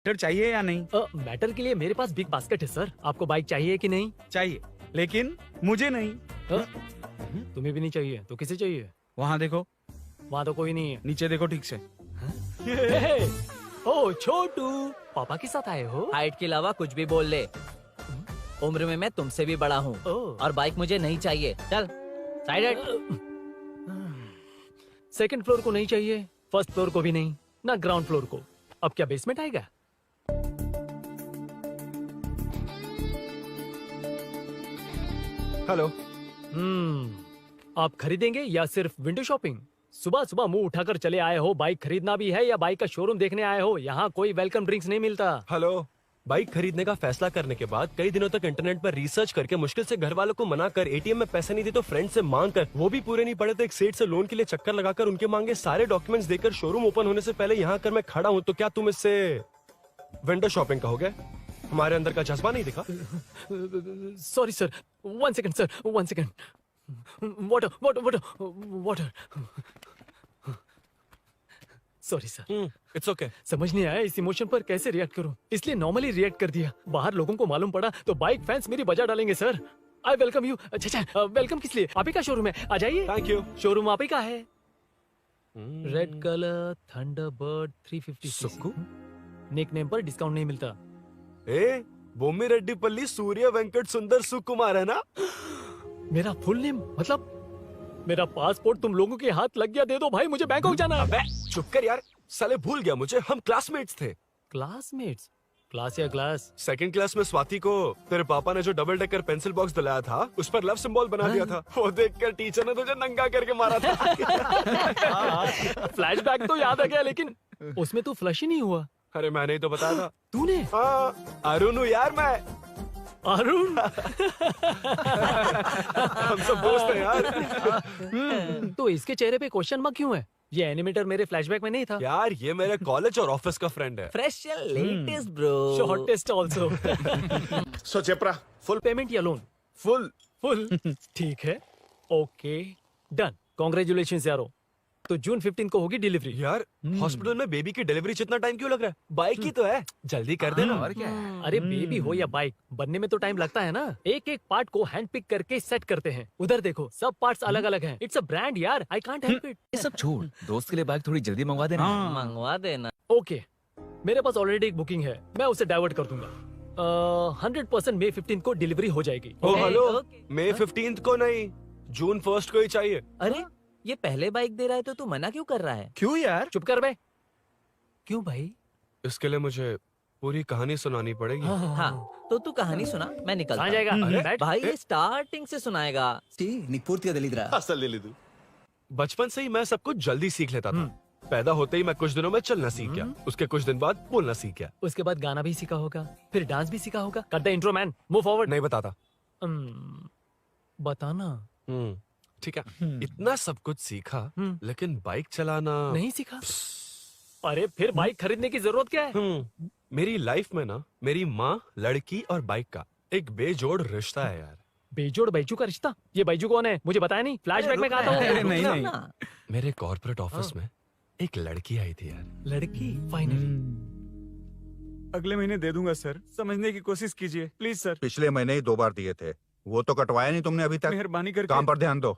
Matter चाहिए या नहीं? मैटर के लिए मेरे पास बिग बास्केट है सर। आपको बाइक चाहिए कि नहीं? चाहिए, लेकिन मुझे नहीं। तुम्हें भी नहीं चाहिए तो किसे चाहिए? वहाँ देखो, वहाँ तो कोई नहीं है। नीचे देखो ठीक से। ओ छोटू, पापा के साथ आए हो? हाइट के अलावा कुछ भी बोल ले। उम्र में मैं तुमसे भी बड़ा हूँ और बाइक मुझे नहीं चाहिए। चल साइड। सेकंड फ्लोर को नहीं चाहिए, फर्स्ट फ्लोर को भी नहीं, ना ग्राउंड फ्लोर को। अब क्या बेसमेंट आएगा? हेलो। आप खरीदेंगे या सिर्फ विंडो शॉपिंग? सुबह सुबह मुंह उठाकर चले आए हो। बाइक खरीदना भी है या बाइक का शोरूम देखने आए हो? यहाँ कोई वेलकम ड्रिंक्स नहीं मिलता। हेलो। बाइक खरीदने का फैसला करने के बाद कई दिनों तक इंटरनेट पर रिसर्च करके मुश्किल से घर वालों को मना कर, एटीएम में पैसे नहीं दी तो फ्रेंड से मांग कर, वो भी पूरे नहीं पड़े तो एक सेठ से लोन के लिए चक्कर लगाकर उनके मांगे सारे डॉक्यूमेंट्स देकर शोरूम ओपन होने से पहले यहाँ कर मैं खड़ा हूँ, तो क्या तुम इससे विंडो शॉपिंग कहोगे? हमारे अंदर का जज्बा नहीं दिखा? Sorry sir, 1 second sir, 1 second. Water water water water. Sorry sir. It's okay. समझ नहीं आया इस इमोशन पर कैसे रिएक्ट करूं, इसलिए नॉर्मली रिएक्ट कर दिया। बाहर लोगों को मालूम पड़ा तो बाइक फैंस मेरी बजा डालेंगे सर। I welcome you. अच्छा, वेलकम किस लिए? आप ही का शोरूम है, आ जाइए। Thank you. शोरूम आप ही का है। Red colour Thunderbird 350 Sukku? Nickname पर डिस्काउंट नहीं मिलता। ए, बोम्मी रेड्डी पल्ली सूर्य वेंकट सुंदर सुकुमार है ना? मेरा फुल नेम मतलब? मेरा पासपोर्ट तुम लोगों के हाथ लग गया, दे दो भाई, मुझे बैंकॉक जाना है। अबे चुप कर यार, साले भूल गया मुझे, हम क्लासमेट्स थे। क्लासमेट्स? क्लास या क्लास? सेकंड क्लास में स्वाति को तेरे पापा ने जो डबल डेकर पेंसिल बॉक्स दिलाया था, उस पर लव सिंबल बना दिया था। वो देखकर टीचर ने तुझे नंगा करके मारा था। फ्लैशबैक तो याद आ गया, लेकिन उसमें तो फ्लश ही नहीं हुआ। अरे मैंने ही तो बताया था। तूने? हाँ, अरुण हूँ यार मैं। अरुण? हम सब दोस्त हैं यार। तो इसके चेहरे पे क्वेश्चन मार्क क्यों है? ये एनिमेटर मेरे फ्लैशबैक में नहीं था। यार ये मेरे कॉलेज और ऑफिस का फ्रेंड है। Fresh and latest bro. Shortest also. So चेपरा, फुल पेमेंट या लोन? फुल। फुल। ठीक है, ओके डन। कांग्रेचुलेशंस यारो। तो जून 15 को होगी डिलीवरी। यार हॉस्पिटल में बेबी की डिलीवरी जितना टाइम क्यों लग रहा है? बाइक ही तो है, जल्दी कर देना। और क्या है? अरे बेबी हो या बाइक, बनने में तो टाइम लगता है ना। एक एक पार्ट को हैंड पिक करके सेट करते हैं। उधर देखो, सब पार्ट्स अलग अलग हैं। इट्स अ ब्रांड यार, आई कांट हेल्प इट। ये सब छोड़, दोस्त के लिए बाइक थोड़ी जल्दी मंगवा देना। हाँ। मंगवा देना। ओके, मेरे पास ऑलरेडी एक बुकिंग है, मैं उसे डाइवर्ट कर दूंगा। 100% मई 15 को डिलीवरी हो जाएगी। ओ हेलो, ओके। मई 15 को नहीं, जून 1 को ही चाहिए। अरे ये पहले बाइक दे रहा है तो तू मना क्यों कर रहा है? क्यों यार? चुप कर बे। क्यों भाई? इसके लिए मुझे पूरी कहानी सुनानी पड़ेगी। हाँ तो तू कहानी सुना, मैं निकलता कहाँ हूँ। जाएगा? अरे, बैठ। भाई ये स्टार्टिंग से सुनाएगा। నీకు పూర్తిగా తెలీదురా. అసలు తెలీదు. बचपन से ही मैं सब कुछ जल्दी सीख लेता था। पैदा होते ही मैं कुछ दिनों में चलना सीख गया, उसके कुछ दिन बाद बोलना सीख गया। उसके बाद गाना भी सीखा होगा, फिर डांस भी सीखा होगा। Cut the intro man, move forward. नहीं बताता। बताना। ठीक है, इतना सब कुछ सीखा, लेकिन बाइक चलाना नहीं सीखा? अरे फिर बाइक खरीदने की जरूरत क्या है? मेरी लाइफ में ना मेरी माँ, लड़की और बाइक का एक बेजोड़ रिश्ता है यार। बेजोड़ बैजू का रिश्ता? ये बैजू कौन है? मुझे बताया नहीं। फ्लैशबैक में कहा था अरे वो। नहीं नहीं। मेरे कॉर्पोरेट ऑफिस में एक लड़की आई थी यार। लड़की? फाइनली। अगले महीने दे दूंगा सर, समझने की कोशिश कीजिए प्लीज सर। पिछले महीने ही 2 बार दिए थे, वो तो कटवाया नहीं तुमने अभी तक। मेहरबानी करके। काम पर ध्यान दो।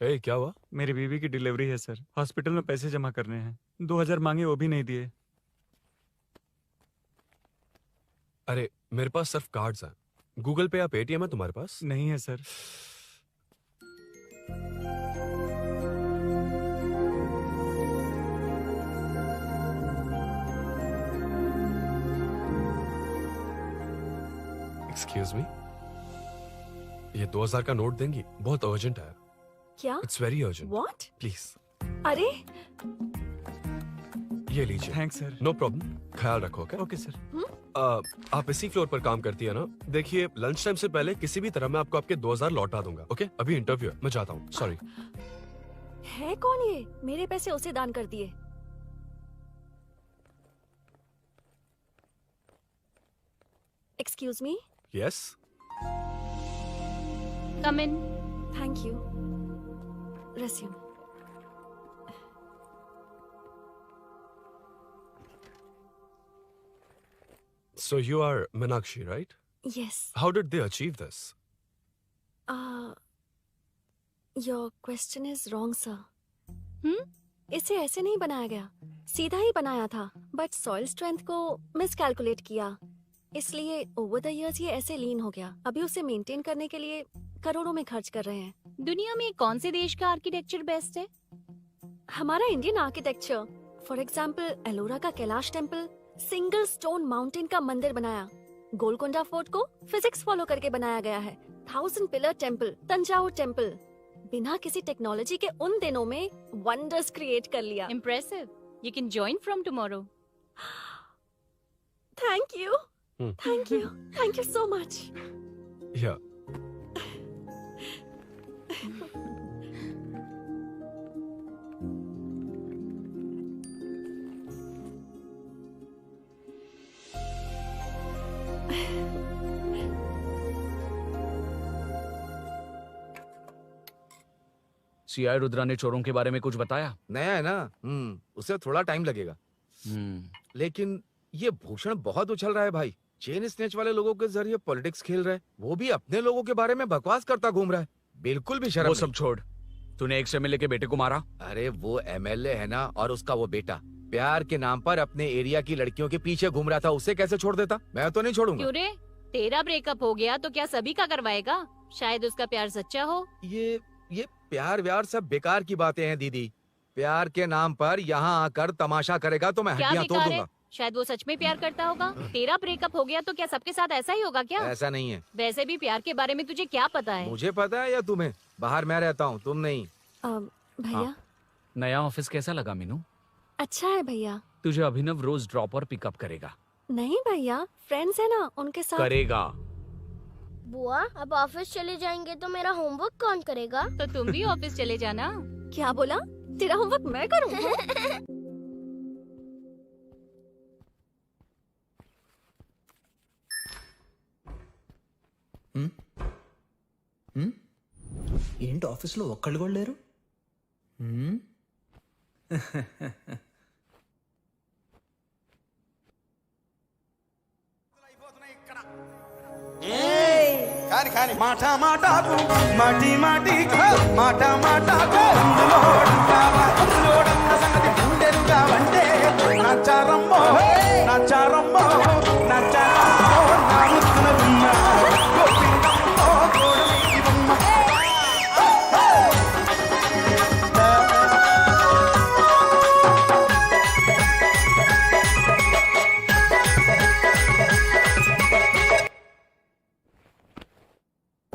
ए, क्या हुआ? मेरी बीवी की डिलीवरी है सर, हॉस्पिटल में पैसे जमा करने हैं। 2000 मांगे, वो भी नहीं दिए। अरे मेरे पास सिर्फ कार्ड्स हैं। गूगल पे या पेटीएम है तुम्हारे पास? नहीं है सर। एक्सक्यूज मी, ये 2000 का नोट देंगी? बहुत अर्जेंट है। क्या? It's very urgent. What? Please अरे ये लीजिए। Thanks sir. नो प्रॉब्लम, ख्याल रखो। Okay okay sir. आप इसी फ्लोर पर काम करती है ना? देखिए लंच टाइम से पहले किसी भी तरह मैं आपको आपके 2000 लौटा दूंगा। ओके अभी इंटरव्यू है, मैं जाता हूँ। सॉरी। है कौन ये? मेरे पैसे उसे दान कर दिए। Excuse me. Yes. Come in. Thank you. Resume. So you are Meenakshi, right? Yes. How did they achieve this? Your question is wrong, sir. हम्म? इसे ऐसे नहीं बनाया गया, सीधा ही बनाया था, बट सॉइल स्ट्रेंथ को मिसकैलकुलेट किया, इसलिए ओवर द इयर्स ये ऐसे लीन हो गया। अभी उसे मेंटेन करने के लिए करोड़ों में खर्च कर रहे हैं। दुनिया में कौन से देश का आर्किटेक्चर बेस्ट है? हमारा Indian architecture, for example Ellora का Kailash temple, single stone mountain का मंदिर बनाया। गोलकोंडा फोर्ट को फिजिक्स फॉलो करके बनाया गया है। 1000 पिलर टेम्पल, तंजावुर टेम्पल, बिना किसी टेक्नोलॉजी के उन दिनों में वंडर्स क्रिएट कर लिया। Impressive. You can join from tomorrow. Thank you, thank you so much. Yeah. CI Rudra ने चोरों के बारे में कुछ बताया? नया है ना, उसे थोड़ा टाइम लगेगा। लेकिन ये भूषण बहुत उछल रहा है भाई। चेन स्नेच वाले लोगों के जरिए पॉलिटिक्स खेल रहा है, वो भी अपने लोगों के बारे में बकवास करता घूम रहा है। बिल्कुल भी शर्म वो नहीं। सब छोड़, तूने एक एमएलए के बेटे को मारा? अरे वो एमएलए है ना, और उसका वो बेटा प्यार के नाम पर अपने एरिया की लड़कियों के पीछे घूम रहा था, उसे कैसे छोड़ देता? मैं तो नहीं छोड़ूंगा। क्यों रे? तेरा ब्रेकअप हो गया तो क्या सभी का करवाएगा? शायद उसका प्यार सच्चा हो। ये प्यार व्यार सब बेकार की बातें हैं दीदी। प्यार के नाम पर यहाँ आकर तमाशा करेगा तो मैं क्या हड्डियां तोड़ बेकार है? दूंगा। शायद वो सच में प्यार करता होगा। तेरा ब्रेकअप हो गया तो क्या सबके साथ ऐसा ही होगा क्या? ऐसा नहीं है। वैसे भी प्यार के बारे में तुझे क्या पता है? मुझे पता है या तुम्हें? बाहर मैं रहता हूँ, तुम नहीं। भैया नया ऑफिस कैसा लगा मीनू? अच्छा है भैया। तुझे अभिनव रोज ड्रॉप और पिकअप करेगा। नहीं भैया, फ्रेंड्स है ना, उनके साथ। करेगा। बुआ अब ऑफिस चले जाएंगे तो मेरा होमवर्क कौन करेगा? तो तुम भी ऑफिस चले जाना। क्या बोला? तेरा होमवर्क मैं करूँ? ఏంటి ఆఫీస్లో ఒక్కళ్ళు కూడా లేరు? కాని కాని మాట మాటకు మాటి మాటికు మాట మాటకు అందులోడన్న సంగతి గుండెలుగా వంటే నచ్చారమ్మో నచ్చారమ్మో నచ్చారమ్మో నా ముక్కున గుమ్మ గోపిందమ్మో గోడమేటి బొమ్మ.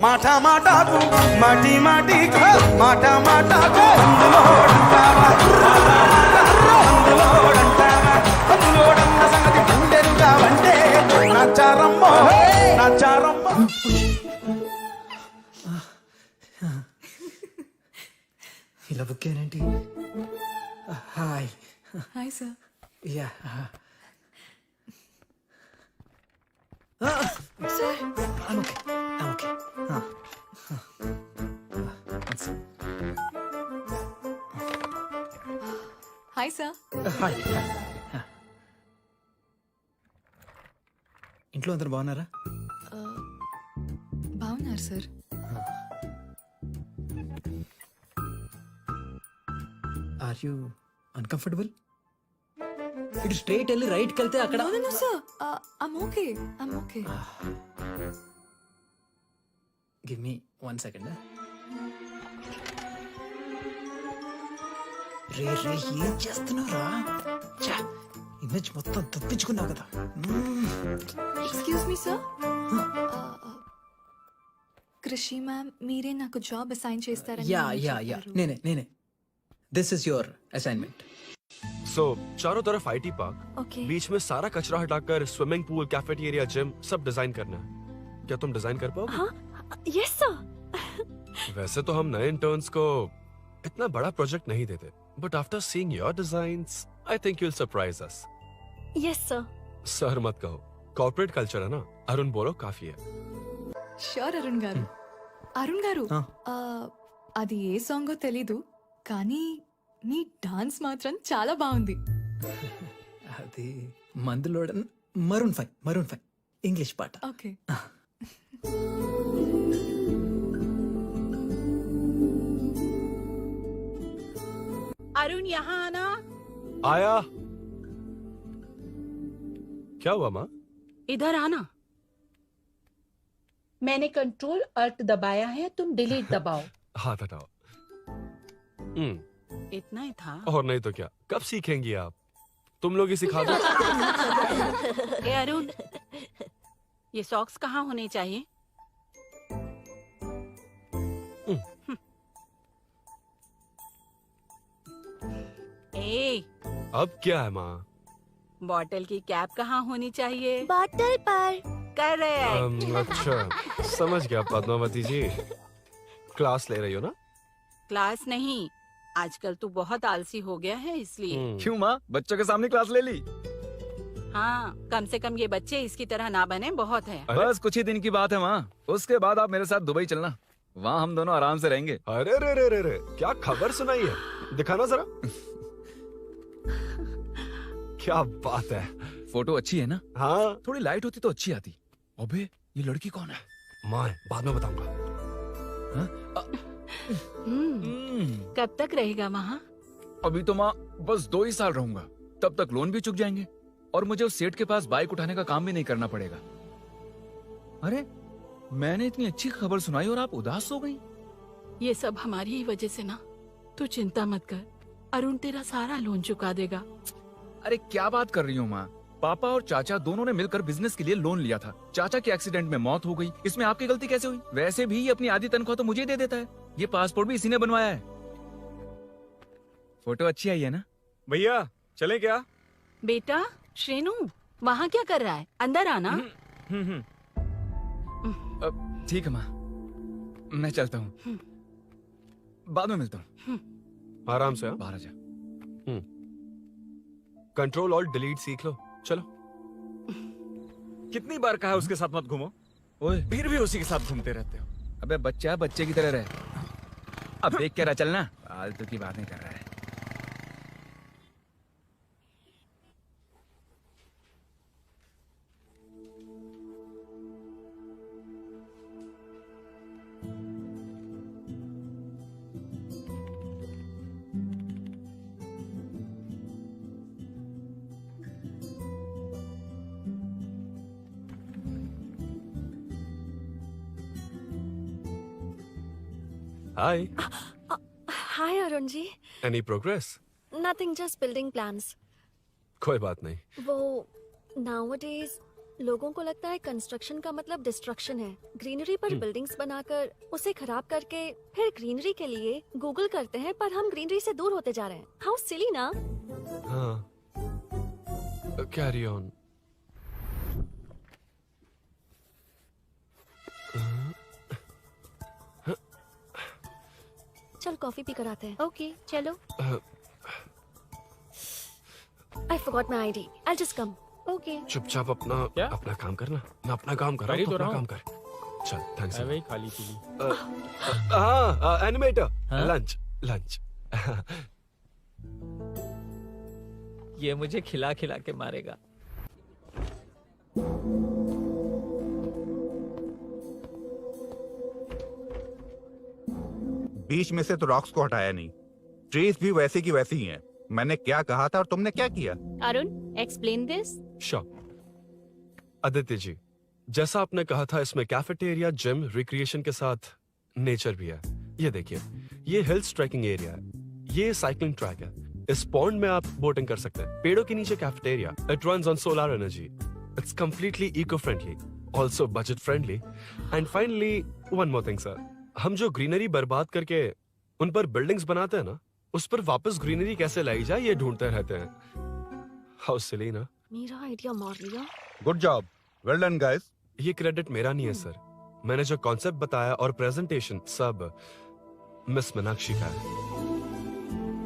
మాట మాటకు మాటి మాటికు మాట మాటకు అందులోడన్న సంగతి గుండెలుగా వంటే నచ్చారమ్మో నచ్చారమ్మో. ఇలా బుక్ అయ్యానేంటి? Hi hi sir. Yeah sir okay. Hi sir. Hi. ఇంట్లో అందరు బాగున్నారా? బాగున్నారు సార్। Are you uncomfortable? ఇటు స్ట్రైట్ వెళ్ళి రైట్కి వెళ్తే అక్కడ. Sir I'm okay. Give me 1 second. రే ఏం చేస్తున్నావురా? ఇమేజ్ మొత్తం తప్పించుకున్నావు కదా. Excuse me sir, Krishi ma'am మీరే నాకు జాబ్ అసైన్ చేస్తారని యా నేనే. This is your assignment. So चारों तरफ आईटी पार्क, ओके। बीच में सारा कचरा हटाकर स्विमिंग पूल, कैफेटेरिया, जिम सब डिजाइन करना है। क्या तुम डिजाइन कर पाओगे? हाँ यस सर। वैसे तो हम नए इंटर्न्स को इतना बड़ा प्रोजेक्ट नहीं देते, but after seeing your designs I think you will surprise us. Yes sir. Sir मत कहो, कॉर्पोरेट कल्चर है ना। अरुण बोलो काफी है। షూర్ అరుణ్ గారు। అరుణ్ గారు, అది ఏ సాంగో తెలీదు కానీ మీ డాన్స్ మాత్రం చాలా బాగుంది. అది మందులోడ Maroon 5 English part. Okay. Arun यहाँ आना। आया। क्या हुआ माँ? इधर आना। मैंने कंट्रोल अल्ट दबाया है, तुम डिलीट दबाओ। हाथ हटाओ। इतना ही था। और नहीं तो क्या, कब सीखेंगी आप? तुम लोग ही सिखा दो। ए अरुण, ये सॉक्स कहाँ होने चाहिए? ए, अब क्या है माँ? बॉटल की कैप कहाँ होनी चाहिए? बॉटल पर। करेक्ट। अच्छा, समझ गया पद्मावती जी। क्लास ले रही हो ना? क्लास नहीं, आजकल तू बहुत आलसी हो गया है इसलिए। क्यों माँ, बच्चों के सामने क्लास ले ली? हाँ, कम से कम ये बच्चे इसकी तरह ना बने, बहुत है। बस कुछ ही दिन की बात है माँ, उसके बाद आप मेरे साथ दुबई चलना, वहाँ हम दोनों आराम से रहेंगे। अरे रे रे रे रे, क्या खबर सुनाई है, दिखाना जरा। क्या बात है। फोटो अच्छी है ना? हाँ। थोड़ी लाइट होती तो अच्छी आती। अबे ये लड़की कौन है? माँ है, बाद में बताऊंगा। कब तक रहेगा वहाँ? अभी तो माँ बस 2 ही साल रहूंगा, तब तक लोन भी चुक जाएंगे और मुझे उस सेठ के पास बाइक उठाने का काम भी नहीं करना पड़ेगा। अरे मैंने इतनी अच्छी खबर सुनाई और आप उदास हो गई। ये सब हमारी ही वजह से ना, तू चिंता मत कर, अरुण तेरा सारा लोन चुका देगा। अरे क्या बात कर रही हो माँ, पापा और चाचा दोनों ने मिलकर बिजनेस के लिए लोन लिया था। चाचा के एक्सीडेंट में मौत हो गई, इसमें आपकी गलती कैसे हुई? वैसे भी ये अपनी आधी तनख्वाह तो मुझे दे देता है। ये पासपोर्ट भी इसी ने बनवाया है। फोटो अच्छी आई है ना? भैया चले क्या? बेटा श्रेनु, वहाँ क्या कर रहा है? अंदर आना। ठीक है माँ, मैं चलता हूँ, बाद में मिलता हूँ। आराम से। बाहर आ जा। कंट्रोल और डिलीट सीख लो, चलो। कितनी बार कहा उसके साथ मत घूमो, ओए फिर भी उसी के साथ घूमते रहते हो। अबे बच्चा बच्चे की तरह रहे, अब देख के रहा चलना, फालतू की बातें कर रहा है। Hi. Hi Arun ji. Any progress? Nothing, just building plans. कोई बात नहीं। वो नाउअडेज लोगों को लगता है कंस्ट्रक्शन का मतलब डिस्ट्रक्शन है। ग्रीनरी पर बिल्डिंग्स बनाकर उसे खराब करके फिर ग्रीनरी के लिए गूगल करते हैं, पर हम ग्रीनरी से दूर होते जा रहे हैं। हाउ सिली ना? हाँ, कैरी ऑन। चल कॉफी पी कर आते हैं। ओके चलो। I forgot my ID. I'll just come. Okay. चुपचाप अपना काम करना। मैं अपना काम कर रहा हूँ, तो अपना काम कर। चल, थैंक्स। वही खाली पीली। हाँ, एनिमेटर। लंच। ये मुझे खिला खिला के मारेगा। बीच में से तो रॉक्स को हटाया नहीं, ट्रीज भी वैसे की वैसी ही हैं। मैंने क्या कहा था और तुमने क्या किया? Arun, explain this. Sure. Aditya ji, जैसा आपने कहा था, इसमें कैफेटेरिया, जिम, रिक्रिएशन के साथ नेचर भी है। ये देखिए, ये हिल्स ट्रैकिंग एरिया है, ये साइकिलिंग ट्रैक है। इस पॉन्ड में आप बोटिंग कर सकते हैं। पेड़ों के नीचे cafeteria, it runs on solar energy. It's completely eco friendly, also budget friendly. And finally one more thing sir, हम जो ग्रीनरी बर्बाद करके उन पर बिल्डिंग्स बनाते हैं ना, उस पर वापस ग्रीनरी कैसे लाई जाए ये ढूंढते रहते हैं। हाउ सिली ना? मेरा आइडिया मार लिया। Good job, well done guys. ये क्रेडिट मेरा नहीं है सर, मैंने जो कॉन्सेप्ट बताया और प्रेजेंटेशन सब मिस मीनाक्षी का है।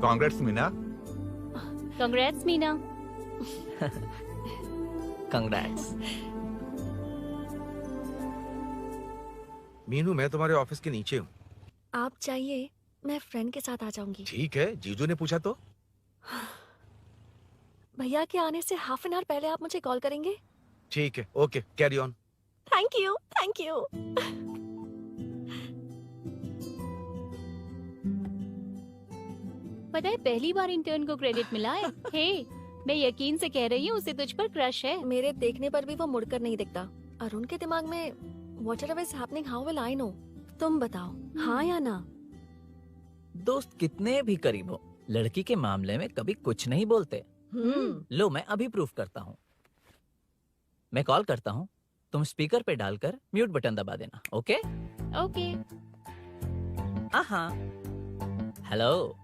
Congrats Meena. Congrats Meena. Congrats. Meenu, मैं तुम्हारे ऑफिस के नीचे हूँ। आप चाहिए मैं फ्रेंड के साथ आ जाऊंगी। ठीक है, जीजू ने पूछा तो। भैया के आने से हाफ एन आवर पहले आप मुझे कॉल करेंगे? ठीक है, okay, carry on. Thank you, thank you. पता है पहली बार इंटर्न को क्रेडिट मिला है। हे, मैं यकीन से कह रही हूँ उसे तुझ पर क्रश है। मेरे देखने पर भी वो मुड़कर नहीं दिखता। अरुण के दिमाग में whatever is happening, how will I know? तुम बताओ, हाँ या ना? दोस्त कितने भी करीब हो, लड़की के मामले में कभी कुछ नहीं बोलते। लो मैं अभी प्रूफ करता हूँ। मैं कॉल करता हूँ, तुम स्पीकर पे डालकर म्यूट बटन दबा देना। Okay okay. हाँ। हेलो।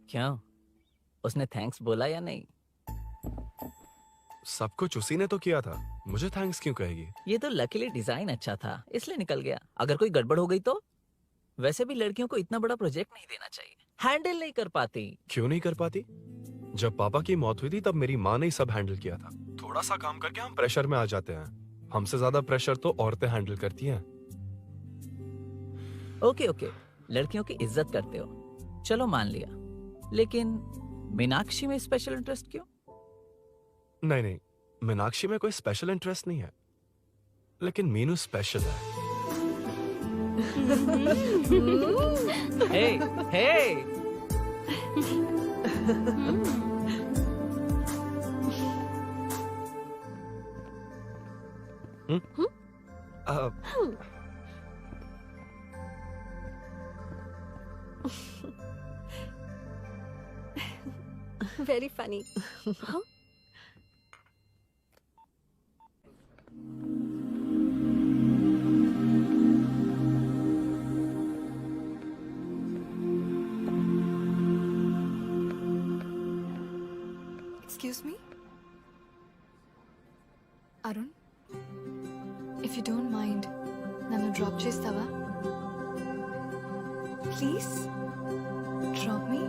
क्यों, उसने थैंक्स बोला या नहीं? सब कुछ उसी ने तो किया था, मुझे थैंक्स क्यों कहेगी? ये तो लकीली डिजाइन अच्छा था इसलिए निकल गया। अगर कोई गड़बड़ हो गई तो? वैसे भी लड़कियों को इतना बड़ा प्रोजेक्ट नहीं देना चाहिए, हैंडल नहीं कर पाती। क्यों नहीं कर पाती? जब पापा की मौत हुई थी तब मेरी माँ ने ही सब हैंडल किया था। थोड़ा सा काम करके हम प्रेशर में आ जाते हैं। हमसे ज्यादा प्रेशर तो औरतें हैंडल करती हैं। ओके ओके, लड़कियों की इज्जत करते हो, चलो मान लिया। लेकिन मीनाक्षी में स्पेशल इंटरेस्ट क्यों? नहीं, मीनाक्षी में कोई स्पेशल इंटरेस्ट नहीं है, लेकिन मीनू स्पेशल है। हे, हे। Very funny. Huh? Excuse me? Arun? If you don't mind, nanu drop chestava? Please? Drop me?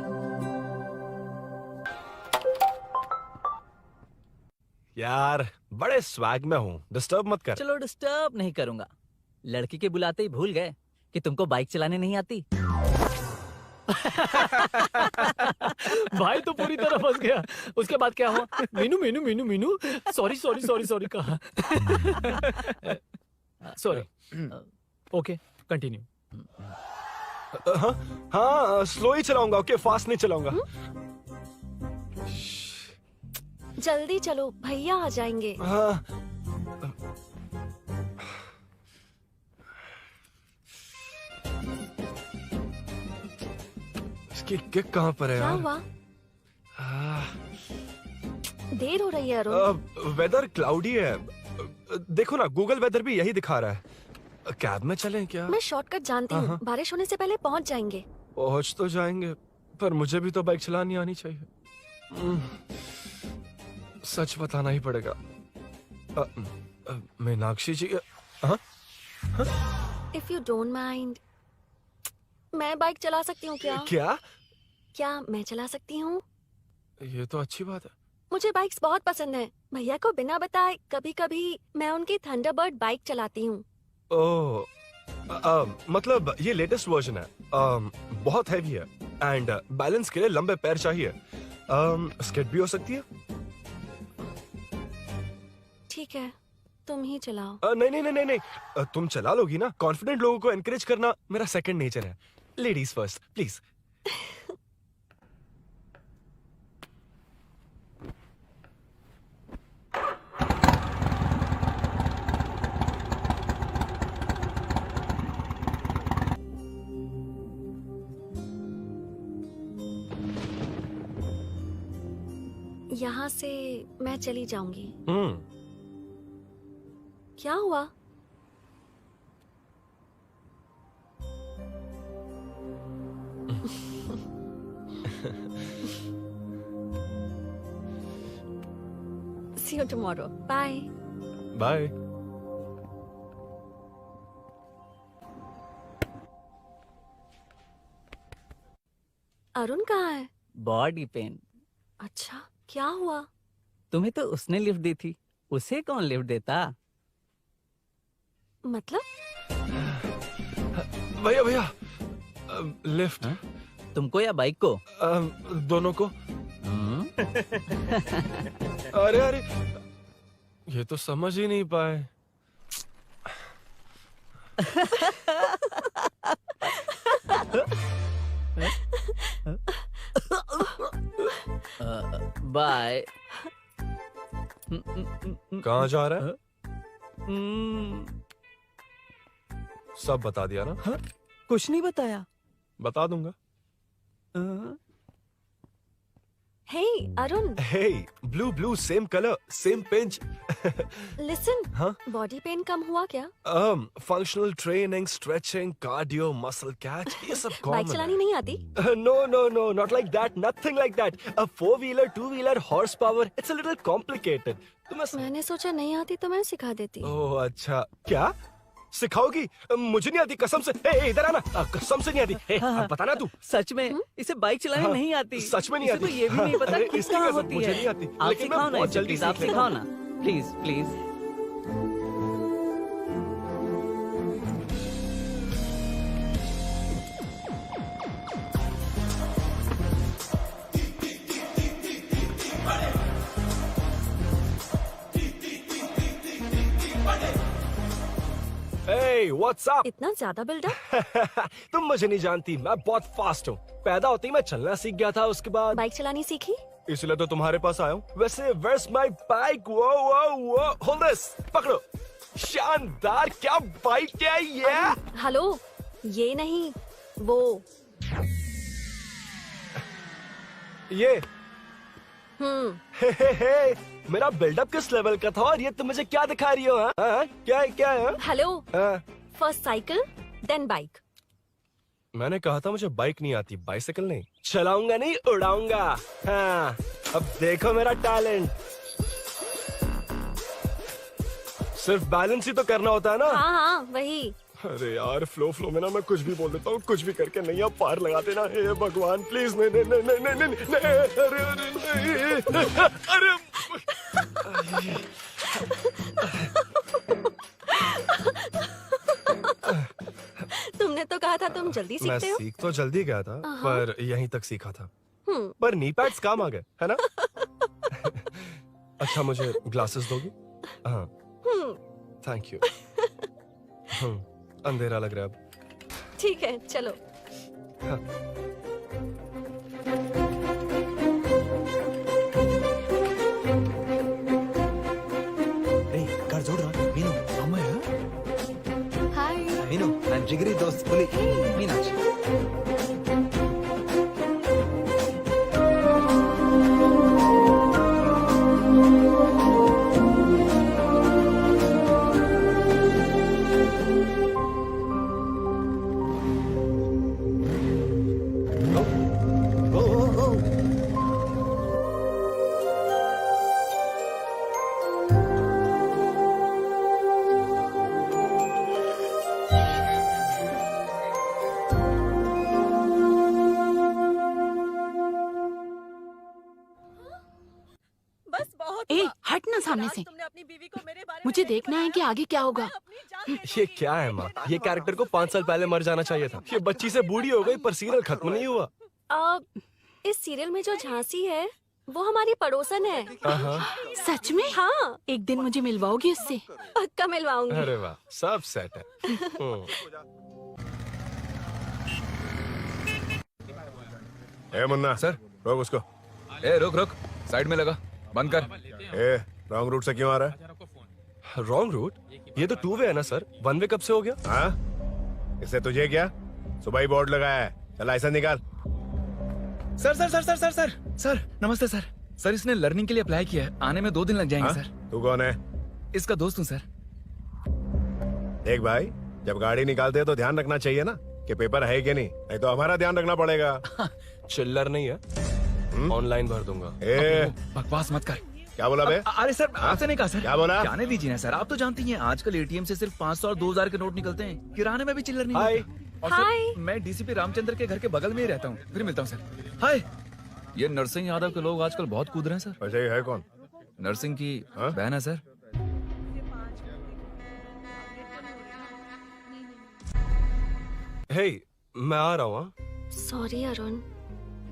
यार बड़े स्वैग में हूँ, डिस्टर्ब मत कर। चलो डिस्टर्ब नहीं करूंगा। लड़की के बुलाते ही भूल गए कि तुमको बाइक चलाने नहीं आती। भाई तो पूरी तरह फंस गया। उसके बाद क्या हुआ? Meenu Meenu Meenu Meenu sorry sorry sorry sorry कहा। सॉरी। Okay continue. हाँ स्लो ही चलाऊंगा, ओके फास्ट नहीं चलाऊंगा। जल्दी चलो, भैया आ जाएंगे। हाँ। इसकी किक कहाँ पर है क्या यार? हुआ? देर हो रही है अरुण। वेदर क्लाउडी है, देखो ना गूगल वेदर भी यही दिखा रहा है। कैब में चलें क्या? मैं शॉर्टकट जानती हूँ, बारिश होने से पहले पहुँच जाएंगे। पहुँच तो जाएंगे, पर मुझे भी तो बाइक चलानी आनी चाहिए। सच बताना ही पड़ेगा। मीनाक्षी जी। इफ यू डोंट माइंड, मैं बाइक चला सकती हूँ क्या? क्या मैं चला सकती हूँ? ये तो अच्छी बात है। मुझे बाइक्स बहुत पसंद है। भैया को बिना बताए कभी कभी मैं उनकी थंडरबर्ड बाइक चलाती हूँ। ओह, मतलब ये लेटेस्ट वर्जन है। बहुत हैवी है एंड बैलेंस के लिए लंबे पैर चाहिए। स्किड भी हो सकती है। ठीक है, तुम ही चलाओ। नहीं, तुम चला लोगी ना। कॉन्फिडेंट लोगों को एनकरेज करना मेरा सेकंड नेचर है। Ladies first please. यहाँ से मैं चली जाऊंगी। क्या हुआ? See you tomorrow. Bye. Bye. Arun कहाँ है? Body pain. अच्छा, क्या हुआ? तुम्हें तो उसने लिफ्ट दी थी, उसे कौन लिफ्ट देता? मतलब? भैया लिफ्ट। तुमको या बाइक को? दोनों को। अरे अरे, ये तो समझ ही नहीं पाए। बाय। कहाँ जा रहा है? सब बता दिया ना? कुछ नहीं बताया। बता दूंगा। Hey, Arun. Hey, blue, same color, same pinch. Listen. हाँ? बॉडी पेन कम हुआ क्या? Functional training, stretching, cardio, muscle catch, ये सब common बाइक चलानी नहीं आती? No, not like that, nothing like that. A 4-wheeler, 2-wheeler, horsepower, it's a little complicated. मैंने सोचा नहीं आती तो मैं सिखा देती। ओह अच्छा, क्या सिखाओगी? मुझे नहीं आती कसम से। ए, इधर आना, कसम से नहीं आती। ए, बताना तू। सच में इसे बाइक चलाने नहीं आती। सच में नहीं आती। इसे तो ये भी नहीं पता अरे, कि इसकी कहाँ कसम होती मुझे है। नहीं आती। आप लेकिन मैं सिखाओ ना बहुत इसे, जल्दी प्लीज आप सीख लेता सिखाओ हूँ। ना, प्लीज। Hey, what's up? इतना ज्यादा बिल्डअप? तुम मुझे नहीं जानती, मैं बहुत फास्ट हूँ। पैदा होते ही मैं चलना सीख गया था, उसके बाद बाइक चलानी सीखी? इसलिए तो तुम्हारे पास आया हूँ। वैसे where's my bike? वो hold this, पकड़ो। शानदार, क्या बाइक है ये? हेलो, ये नहीं, वो। ये हे, मेरा बिल्डअप किस लेवल का था और ये तुम मुझे क्या दिखा रही हो? हाँ? क्या है? हेलो, हाँ? First cycle then bike. मैंने कहा था मुझे बाइक नहीं आती, बाइसाइकिल नहीं। चलाऊंगा नहीं, उड़ाऊंगा। हाँ, अब देखो मेरा टैलेंट। सिर्फ बैलेंस ही तो करना होता है ना? हाँ, वही। अरे यार, फ्लो में ना मैं कुछ भी बोल देता हूँ, कुछ भी करके नहीं आप पार लगा देना। हे भगवान प्लीज, नहीं, अरे तुमने तो कहा था तुम जल्दी मैं सीखते हो। सीख तो जल्दी गया था, पर यहीं तक सीखा था। हम्म। पर नी पैड्स काम आ गए, है ना? अच्छा, मुझे ग्लासेस दोगी? हाँ, थैंक यू। अंधेरा लग रहा है अब। ठीक है, चलो। हाँ। घर जोड़ रहा मीनू अम्मा है। Hi. मीनू ನನ್ನ ಜಿಗರಿ ದೋಸ್ತ್ ಹುಲಿ ಮೀನಾಕ್ಷಿ. ए, हट ना सामने से। मुझे देखना है कि आगे क्या होगा। ये क्या है माँ? ये कैरेक्टर को 5 साल पहले मर जाना चाहिए था। ये बच्ची से बूढ़ी हो गई पर सीरियल खत्म नहीं हुआ। इस सीरियल में जो झांसी है वो हमारी पड़ोसन है। सच में? हाँ। एक दिन मुझे मिलवाओगी उससे? पक्का मिलवाऊंगी। अरे वाह, सब सेट है। ए मुन्ना सर, रोक उसको। ए रुक, साइड में लगा, बंद कर। ए रॉन्ग रूट से क्यों आ रहा है? Wrong route? ये तो 2 वे है ना सर, 1 वे कब से हो गया? हाँ, इससे तुझे क्या? सुबह ही बोर्ड लगाया है, चल लाइसेंस निकाल। सर नमस्ते सर। सर इसने लर्निंग के लिए अप्लाई किया है, आने में 2 दिन लग जाएंगे। हाँ? सर तू कौन है? इसका दोस्त हूँ सर। देख भाई, जब गाड़ी निकालते हैं तो ध्यान रखना चाहिए ना कि पेपर है कि नहीं तो हमारा ध्यान रखना पड़ेगा। चिल्लर नहीं है, ऑनलाइन भर दूंगा। बकवास मत कर। क्या बोला बे? अरे सर, आपसे नहीं कहा सर। क्या बोला? जाने दीजिए ना सर, आप तो जानती हैं आजकल एटीएम से सिर्फ 500 और 2000 के नोट निकलते हैं, किराने में भी चिल्लर नहीं हाय। मिलता। और सर, मैं डीसीपी रामचंद्र के घर के बगल में ही रहता हूँ, फिर मिलता हूँ सर। हाय। ये नरसिंह यादव के लोग आजकल बहुत कूद रहे हैं सर। वैसे ही है कौन? नरसिंह की बहन है सर। हे, मैं आ रहा हूँ। सॉरी अरुण,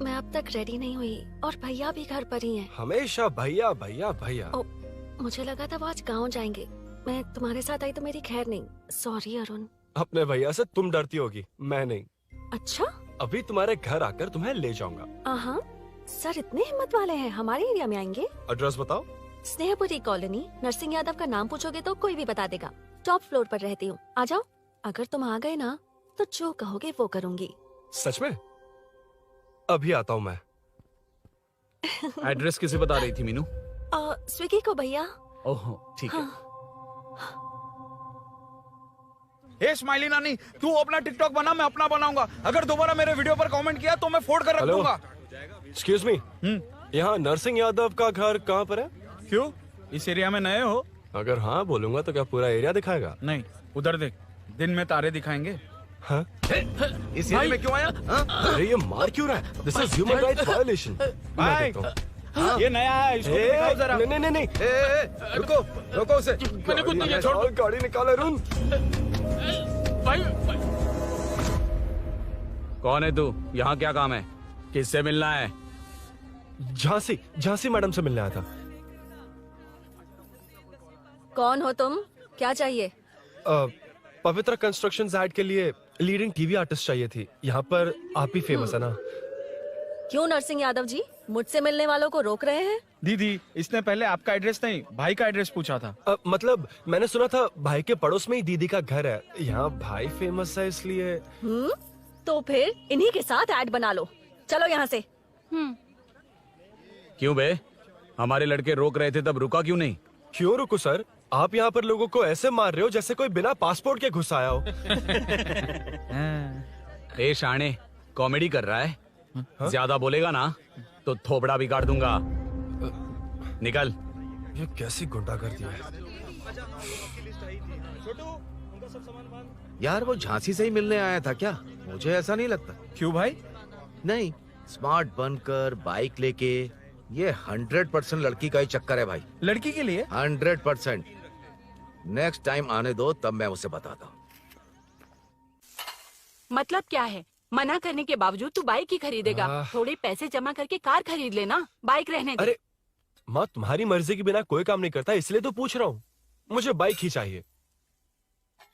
मैं अब तक रेडी नहीं हुई और भैया भी घर पर ही हैं। हमेशा भैया भैया भैया। मुझे लगा था वो आज गाँव जाएंगे। मैं तुम्हारे साथ आई तो मेरी खैर नहीं। सॉरी अरुण। अपने भैया से तुम डरती होगी, मैं नहीं। अच्छा? अभी तुम्हारे घर आकर तुम्हें ले जाऊंगा। हाँ, सर इतने हिम्मत वाले हैं, हमारे एरिया में आएंगे? एड्रेस बताओ। स्नेहपुरी कॉलोनी। नरसिंह यादव का नाम पूछोगे तो कोई भी बता देगा। टॉप फ्लोर पर रहती हूँ, आ जाओ। अगर तुम आ गए ना तो जो कहोगे वो करूँगी। सच में? अभी आता हूँ मैं। एड्रेस किसे बता रही थी मीनू? स्विगी को भैया। ओहो ठीक है। हे स्माइली नानी, तू अपना टिकटॉक बना, मैं अपना बनाऊंगा। अगर दोबारा मेरे वीडियो पर कमेंट किया तो मैं फोड़ कर रख हेलो। दूंगा। एक्सक्यूज मी, यहाँ नरसिंह यादव का घर कहाँ पर है? क्यों, इस एरिया में नए हो? अगर हाँ बोलूंगा तो क्या पूरा एरिया दिखाएगा? नहीं, उधर देख, दिन में तारे दिखाएंगे। हाँ? इस एरिया में क्यों आया? अरे ये मार क्यों रहा है? This is human rights violation. भाई, ये नया है, इसको दिखाओ जरा। नहीं नहीं नहीं, रुको रुको उसे। मैंने कुछ नहीं किया, छोड़। गाड़ी निकाल अरुण। कौन है तू? यहाँ क्या काम है? किससे मिलना है? झांसी, झांसी मैडम से मिलने आया था। कौन हो तुम? क्या चाहिए? पवित्र कंस्ट्रक्शंस ऐड के लिए लीडिंग टीवी आर्टिस्ट चाहिए थी। यहाँ पर आप ही फेमस है ना? क्यों नरसिंह यादव जी मुझसे मिलने वालों को रोक रहे हैं? दीदी, इसने पहले आपका एड्रेस नहीं, भाई का एड्रेस पूछा था। मतलब मैंने सुना था भाई के पड़ोस में ही दीदी का घर है। यहाँ भाई फेमस है इसलिए। तो फिर इन्हीं के साथ ऐड बना लो। चलो यहाँ से। क्यों बे? हमारे लड़के रोक रहे थे तब रुका क्यों नहीं? क्यों रुको सर? आप यहाँ पर लोगों को ऐसे मार रहे हो जैसे कोई बिना पासपोर्ट के घुस आया हो। ए शाणे, कॉमेडी कर रहा है? ज्यादा बोलेगा ना तो थोबड़ा बिगाड़ दूंगा। निकल। ये कैसी गुंडागर्दी है? यार वो झांसी से ही मिलने आया था क्या? मुझे ऐसा नहीं लगता। क्यों भाई? नहीं, स्मार्ट बनकर बाइक लेके, ये 100% लड़की का ही चक्कर है भाई। लड़की के लिए? 100%। नेक्स्ट टाइम आने दो, तब मैं उसे बताता हूँ। मतलब क्या है? मना करने के बावजूद तू बाइक ही खरीदेगा? थोड़े पैसे जमा करके कार खरीद लेना, बाइक रहने दे। अरे माँ, तुम्हारी मर्जी के बिना कोई काम नहीं करता, इसलिए तो पूछ रहा हूँ। मुझे बाइक ही चाहिए।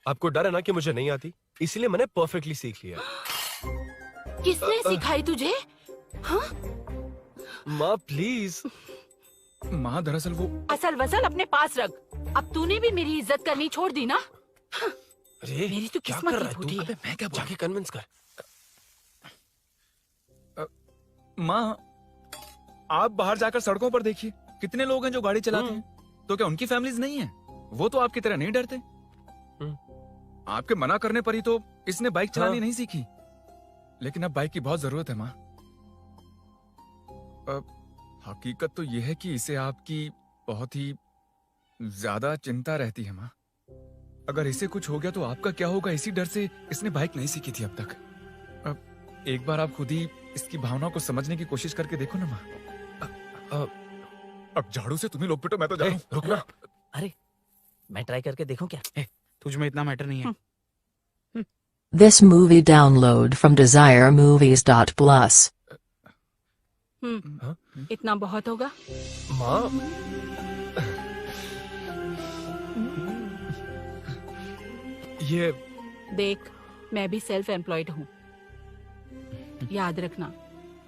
आपको डर है ना कि मुझे नहीं आती, इसलिए मैंने परफेक्टली सीख लिया। किसने सिखाई तुझे? हाँ? माँ प्लीज। माँ दरअसल वो असल वसल अपने पास रख। अब तूने भी मेरी इज्जत करनी छोड़ दी ना? अरे मेरी तो क्या किस्मत कर ही रहा है फूटी तू? है। अबे मैं क्या बोल? जाके कन्विंस कर। माँ, आप बाहर जाकर सड़कों पर देखिए, कितने लोग हैं जो गाड़ी चलाते हैं। तो क्या उनकी फैमिलीज नहीं है? वो तो आपकी तरह नहीं डरते। आपके मना करने पर ही तो इसने बाइक चलानी नहीं सीखी। लेकिन अब बाइक की बहुत जरूरत है माँ। हकीकत तो यह है कि इसे आपकी बहुत ही ज्यादा चिंता रहती है माँ। अगर इसे कुछ हो गया तो आपका क्या होगा, इसी डर से इसने बाइक नहीं सीखी थी अब तक। अब एक बार आप खुद ही इसकी भावना को समझने की कोशिश करके देखो ना माँ। अब झाड़ू से तुम्हें लोग पिटो, मैं तो जा रहा हूं। रुकना। अरे मैं ट्राई करके देखूं क्या? तुझ में इतना मैटर नहीं है। This movie download from desiremovies.plus. इतना बहुत होगा? माँ, ये देख, मैं भी सेल्फ एम्प्लॉयड हूँ। याद रखना,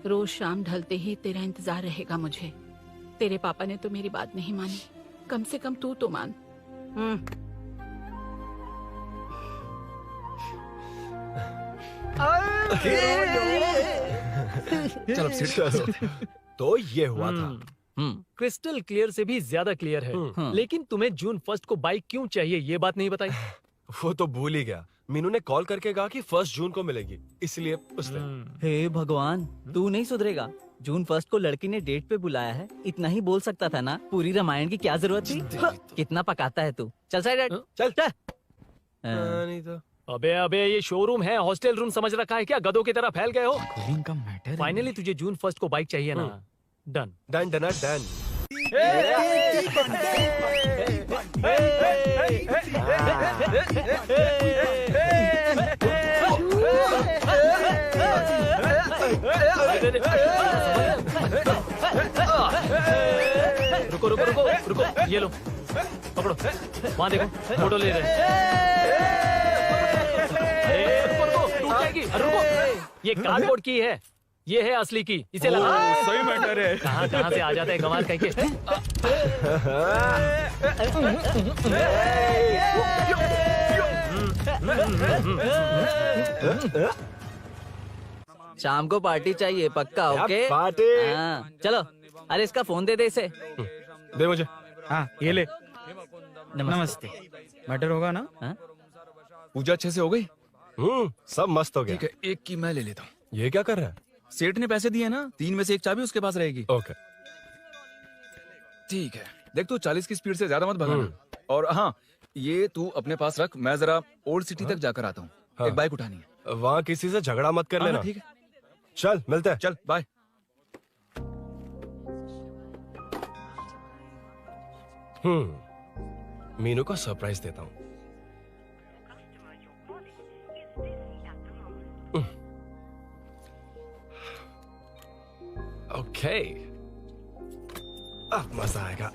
रोज शाम ढलते ही तेरा इंतजार रहेगा मुझे। तेरे पापा ने तो मेरी बात नहीं मानी, कम से कम तू तो मान। चलो चलो। तो ये हुआ था। क्रिस्टल क्लियर से भी ज्यादा क्लियर है। लेकिन तुम्हें जून 1 को बाइक क्यों चाहिए, ये बात नहीं बताई। वो तो भूल ही गया। मीनू ने कॉल करके कहा कि 1 जून को मिलेगी, इसलिए उसने। हे भगवान, तू नहीं सुधरेगा। जून 1 को लड़की ने डेट पे बुलाया है, इतना ही बोल सकता था ना। पूरी रामायण की क्या जरूरत थी? कितना पकाता है तू। चल साइड चल। नहीं तो। अबे ये शोरूम है, हॉस्टल रूम समझ रखा है क्या? गधों की तरह फैल गए हो। का मैटर। फाइनली तुझे जून 1 को बाइक चाहिए ना? Done done done done. ये लो, पकड़ो, वहाँ देखो, फोटो ले रहे हैं। रुको, टूट जाएगी, रुको। ये कार्डबोर्ड की है, ये है असली की, इसे लगा। सही मैटर है। कहाँ से आ जाते हैं कमाल कहीं के। शाम को पार्टी चाहिए पक्का, ओके? पार्टी। हाँ, चलो। अरे इसका फोन दे इसे। दे मुझे। हाँ ये ले। नमस्ते। मैटर होगा ना? पूजा अच्छे से हो गई? सब मस्त हो गया। ठीक है, एक की मैं ले लेता हूँ। ये क्या कर रहा है? सेठ ने पैसे दिए ना, 3 में से 1 चाबी उसके पास रहेगी। ओके ठीक है, देख तू 40 की स्पीड से ज्यादा मत भगाना। और हाँ, ये तू अपने पास रख, मैं जरा ओल्ड सिटी तक जाकर आता हूँ। एक बाइक उठानी है। वहाँ किसी से झगड़ा मत कर लेना। ठीक है, चल मिलते हैं। चल बाय। मीनू को सरप्राइज देता हूँ। ओके, अब मजा आएगा।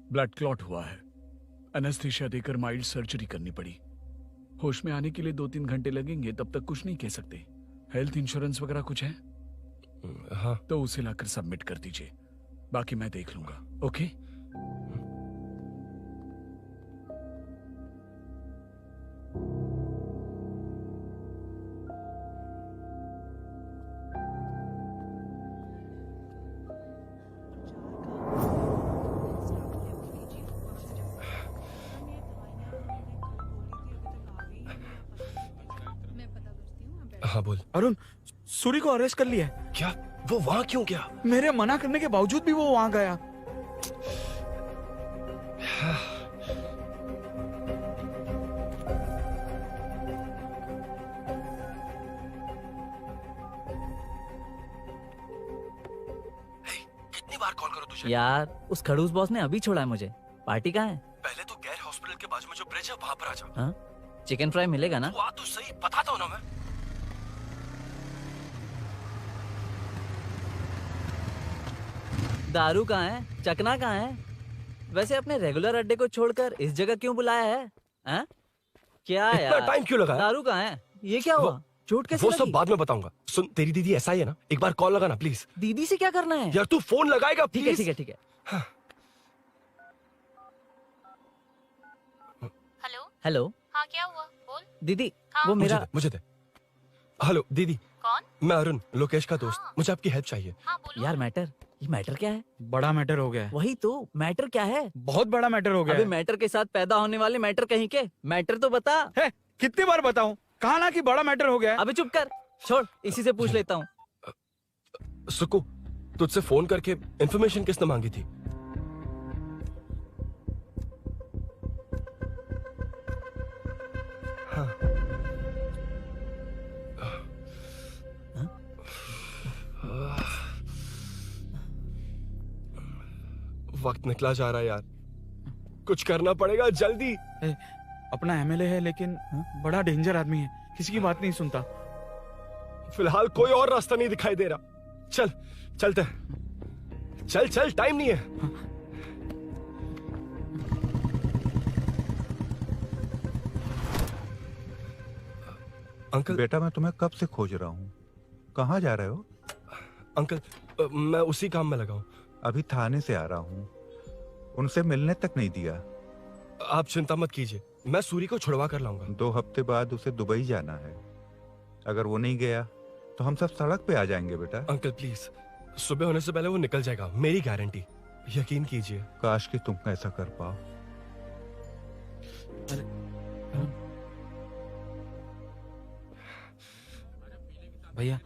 ब्लड क्लॉट हुआ है, एनेस्थीसिया देकर माइल्ड सर्जरी करनी पड़ी। होश में आने के लिए 2-3 घंटे लगेंगे, तब तक कुछ नहीं कह सकते। हेल्थ इंश्योरेंस वगैरह कुछ है? हाँ। तो उसे लाकर सबमिट कर दीजिए, बाकी मैं देख लूंगा। ओके? हाँ बोल। अरुण, सूरी को अरेस्ट कर लिया है। क्या? वो वहाँ क्यों गया? मेरे मना करने के बावजूद भी वो वहाँ गया। कितनी बार कॉल करो तुझे? यार उस खड़ूस बॉस ने अभी छोड़ा है मुझे। पार्टी कहाँ है? पहले तो गैर हॉस्पिटल के बाजू में जो ब्रिज है वहाँ पर आ जा। हाँ? चिकन फ्राई मिलेगा ना? तो सही बताता हूँ ना मैं। दारू कहाँ है? चकना कहाँ है? वैसे अपने रेगुलर अड्डे को छोड़कर इस जगह क्यों बुलाया है? हाँ? क्या इतना यार? टाइम क्यों लगा? दारू कहाँ है? ये क्या हुआ? चोट कैसे वो लगी? सब बाद में बताऊंगा। सुन, तेरी दीदी ऐसा ही है ना, एक बार कॉल लगाना प्लीज। दीदी से क्या करना है? यार तू फोन लगाएगा ठीक है प्लीज। ठीक है ठीक है। Hello hello. हाँ क्या हुआ बोल। दीदी हाँ? वो मेरा मुझे दे। हेलो दीदी। कौन? मैं अरुण, लोकेश का दोस्त। मुझे आपकी हेल्प चाहिए। यार मैटर, ये मैटर क्या है? बड़ा मैटर हो गया है। वही तो, मैटर क्या है? बहुत बड़ा मैटर हो गया अबे है। मैटर के साथ पैदा होने वाले मैटर कहीं के, मैटर तो बता। है, कितनी बार बताऊं? कहा ना कि बड़ा मैटर हो गया है। अबे चुप कर, छोड़, इसी से पूछ लेता हूँ। सुकू, तुझसे फोन करके इन्फॉर्मेशन किसने मांगी थी? हाँ। वक्त निकला जा रहा है यार, कुछ करना पड़ेगा जल्दी। अपना एमएलए है लेकिन बड़ा डेंजर आदमी है, किसी की बात नहीं सुनता। फिलहाल कोई और रास्ता नहीं दिखाई दे रहा। चल चलते हैं। चल चल, टाइम नहीं है। अंकल। बेटा मैं तुम्हें कब से खोज रहा हूँ, कहाँ जा रहे हो? अंकल मैं उसी काम में लगा हूँ। अभी थाने से आ रहा हूँ, उनसे मिलने तक नहीं दिया। आप चिंता मत कीजिए, मैं सूरी को छुड़वा कर लाऊंगा। 2 हफ्ते बाद उसे दुबई जाना है। अगर वो नहीं गया तो हम सब सड़क पे आ जाएंगे बेटा। अंकल प्लीज, सुबह होने से पहले वो निकल जाएगा, मेरी गारंटी, यकीन कीजिए। काश कि तुम ऐसा कर पाओ। भैया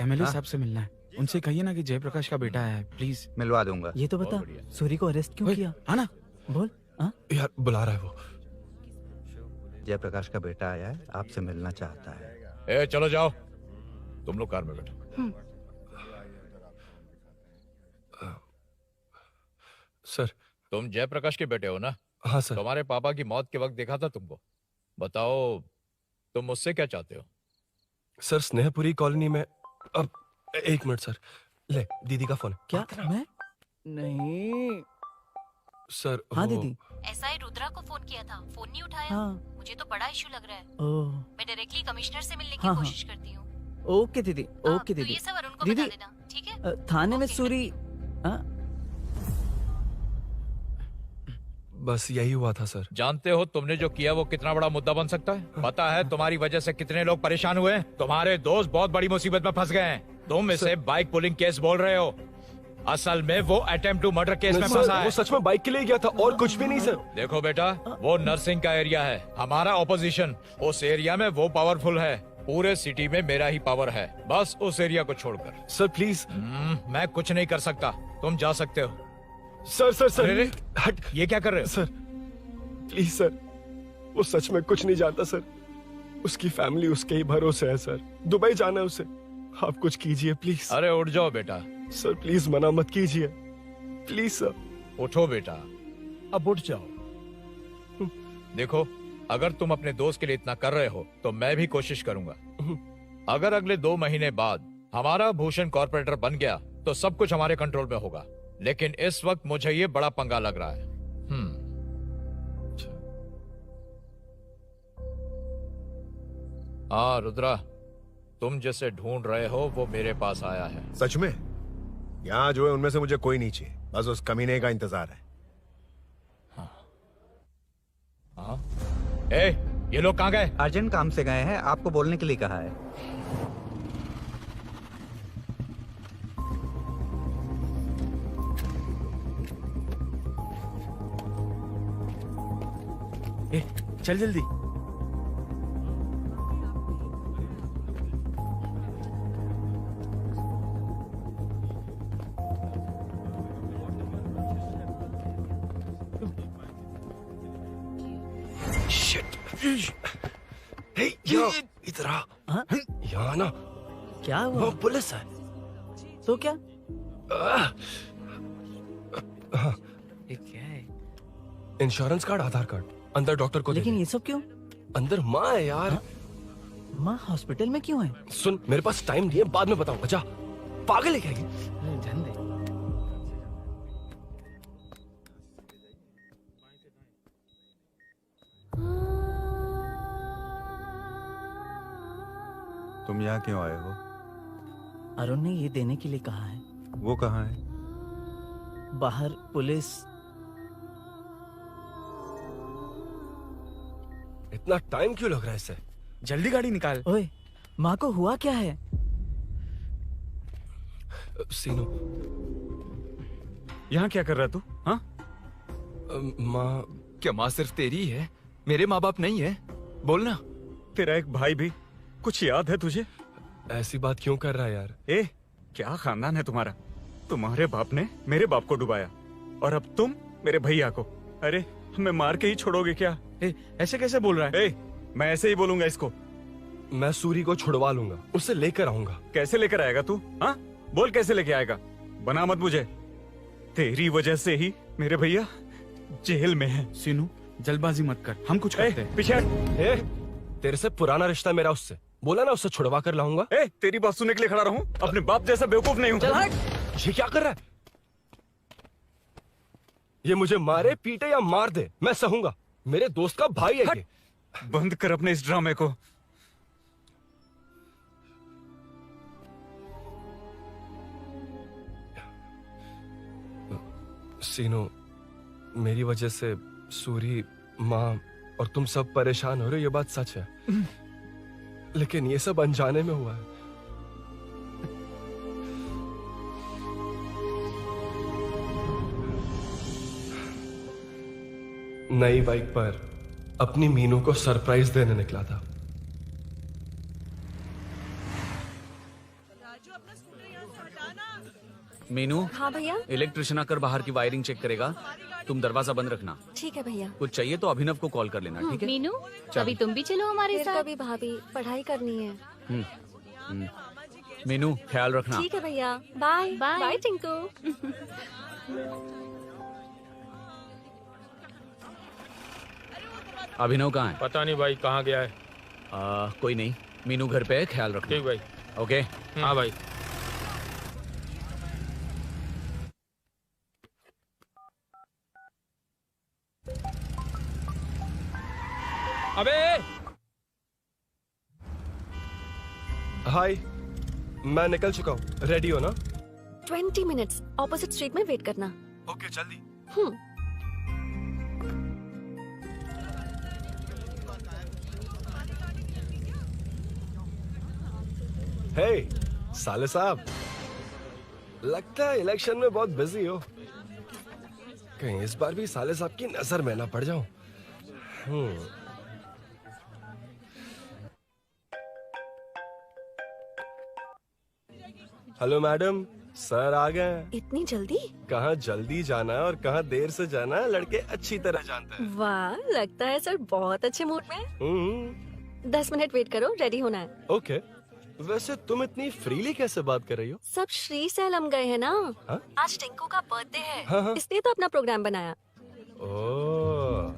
एमएलए साहब से मिलना है, उनसे कहिए ना कि जयप्रकाश का बेटा है, प्लीज। मिलवा दूंगा। ये तो बता, सूरी को अरेस्ट क्यों किया? हाँ ना, बोल। यार बुला रहा है वो। जयप्रकाश का बेटा आया है, आपसे मिलना चाहता है। ए चलो जाओ, तुम लोग कार में बैठो। सर, तुम जयप्रकाश के बेटे हो ना? हाँ सर। तुम्हारे पापा की मौत के वक्त देखा था तुमको। बताओ तुम मुझसे क्या चाहते हो? सर, स्नेहपुरी कॉलोनी में। अब एक मिनट सर, ले दीदी का फोन। क्या? मैं नहीं सर। हाँ दीदी। एसआई रुद्रा को फोन किया था, फोन नहीं उठाया। हाँ। मुझे तो बड़ा इशू लग रहा है। ओह। मैं डायरेक्टली कमिश्नर से मिलने की हाँ, कोशिश करती हूँ। ओके दीदी, ओके तो दीदी। ये सब अरुण को दीदी, बता देना, ठीक है? थाने में सूरी। बस यही हुआ था सर। जानते हो तुमने जो किया वो कितना बड़ा मुद्दा बन सकता है? पता है तुम्हारी वजह से कितने लोग परेशान हुए? तुम्हारे दोस्त बहुत बड़ी मुसीबत में फंस गए हैं। तुम इसे बाइक पुलिंग केस बोल रहे हो, असल में वो अटेम्प्ट टू मर्डर केस में फंसा है। वो सच में बाइक के लिए गया था और कुछ भी नहीं सर। देखो बेटा, वो नर्सिंग का एरिया है, हमारा ऑपोजिशन उस एरिया में वो पावरफुल है। पूरे सिटी में मेरा ही पावर है, बस उस एरिया को छोड़कर। Sir please. मैं कुछ नहीं कर सकता, तुम जा सकते हो। सर सर सर, अरे, हट। ये क्या कर रहे हो? सर प्लीज सर, वो सच में कुछ नहीं जानता सर। उसकी फैमिली उसके ही भरोसे है सर, दुबई जाना है उसे। आप कुछ कीजिए प्लीज। अरे उठ जाओ बेटा। सर प्लीज मना मत कीजिए, प्लीज सर। उठो बेटा, अब उठ जाओ। देखो, अगर तुम अपने दोस्त के लिए इतना कर रहे हो तो मैं भी कोशिश करूंगा। अगर अगले 2 महीने बाद हमारा भूषण कॉर्पोरेटर बन गया तो सब कुछ हमारे कंट्रोल में होगा, लेकिन इस वक्त मुझे ये बड़ा पंगा लग रहा है। हाँ रुद्रा, तुम जैसे ढूंढ रहे हो वो मेरे पास आया है। सच में? यहाँ जो है उनमें से मुझे कोई नहीं चाहिए, बस उस कमीने का इंतजार है। हाँ? ए, ये लोग कहाँ गए? अर्जेंट काम से गए हैं, आपको बोलने के लिए कहा है। ए, चल जल्दी। इधर आ। यहाँ ना क्या हुआ? वो पुलिस है। तो क्या? ये क्या है? इंश्योरेंस कार्ड, आधार कार्ड, अंदर डॉक्टर को। लेकिन ये सब क्यों? अंदर माँ है यार। माँ हॉस्पिटल में क्यों है? सुन, मेरे पास टाइम नहीं है, बाद में बताऊंगा। जा, पागल है क्या ये? ध्यान दे। तुम यहाँ क्यों आए हो? अरुण ने ये देने के लिए कहा है। वो कहाँ है? बाहर पुलिस। इतना टाइम क्यों लग रहा है इसे? जल्दी गाड़ी निकाल। ओए, माँ को हुआ क्या है? सीनू, यहाँ क्या कर रहा तू? हाँ? माँ। क्या माँ सिर्फ तेरी ही है? मेरे माँ बाप नहीं है? बोलना। तेरा एक भाई भी, कुछ याद है तुझे? ऐसी बात क्यों कर रहा है यार? ए, क्या खानदान है तुम्हारा? तुम्हारे बाप ने मेरे बाप को डुबाया और अब तुम मेरे भैया को। अरे हमें मार के ही छोड़ोगे क्या? ऐसे कैसे बोल रहा है? मैं ऐसे ही बोलूंगा इसको। मैं सूरी को छुड़वा लूंगा, उसे लेकर आऊंगा। कैसे लेकर आएगा तू? हाँ, बोल कैसे लेके आएगा? बना मत मुझे। तेरी वजह से ही मेरे भैया जेल में है। सीनू, जल्दबाजी मत कर, हम कुछ करते हैं। पीछे। तेरे से पुराना रिश्ता मेरा उससे। बोला ना उसे छुड़वा कर लाऊंगा। तेरी बात सुनने के लिए खड़ा रहूं? अपने बाप जैसा बेवकूफ नहीं हूं। चल हट। ये क्या कर रहा है? ये मुझे मारे, पीटे या मार दे, मैं सहूंगा। मेरे दोस्त का भाई है ये। बंद कर अपने इस ड्रामे को। सीनो, मेरी वजह से सूरी, माँ और तुम सब परेशान हो रहे हो, ये बात सच है। लेकिन ये सब अनजाने में हुआ है। नई बाइक पर अपनी मीनू को सरप्राइज देने निकला था। मीनू, हाँ भैया। इलेक्ट्रिशियन आकर बाहर की वायरिंग चेक करेगा, तुम दरवाजा बंद रखना। ठीक है भैया। कुछ चाहिए तो अभिनव को कॉल कर लेना, ठीक है? मीनू, चलो। अभी तुम भी चलो हमारे फिर साथ। कभी भाभी, पढ़ाई करनी है। मीनू, ख्याल रखना। ठीक है भैया, बाय बाय। बाय टिंकू। अभिनव कहाँ है? पता नहीं भाई, कहाँ गया है। कोई नहीं, मीनू घर पे है, ख्याल रखना। ठीक भाई। ओके। हाँ भाई। अबे हाय, मैं निकल चुका हूँ, रेडी हो ना? 20 मिनट्स ऑपोजिट स्ट्रीट में वेट करना। ओके, जल्दी। हे साले साहब, लगता है इलेक्शन में बहुत बिजी हो। कहीं इस बार भी साले साहब की नजर में ना पड़ जाऊं। हेलो मैडम, सर आ गए। इतनी जल्दी? कहाँ जल्दी जाना है और कहाँ देर से जाना है लड़के अच्छी तरह जानते हैं। वाह, लगता है सर बहुत अच्छे मूड में हैं। 10 मिनट वेट करो, रेडी होना है। ओके। वैसे तुम इतनी फ्रीली कैसे बात कर रही हो? सब श्री सैलम गए हैं ना। हाँ? आज टिंकू का बर्थडे है, हाँ। इसलिए तो अपना प्रोग्राम बनाया। ओह।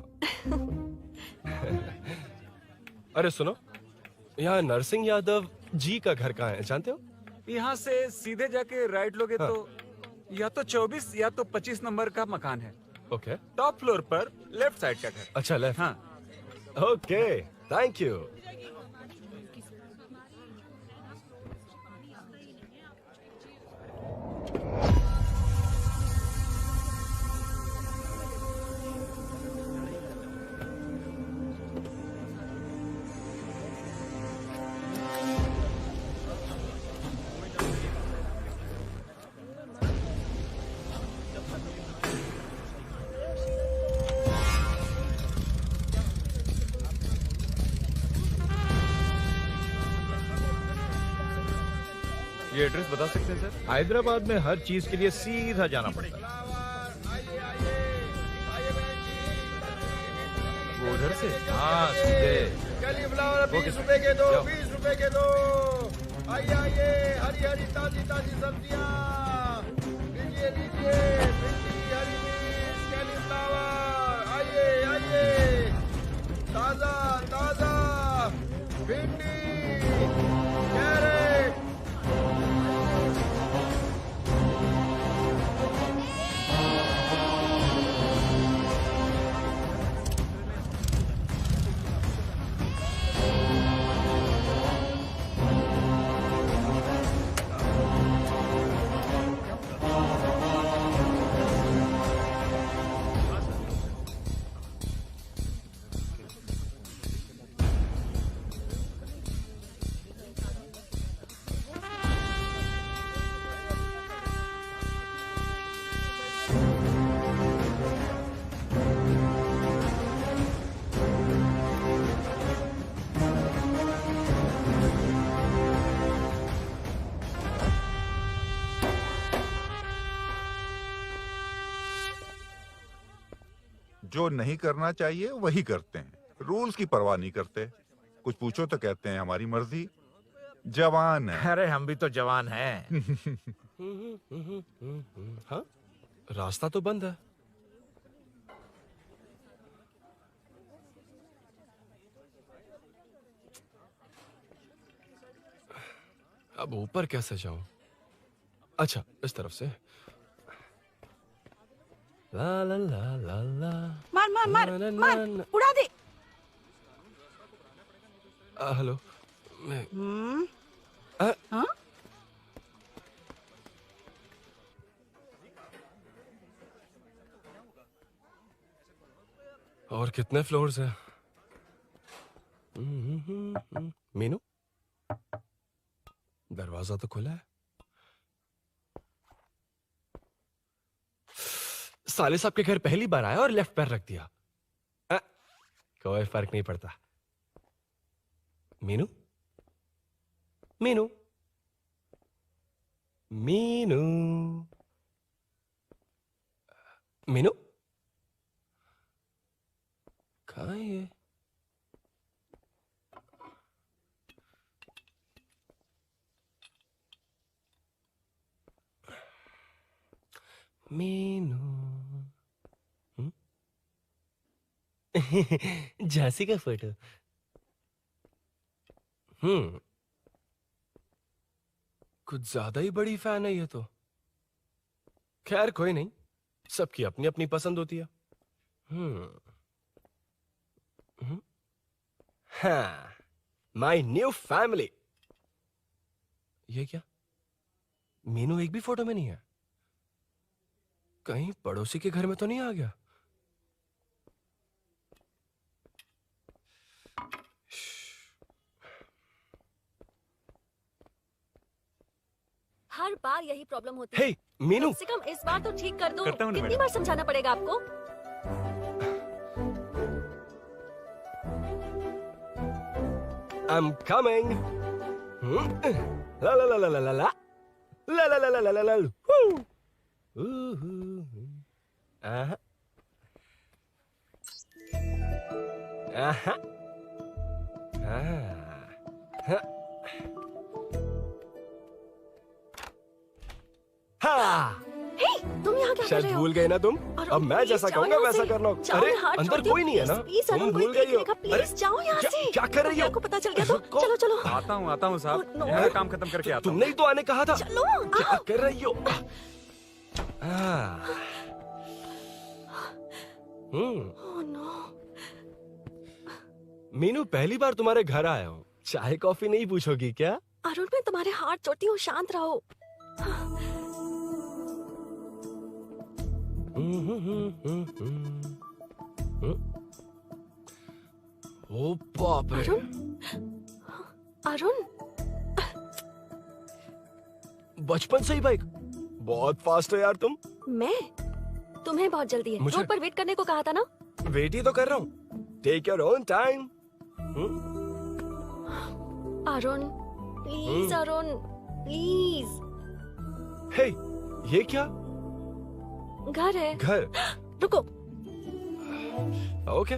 अरे सुनो, यहाँ नरसिंह यादव जी का घर कहाँ है, जानते हो? यहाँ से सीधे जाके राइट लोगे तो या तो 24 या तो 25 नंबर का मकान है। ओके। टॉप फ्लोर पर लेफ्ट साइड का घर। अच्छा, लेफ्ट। हाँ। Okay, thank you. ये एड्रेस बता सकते हैं सर? हैदराबाद में हर चीज के लिए सीधा जाना पड़ेगा। वो उधर से? हाँ, सीधे। कैलीफ्लावर 20 रुपए के दो, 20 रुपए के दो। आइए आइए, हरी हरी ताजी ताजी सब्जियाँ लीजिए लीजिए। भिंडी, हरी मिर्च, कैलीफ्लावर, आइए आइए। ताजा ताजा भिंडी, कैरेट। जो नहीं करना चाहिए वही करते हैं, रूल्स की परवाह नहीं करते। कुछ पूछो तो कहते हैं हमारी मर्जी। जवान है। अरे हम भी तो जवान हैं। हाँ, रास्ता तो बंद है। अब ऊपर कैसे जाऊं? अच्छा, इस तरफ से। ला ला ला ला ला। मार मार मार मार, उड़ा दे। हेलो। मैं हाँ? और कितने फ्लोर्स हैं? मीनू, दरवाजा तो खुला है। साले साहब के घर पहली बार आया और लेफ्ट पैर रख दिया। कोई फर्क नहीं पड़ता। मीनू, मीनू, मीनू, मीनू, कहाँ है ये? मीनू, झांसी का फोटो। कुछ ज्यादा ही बड़ी फैन है ये तो। खैर कोई नहीं, सबकी अपनी अपनी पसंद होती है। हाँ, माई न्यू फैमिली। ये क्या? मीनू एक भी फोटो में नहीं है। कहीं पड़ोसी के घर में तो नहीं आ गया? हर बार यही प्रॉब्लम होती है। हे, मीनू। कम से कम इस बार तो ठीक कर दो। करता हूँ ना कितनी मैडम। बार समझाना पड़ेगा आपको? I'm coming. La la la la la la la. La la la la la la la. Woo. Aha. Aha. Ah. हाँ। हे, तुम यहाँ क्या कर शायद रहे हो? भूल गए ना तुम? अरुण, अब मैं प्लीज जैसा जाओ कहूंगा यहाँ वैसा से। करना। जाओ, अरे हाथ अंदर छोड़ कोई दो, नहीं है ना? प्लीज, तुम अरुण, भूल कोई गई देख हो। लेगा, अरे प्लीज जाओ यहाँ से। क्या कर रही हो? आपको पता चल गया तो चलो चलो। आता हूँ साहब। Oh, no. यहाँ काम खत्म करके आता हूँ। तुमने ही तो आने कहा था। चलो, क्या आओ। कर रही हो? Oh, no. मीनू, पहली बार तुम्हारे घर आया हूँ। चाय कॉफी नहीं पूछोगी क्या? अरुण, मैं तुम्हारे हाथ चोटी हूँ, शांत रहो। ओ बाप रे। अरुण, बचपन से ही बाइक। बहुत फास्ट है यार तुम। मैं? तुम्हें बहुत जल्दी है। मुझे- रोड पर वेट करने को कहा था ना? वेट ही तो कर रहा हूँ। Take your own time. Arun, please Arun, please. Hey, ये क्या? घर है। घर? रुको। ओके।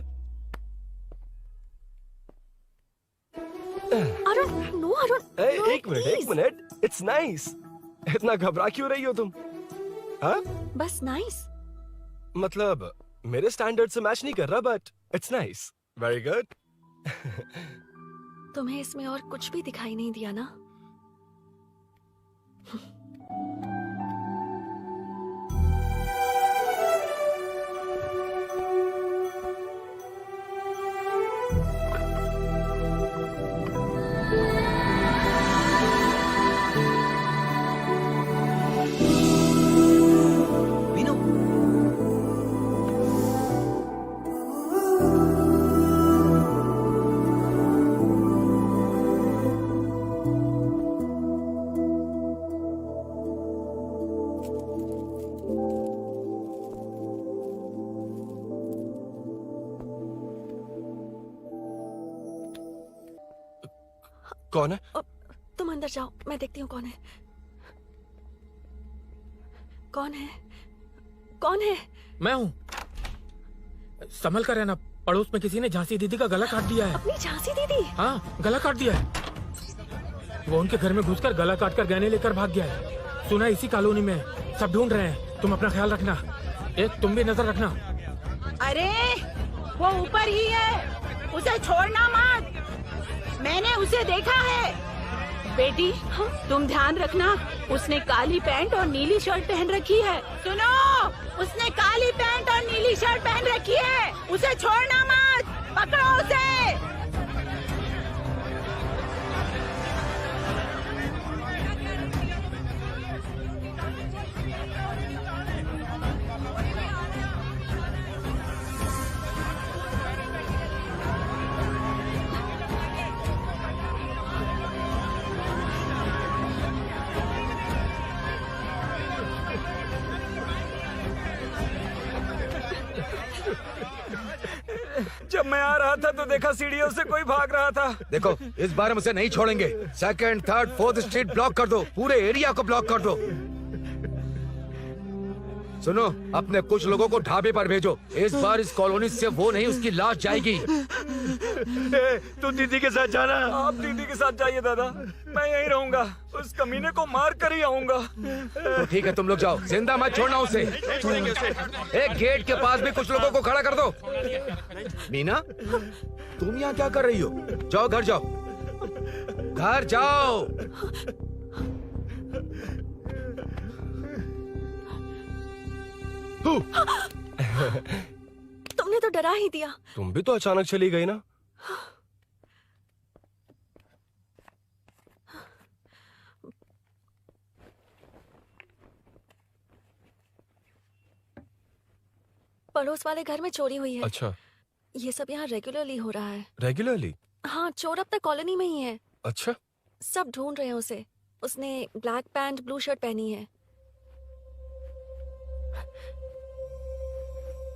अरुण, नो अरुण। ए, नो, एक मिनट, please। एक मिनट। It's nice. इतना घबरा क्यों रही हो तुम? हाँ? बस नाइस। मतलब मेरे स्टैंडर्ड से मैच नहीं कर रहा, but it's nice. Very good. तुम्हें इसमें और कुछ भी दिखाई नहीं दिया ना? मीनू, कौन है? तुम अंदर जाओ, मैं देखती हूँ कौन है। कौन है? कौन है? मैं हूँ। संभल कर रहना, पड़ोस में किसी ने झांसी दीदी का गला काट दिया है। अपनी झांसी दीदी? हाँ, गला काट दिया है। वो उनके घर में घुसकर गला काट कर गहने लेकर भाग गया है। सुना इसी कॉलोनी में, सब ढूंढ रहे हैं। तुम अपना ख्याल रखना। एक तुम भी नजर रखना। अरे वो ऊपर ही है, उसे छोड़ना मत। मैंने उसे देखा है। बेटी, तुम ध्यान रखना, उसने काली पैंट और नीली शर्ट पहन रखी है। सुनो, उसने काली पैंट और नीली शर्ट पहन रखी है। उसे छोड़ना मत, पकड़ो उसे। जब मैं आ रहा था तो देखा सीढ़ियों से कोई भाग रहा था। देखो इस बार हम उसे नहीं छोड़ेंगे। Second, third, fourth street block कर दो, पूरे एरिया को ब्लॉक कर दो। सुनो, अपने कुछ लोगों को ढाबे पर भेजो। इस बार इस कॉलोनी से वो नहीं, उसकी लाश जाएगी। तू दीदी के साथ जाना। आप दीदी के साथ जाइए दादा, मैं यहीं रहूंगा। उस कमीने को मार कर ही आऊंगा। तो ठीक है, तुम लोग जाओ, जिंदा मत छोड़ना उसे। एक गेट के पास भी कुछ लोगों को खड़ा कर दो। मीना, तुम यहाँ क्या कर रही हो? जाओ घर जाओ, घर जाओ। तुमने तो डरा ही दिया। तुम भी तो अचानक चली गई ना। पड़ोस वाले घर में चोरी हुई है। अच्छा, ये सब यहाँ रेगुलरली हो रहा है। रेगुलरली? हाँ, चोर अब तक कॉलोनी में ही है। अच्छा, सब ढूंढ रहे हैं उसे। उसने ब्लैक पैंट ब्लू शर्ट पहनी है।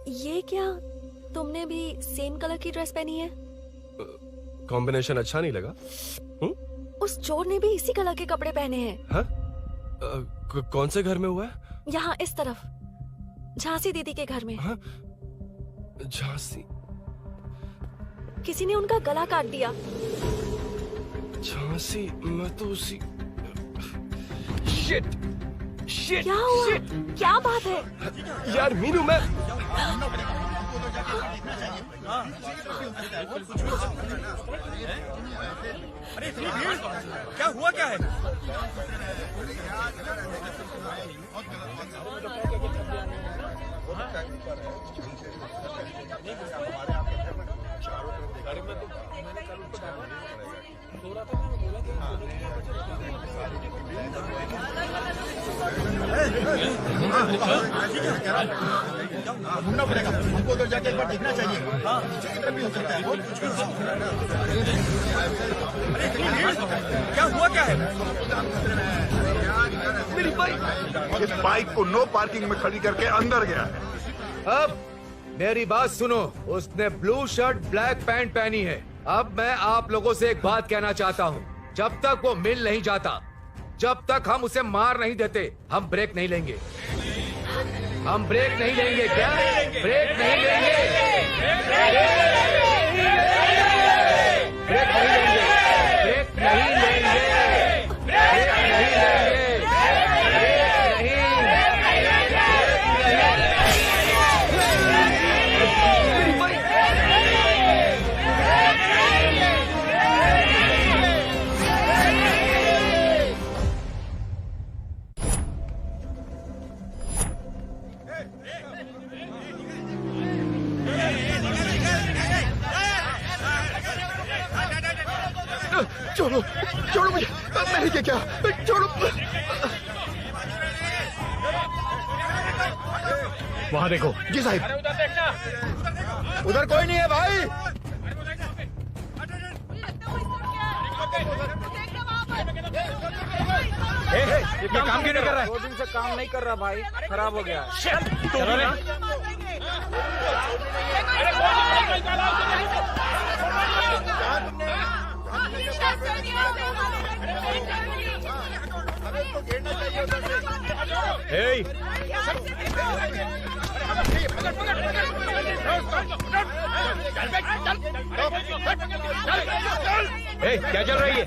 ये क्या, तुमने भी सेम कलर की ड्रेस पहनी है? कॉम्बिनेशन अच्छा नहीं लगा? उस चोर ने भी इसी कलर के कपड़े पहने हैं। हाँ? कौन से घर में हुआ है? यहाँ इस तरफ, झांसी दीदी के घर में। हाँ? झांसी? किसी ने उनका गला काट दिया। झांसी? मैं तो उसी... शिट! शिट! क्या हुआ? शिट! क्या बात है? यार मीनू, मैं... क्या हुआ, क्या है? ढूंढना पड़ेगा हमको, उधर जाके एक बार देखना चाहिए। हाँ, किधर भी हो सकता है। क्या हुआ, क्या है? मेरी बाइक, इस बाइक को नो पार्किंग में खड़ी करके अंदर गया है। अब मेरी बात सुनो, उसने ब्लू शर्ट ब्लैक पैंट पहनी है। अब मैं आप लोगों से एक बात कहना चाहता हूँ, जब तक वो मिल नहीं जाता, जब तक हम उसे मार नहीं देते, हम ब्रेक नहीं लेंगे। हम ब्रेक नहीं लेंगे। क्या ब्रेक नहीं लेंगे? ब्रेक नहीं लेंगे। ब्रेक नहीं लेंगे। ब्रेक नहीं लेंगे। छोड़ो, छोड़ो मुझे, मैंने क्या, छोड़ो। वहाँ देखो। जी साहब। उधर कोई नहीं है भाई। ये काम क्यों नहीं कर रहा है? 2 दिन से काम नहीं कर रहा भाई, खराब हो गया। चलो रे। क्या चल रही है?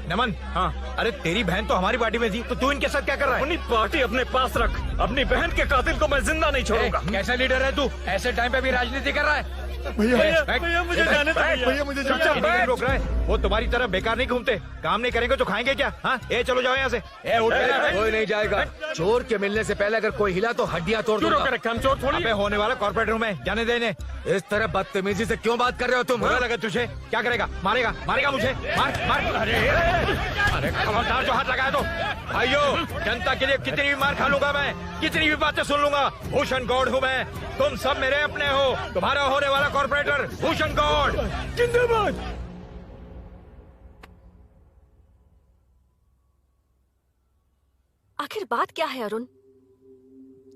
नमन, हाँ, अरे तेरी बहन तो हमारी पार्टी में थी, तो तू इनके साथ क्या कर रहा है? अपनी पार्टी अपने पास रख, अपनी बहन के कातिल को मैं जिंदा नहीं छोड़ूंगा। कैसा लीडर है तू? ऐसे टाइम पे भी राजनीति कर रहा है? भैया मुझे जाने दो। भैया मुझे चुपचाप रोक रहा है। वो तुम्हारी तरह बेकार नहीं घूमते, काम नहीं करेंगे तो खाएंगे क्या? हाँ, चलो जाओ यहाँ से। कोई नहीं जाएगा। चोर के मिलने से पहले अगर कोई हिला तो हड्डियां तोड़ दूंगा। हम चोर थोड़ी है। होने वाला कॉर्पोरेट रूम है, जाने देने। इस तरह बदतमीजी से क्यों बात कर रहे हो तुम? बुरा लगा तुझे? क्या करेगा? मारेगा? मारेगा मुझे? मार मार। अरे खबरदार जो हाथ लगाया तो। भाइयों, जनता के लिए कितनी भी मार खा लूंगा मैं, कितनी भी बातें सुन लूंगा। भूषण गौड़ हूँ मैं, तुम सब मेरे अपने हो। तुम्हारा होने वाला कॉर्पोरेटर भूषण गौड़ जिंदाबाद। आखिर बात क्या है अरुण?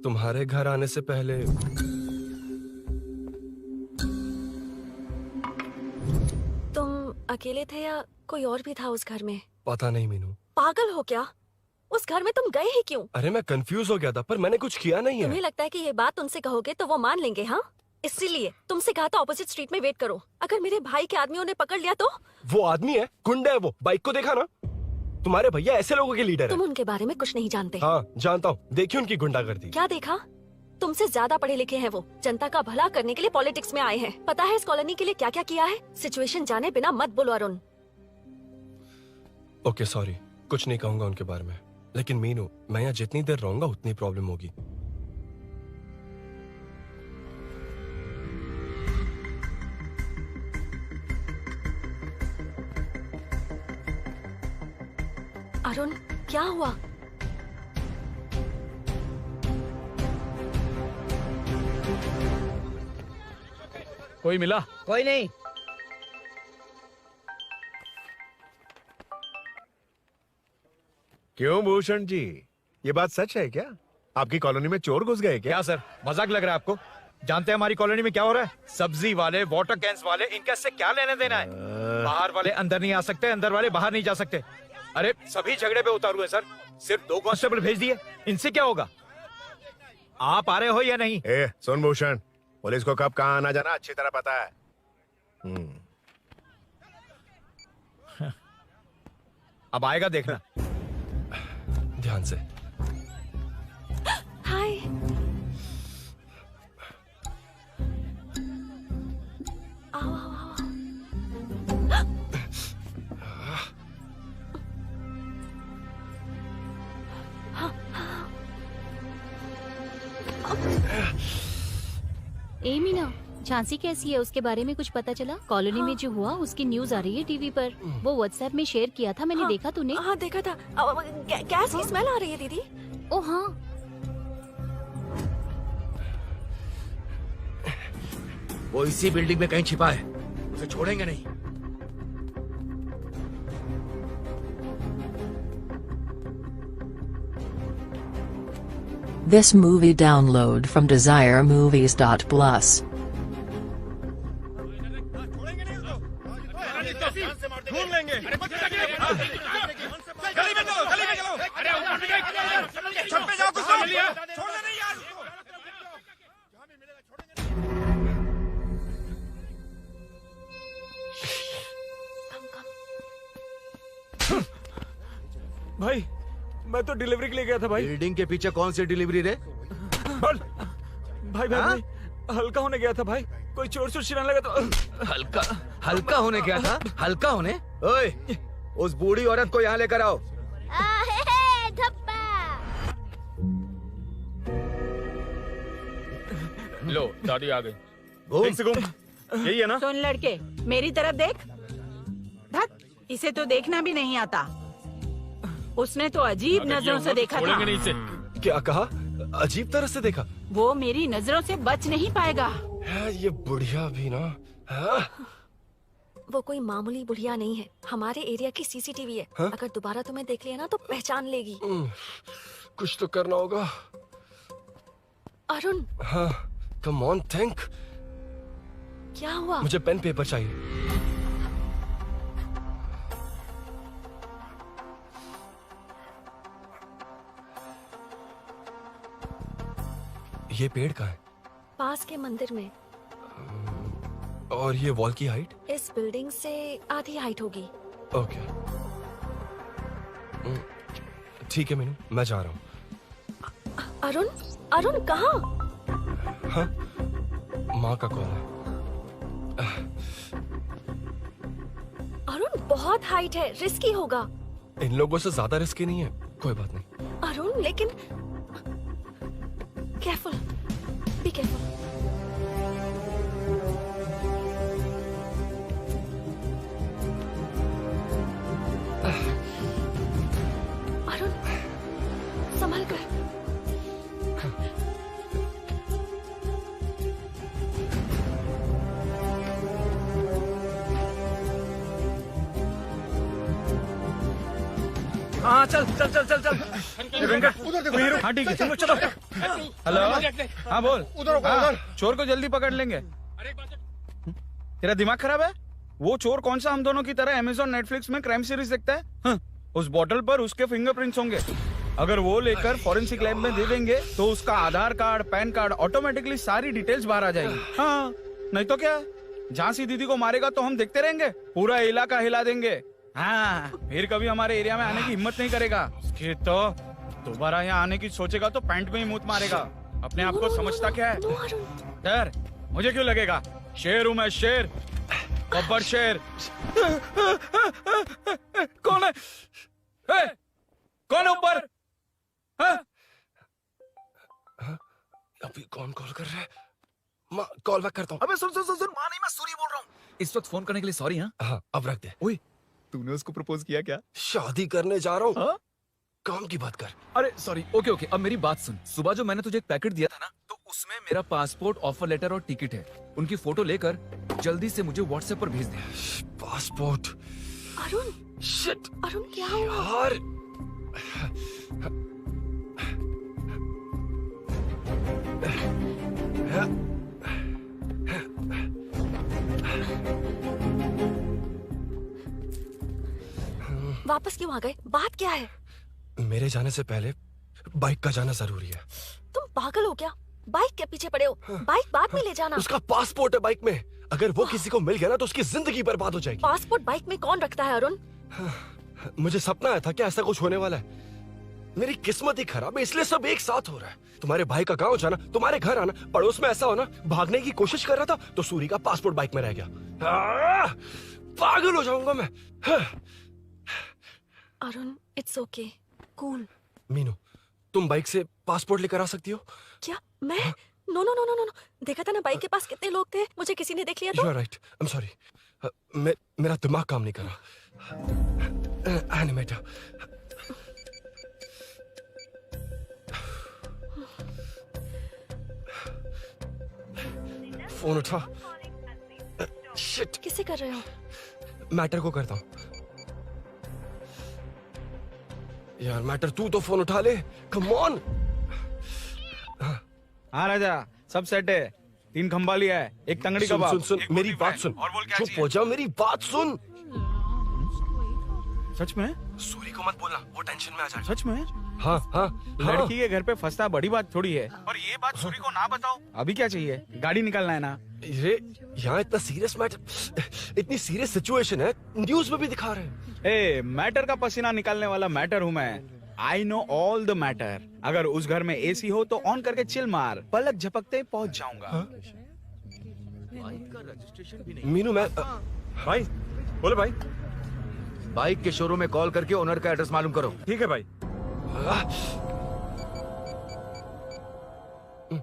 तुम्हारे घर आने से पहले तुम अकेले थे या कोई और भी था उस घर में? पता नहीं मीनू। पागल हो क्या? उस घर में तुम गए ही क्यों? अरे मैं कंफ्यूज हो गया था, पर मैंने कुछ किया नहीं तुम्हें है। लगता है कि ये बात उनसे कहोगे तो वो मान लेंगे? हाँ, इसीलिए तुमसे कहा था ऑपोजिट स्ट्रीट में वेट करो। अगर मेरे भाई के आदमियों ने पकड़ लिया तो? वो आदमी है, गुंडा है वो। बाइक को देखा ना? तुम्हारे भैया ऐसे लोगों के लीडर तुम है। उनके बारे में कुछ नहीं जानते। हाँ जानता हूँ, देखिए उनकी गुंडागर्दी। क्या देखा? तुमसे ज्यादा पढ़े लिखे हैं वो। जनता का भला करने के लिए पॉलिटिक्स में आए हैं। पता है इस कॉलोनी के लिए क्या क्या किया है? सिचुएशन जाने बिना मत बोलो अरुण। ओके सॉरी, कुछ नहीं कहूंगा उनके बारे में। लेकिन मीनू, मैं यहाँ जितनी देर रहूंगा उतनी प्रॉब्लम होगी। अरुण, क्या हुआ? कोई मिला? कोई नहीं। क्यों भूषण जी, ये बात सच है क्या? आपकी कॉलोनी में चोर घुस गए क्या? सर, मजाक लग रहा है आपको? जानते हैं हमारी कॉलोनी में क्या हो रहा है? सब्जी वाले, वाटर कैंस वाले, इनका इससे क्या लेने देना है? बाहर वाले अंदर नहीं आ सकते, अंदर वाले बाहर नहीं जा सकते। अरे सभी झगड़े पे उतारू है सर। सिर्फ 2 कांस्टेबल भेज दिए, इनसे क्या होगा? आप आ रहे हो या नहीं? ए, सुन भूषण, पुलिस को कब कहाँ आना जाना अच्छी तरह पता है। अब आएगा देखना। ध्यान से। हाय। आओ आओ आओ। ए मीना, झांसी कैसी है? उसके बारे में कुछ पता चला? कॉलोनी में जो हुआ उसकी न्यूज आ रही है टीवी पर। वो व्हाट्सएप में शेयर किया था, मैंने देखा। तूने? हाँ देखा था। गैस की स्मेल आ रही है दीदी। ओ हाँ। वो इसी बिल्डिंग में कहीं छिपा है, उसे छोड़ेंगे नहीं। This movie download from DesireMovies.plus. ढूंढ लेंगे। गली में चलो, गली में चलो। अरे छत पे जाओ, कुछ छोड़ना नहीं यार उसको। भाई, मैं तो डिलीवरी के लिए गया था भाई। बिल्डिंग के पीछे कौन सी डिलीवरी रे? भाई भाई, भाई हल्का होने गया था भाई। कोई चोर से चिल्लाने लगा तो हल्का होने गया था? हल्का होने? ओए, उस बूढ़ी औरत को यहाँ लेकर आओ। लो, दादी आ गई। घूम से घूम। यही है ना? सुन लड़के, मेरी तरफ देख। धत, इसे तो देखना भी नहीं आता। उसने तो अजीब नजरों से देखा था। नहीं इसे। क्या कहा? अजीब तरह से देखा? वो मेरी नजरों से बच नहीं पाएगा। ये बुढ़िया भी ना। वो कोई मामूली बुढ़िया नहीं है, हमारे एरिया की सीसीटीवी है। अगर दोबारा तुम्हें देख लिया ना तो पहचान लेगी। कुछ तो करना होगा। अरुण। हाँ, कम ऑन थिंक। क्या हुआ? मुझे पेन पेपर चाहिए। ये पेड़ कहाँ है? पास के मंदिर में। और ये वॉल की हाइट? इस बिल्डिंग से आधी हाइट होगी। ओके, ठीक है मीनू, मैं जा रहा हूँ। अरुण, अरुण कहाँ? हाँ, माँ का कॉल है। अरुण बहुत हाइट है, रिस्की होगा। इन लोगों से ज्यादा रिस्की नहीं है। कोई बात नहीं। अरुण लेकिन केयरफुल, बी केयरफुल। अरुण संभल कर। हाँ चल चल चल चल चल वेंकट हाँ ठीक है चलो चलो। हेलो हाँ बोल। उधर चोर को जल्दी पकड़ लेंगे। तेरा दिमाग खराब है? वो चोर कौन सा हम दोनों की तरह अमेज़न नेटफ्लिक्स में क्राइम सीरीज देखता है? हाँ, उस बोतल पर उसके फिंगरप्रिंट्स होंगे। अगर वो लेकर फॉरेंसिक लैब में दे देंगे तो उसका आधार कार्ड पैन कार्ड ऑटोमेटिकली सारी डिटेल्स बाहर आ जाएगी। हाँ नहीं तो क्या, झांसी दीदी को मारेगा तो हम देखते रहेंगे, पूरा इलाका हिला देंगे। हाँ फिर कभी हमारे एरिया में आने की हिम्मत नहीं करेगा। फिर तो दोबारा यहाँ आने की सोचेगा तो पैंट में ही मूत मारेगा। अपने आप को समझता क्या है? डर मुझे क्यों लगेगा? शेर हूँ मैं, शेर, गब्बर शेर। कौन है? कौन है ऊपर? अभी कौन कॉल कर रहा है? माँ कॉल बैक करता हूँ। अबे सुन सुन सुन सुन, माँ नहीं, मैं सूरी बोल रहा हूँ। इस वक्त फोन करने के लिए सॉरी। हाँ अब रख दे। ओए तूने उसको प्रपोज किया क्या? शादी करने जा रहा हूँ। काम की बात कर। अरे सॉरी, ओके ओके, अब मेरी बात सुन। सुबह जो मैंने तुझे एक पैकेट दिया था ना, तो उसमें मेरा पासपोर्ट, ऑफर लेटर और टिकट है। उनकी फोटो लेकर जल्दी से मुझे व्हाट्सएप पर भेज दे। पासपोर्ट। अरुण शिट अरुण क्या हुआ? यार वापस क्यों आ गए? बात क्या है? मेरे जाने से पहले बाइक का जाना जरूरी है। तुम पागल हो क्या? बाइक के पीछे पड़े हो? बाइक बाद में ले जाना। उसका पासपोर्ट है बाइक में, अगर वो किसी को मिल गया ना तो उसकी जिंदगी बर्बाद हो जाएगी। पासपोर्ट बाइक में कौन रखता है अरुण? मुझे सपना आया था कि ऐसा कुछ होने वाला है। मेरी किस्मत ही खराब है, इसलिए सब एक साथ हो रहा है। तुम्हारे भाई का गांव जाना, तुम्हारे घर आना, पड़ोस में ऐसा होना, भागने की कोशिश कर रहा था तो सूरी का पासपोर्ट बाइक में रह गया। पागल हो जाऊंगा मैं। Arun it's okay, cool. Meenu तुम बाइक से पासपोर्ट लेकर आ सकती हो? क्या मैं? No no no no no, देखा था ना बाइक के पास कितने लोग थे, मुझे किसी ने देख लिया तो। You are right, I am sorry. मेरा दिमाग काम नहीं कर रहा। एनिमेटर। फोन उठा। शिट। किसे कर रहे हो? मैटर को करता हूँ। यार मैटर तू तो फोन उठा ले, कम ऑन। हाँ राजा, सब सेट है। 3 खंबा लिया है, एक तंगड़ी सुन कबाब। सुन सुन मेरी बात सुन। चुप हो जा, मेरी बात सुन। सच में? सूरी को मत बोलना, वो टेंशन में आ जाए। सच में? हाँ हाँ। लड़की के घर पे फंसना बड़ी बात थोड़ी है। और ये बात सूरी को ना बताओ। अभी क्या चाहिए? गाड़ी निकालना है ना? ये यहाँ इतना सीरियस मैटर, इतनी सीरियस सिचुएशन है, न्यूज में भी दिखा रहे हैं। ए, मैटर का पसीना निकालने वाला मैटर हूँ मैं। I know all the matter. अगर उस घर में एसी हो तो ऑन करके चिल मार, पलक झपकते पहुंच जाऊंगा। मीनू मैं भाई बोले भाई। बाइक के शोरूम में कॉल करके ओनर का एड्रेस मालूम करो। ठीक है भाई।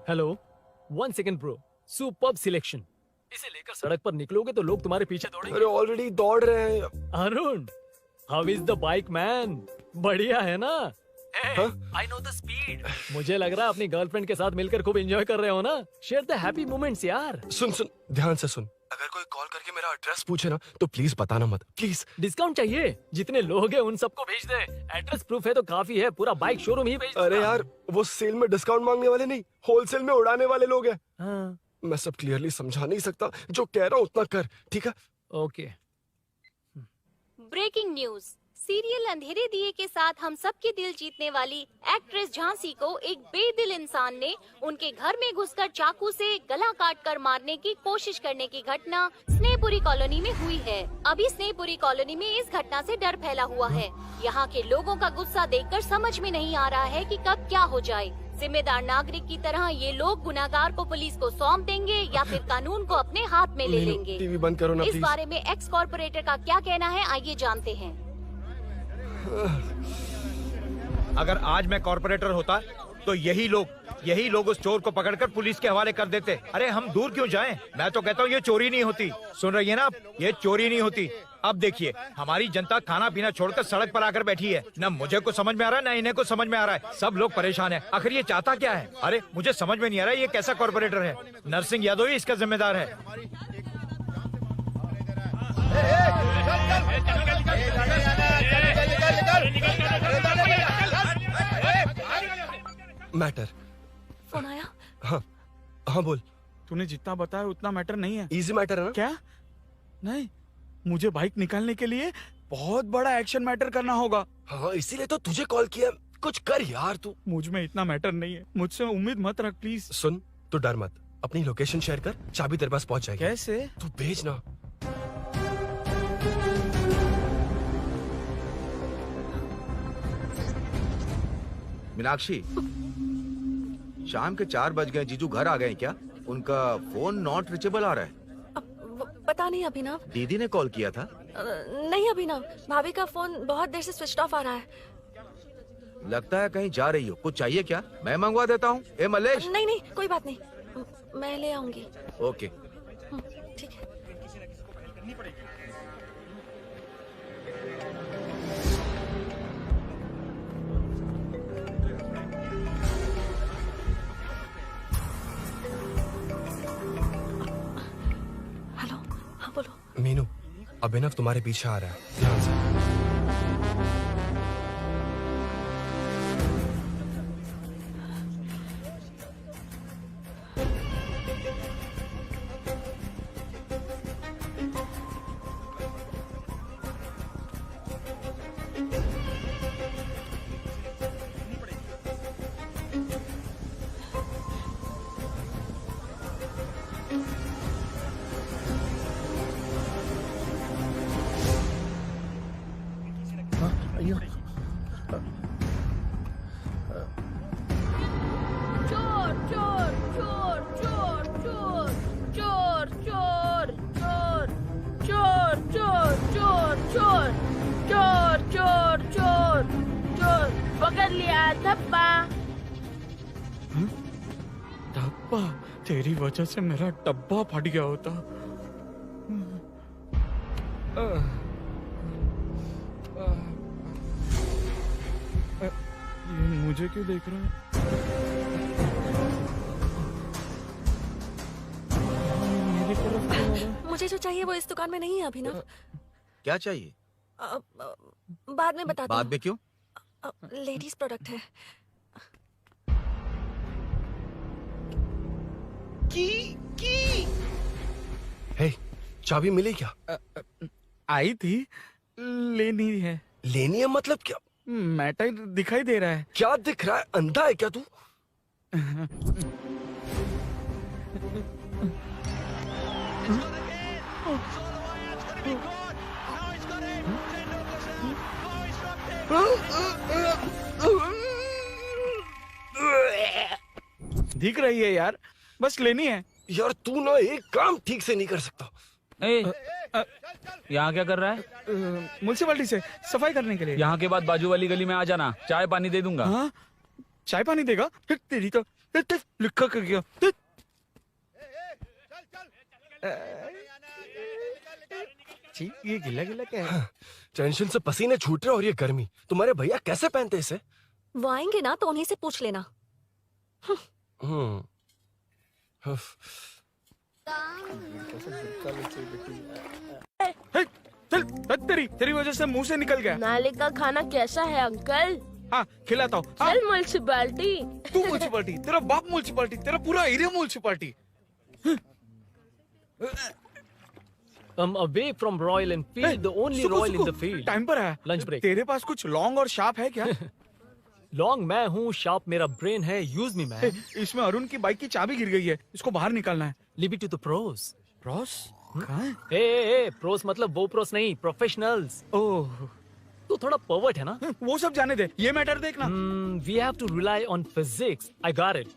Hello, 1 second bro. Superb selection. इसे लेकर सड़क पर निकलोगे तो लोग तुम्हारे पीछे दौड़ेंगे। अरे ऑलरेडी दौड़ रहे हैं। Arun, how is the bike man? बढ़िया है ना? I know the speed. मुझे लग रहा है अपनी गर्लफ्रेंड के साथ मिलकर खूब एंजॉय कर रहे हो ना? शेयर द हैप्पी मोमेंट्स यार। सुन सुन ध्यान से सुन, अगर कोई कॉल करके मेरा एड्रेस पूछे ना तो प्लीज बताना मत, प्लीज। डिस्काउंट चाहिए? जितने लोग हैं उन सबको भेज दे। एड्रेस प्रूफ है तो काफी है, पूरा बाइक शोरूम ही भेज। अरे यार वो सेल में डिस्काउंट मांगने वाले नहीं, होलसेल में उड़ाने वाले लोग हैं। हाँ। मैं सब क्लियरली समझा नहीं सकता, जो कह रहा हूँ उतना कर, ठीक है? ओके। Breaking news. सीरियल अंधेरे दिए के साथ हम सबके दिल जीतने वाली एक्ट्रेस झांसी को एक बेदिल इंसान ने उनके घर में घुसकर चाकू से गला काटकर मारने की कोशिश करने की घटना स्नेहपुरी कॉलोनी में हुई है। अभी स्नेहपुरी कॉलोनी में इस घटना से डर फैला हुआ है। यहाँ के लोगों का गुस्सा देखकर समझ में नहीं आ रहा है कि कब क्या हो जाए। जिम्मेदार नागरिक की तरह ये लोग गुनाहगार को पुलिस को सौंप देंगे या फिर कानून को अपने हाथ में ले लेंगे। टीवी बंद करो ना इस प्लीज। बारे में एक्स कॉर्पोरेटर का क्या कहना है, आइए जानते हैं। अगर आज मैं कॉर्पोरेटर होता तो यही लोग उस चोर को पकड़कर पुलिस के हवाले कर देते। अरे हम दूर क्यों जाएं? मैं तो कहता हूँ ये चोरी नहीं होती। सुन रही है ना आप? ये चोरी नहीं होती। अब देखिए हमारी जनता खाना पीना छोड़कर सड़क पर आकर बैठी है। ना मुझे कुछ समझ में आ रहा है, ना इन्हें कुछ समझ में आ रहा है। सब लोग परेशान हैं। आखिर ये चाहता क्या है? अरे मुझे समझ में नहीं आ रहा है ये कैसा कॉर्पोरेटर है। नरसिंह यादव ही इसका जिम्मेदार है। मैटर। फोन आया? हाँ हाँ बोल। तूने जितना बताया उतना मैटर नहीं है। इजी मैटर है ना? क्या? नहीं, मुझे बाइक निकालने के लिए बहुत बड़ा एक्शन मैटर करना होगा। हाँ इसीलिए तो तुझे कॉल किया। कुछ कर यार तू। मुझ में इतना मैटर नहीं है, मुझसे उम्मीद मत रख प्लीज। सुन, तू डर मत, अपनी लोकेशन शेयर कर, चाबी तेरे पास पहुंच जाएगी। कैसे? तू भेज ना। मीनाक्षी, शाम के 4 बज गए, जीजू घर आ गए क्या? उनका फोन नॉट रिचेबल आ रहा है। पता नहीं अभिनव। दीदी ने कॉल किया था? नहीं अभिनव, भाभी का फोन बहुत देर से स्विच ऑफ आ रहा है। लगता है कहीं जा रही हो। कुछ चाहिए क्या? मैं मंगवा देता हूँ। ए मलेश। नहीं नहीं कोई बात नहीं, मैं ले आऊंगी। ओके ठीक है। हेलो, हाँ बोलो। मीनू, अभिनव तुम्हारे पीछे आ रहा है, ध्यान से। चोर चोर चोर चोर चोर चोर चोर चोर चोर चोर चोर चोर चोर चोर चोर चोर पकड़ लिया धब्बा। डब्बा? तेरी वजह से मेरा डब्बा फट गया होता। ये मुझे क्यों देख रहा है? मेरी तरफ क्यों आ रहा है? मुझे जो चाहिए वो इस दुकान में नहीं है अभिनव। क्या चाहिए? बाद में बताती बाद में क्यों? हूँ। लेडीज प्रोडक्ट है। हे, चाबी मिली क्या? आई थी, लेनी है। लेनी है मतलब क्या? मैटर दिखाई दे रहा है। क्या दिख रहा है? अंधा है क्या तू? दिख रही है यार, बस लेनी है। यार तू ना एक काम ठीक से नहीं कर सकता। यहाँ क्या कर रहा है? म्युनिसिपैलिटी से सफाई करने के लिए। यहाँ के बाद बाजू वाली गली में आ जाना, चाय पानी दे दूंगा। हाँ? चाय पानी देगा? तेरी तो लिखा कर गया। ये गिला गिला क्या है? टेंशन से पसीने छूट रहे और ये गर्मी, तुम्हारे भैया कैसे पहनते इसे? वो आएंगे ना तो उन्हीं से पूछ लेना। चल, तेरी वजह से मुंह से निकल गया। नाले का खाना कैसा है अंकल? हाँ खिलाता हूँ। चल म्युनिसिपैलिटी। तू म्युनिसिपैलिटी, तेरा बाप म्युनिसिपैलिटी, तेरा पूरा area municipality. Come away from Royal Enfield, the only Royal in the field. Time पर है। Lunch break. तेरे पास कुछ लॉन्ग और शार्प है क्या? लॉन्ग मैं हूँ, शार्प मेरा ब्रेन है, यूज मी मैन। इसमें अरुण की बाइक की चाबी गिर गई है, इसको बाहर निकालना है। Leave it to the pros. Pros? कहाँ है? ए प्रोस मतलब वो प्रोस नहीं, प्रोफेशनल्स। ओह, तू थोड़ा पर्वर्ट है ना? वो सब जाने दे, ये मैटर देखना। We have to rely on physics. I got it.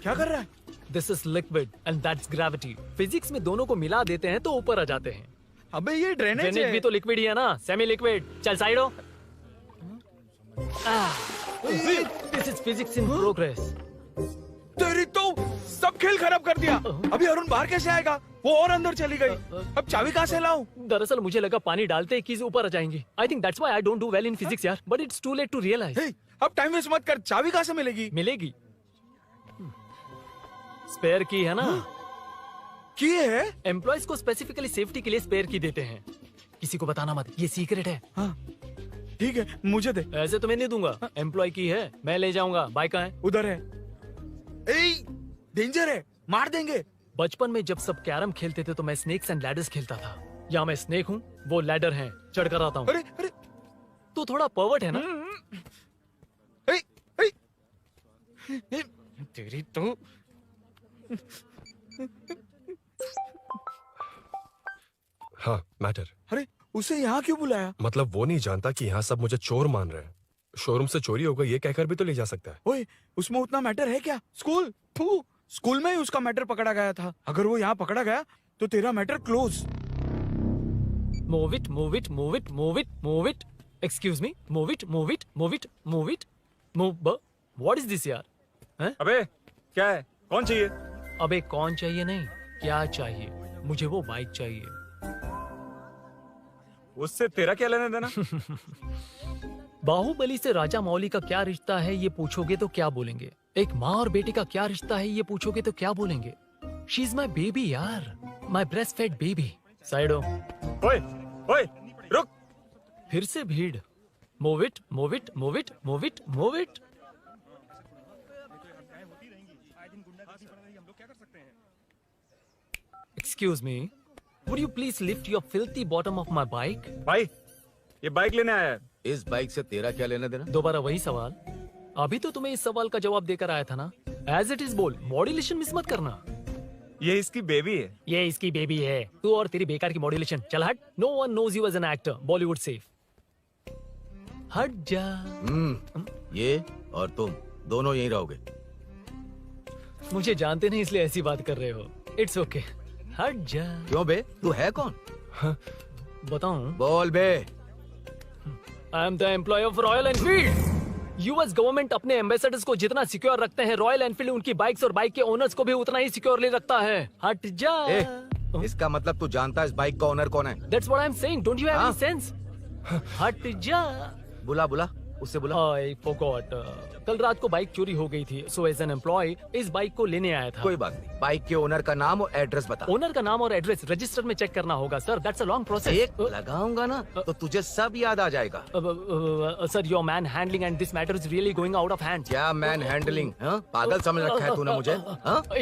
क्या कर रहा है? This is liquid and that's gravity. Physics में दोनों को मिला देते हैं तो ऊपर आ जाते हैं। अबे ये ड्रेनेज है। भी तो लिक्विड ही है ना, सेमी लिक्विड। चल साइड हो। This is physics in progress. तेरी तो सब खेल खराब कर दिया। अभी अरुण बाहर कैसे आएगा? वो और अंदर चली गई। अब चाबी कहाँ से लाऊं? दरअसल मुझे लगा पानी डालते ही कीज ऊपर आ जाएंगी। I think that's why I don't do well in physics यार। But it's too late to realize. अब टाइम वेस्ट मत कर, चाबी कहाँ से मिलेगी? मिलेगी। स्पेयर की है ना? की है? एम्प्लॉयज को स्पेसिफिकली सेफ्टी के लिए स्पेयर की देते हैं। किसी को बताना मत, ये सीक्रेट है। हाँ, ठीक है, मुझे दे। ऐसे तो मैं नहीं दूंगा, एम्प्लॉय की है, मैं ले जाऊंगा। बाइक कहाँ है? उधर है। डेंजर है, मार देंगे। बचपन में जब सब कैरम खेलते थे तो मैं स्नेक्स एंड लैडर्स खेलता था। या मैं स्नेक हूँ, वो लैडर है, चढ़ कर आता हूँ। अरे अरे, तू थोड़ा पर्वर्ट है ना? तेरी तो हाँ, मैटर। अरे उसे यहाँ क्यों बुलाया? मतलब वो नहीं जानता कि यहाँ सब मुझे चोर मान रहे हैं। शोरूम से चोरी होगा ये कहकर भी तो ले जा सकता है। ओए, उसमें उतना मैटर है क्या? स्कूल में ही उसका मैटर पकड़ा गया था। अगर वो यहाँ पकड़ा गया तो तेरा matter close. Move it, move it, move it, move it, move it. Excuse me, move it, move it, move it, move it, move. What is this यार? हैं? अबे क्या है? कौन चाहिए? अबे कौन चाहिए नहीं, क्या चाहिए? मुझे वो बाइक चाहिए। उससे तेरा क्या लेना देना? बाहुबली से राजा मौली का क्या रिश्ता है ये पूछोगे तो क्या बोलेंगे? एक माँ और बेटे का क्या रिश्ता है ये पूछोगे तो क्या बोलेंगे? शी इज माई बेबी यार, my breast fed baby. Side हो। ओए, ओए, रुक। फिर से भीड़। Move it, move it, move it, move it, move it. Excuse me, would you please lift your filthy bottom of my bike? भाई, ये बाइक लेने आया है। इस बाइक से तेरा क्या लेना देना? दोबारा वही सवाल। अभी तो तुम्हें इस सवाल का जवाब देकर आया था ना। एज इट इज बोल, मॉड्यूलेशन मिस मत करना। ये इसकी बेबी है। ये इसकी बेबी है। तू और तेरी बेकार की मॉड्यूलेशन। चल हट। No one knows you as an actor. Bollywood safe. हट जा। ये और तुम दोनों यहीं रहोगे। मुझे जानते नहीं इसलिए ऐसी बात कर रहे हो। It's okay. हट जा। क्यों बे? तू है कौन? बताऊं? बोल बे। I am the employ of Royal Enfield. US government अपने एम्बेसडर्स को जितना सिक्योर रखते हैं, रॉयल एनफील्ड उनकी बाइक्स और बाइक के ओनर्स को भी उतना ही सिक्योरली रखता है। हट जा। इसका मतलब तू जानता है इस बाइक का ओनर कौन है? That's what I'm saying. Don't you have any sense? हट जा। बुला बुला, उससे बुला। I forgot. कल रात को बाइक चोरी हो गई थी, so as an employee इस बाइक को लेने आया था। कोई बात नहीं, बाइक के ओनर का नाम और एड्रेस बता। ओनर का नाम और एड्रेस रजिस्टर में चेक करना होगा sir. That's a long process. एक लगाऊंगा ना तो तुझे सब याद आ जाएगा। Sir, your man handling and this matter is really going out of hand. क्या मैन हैंडलिंग? पागल समझ रखा है तूने मुझे?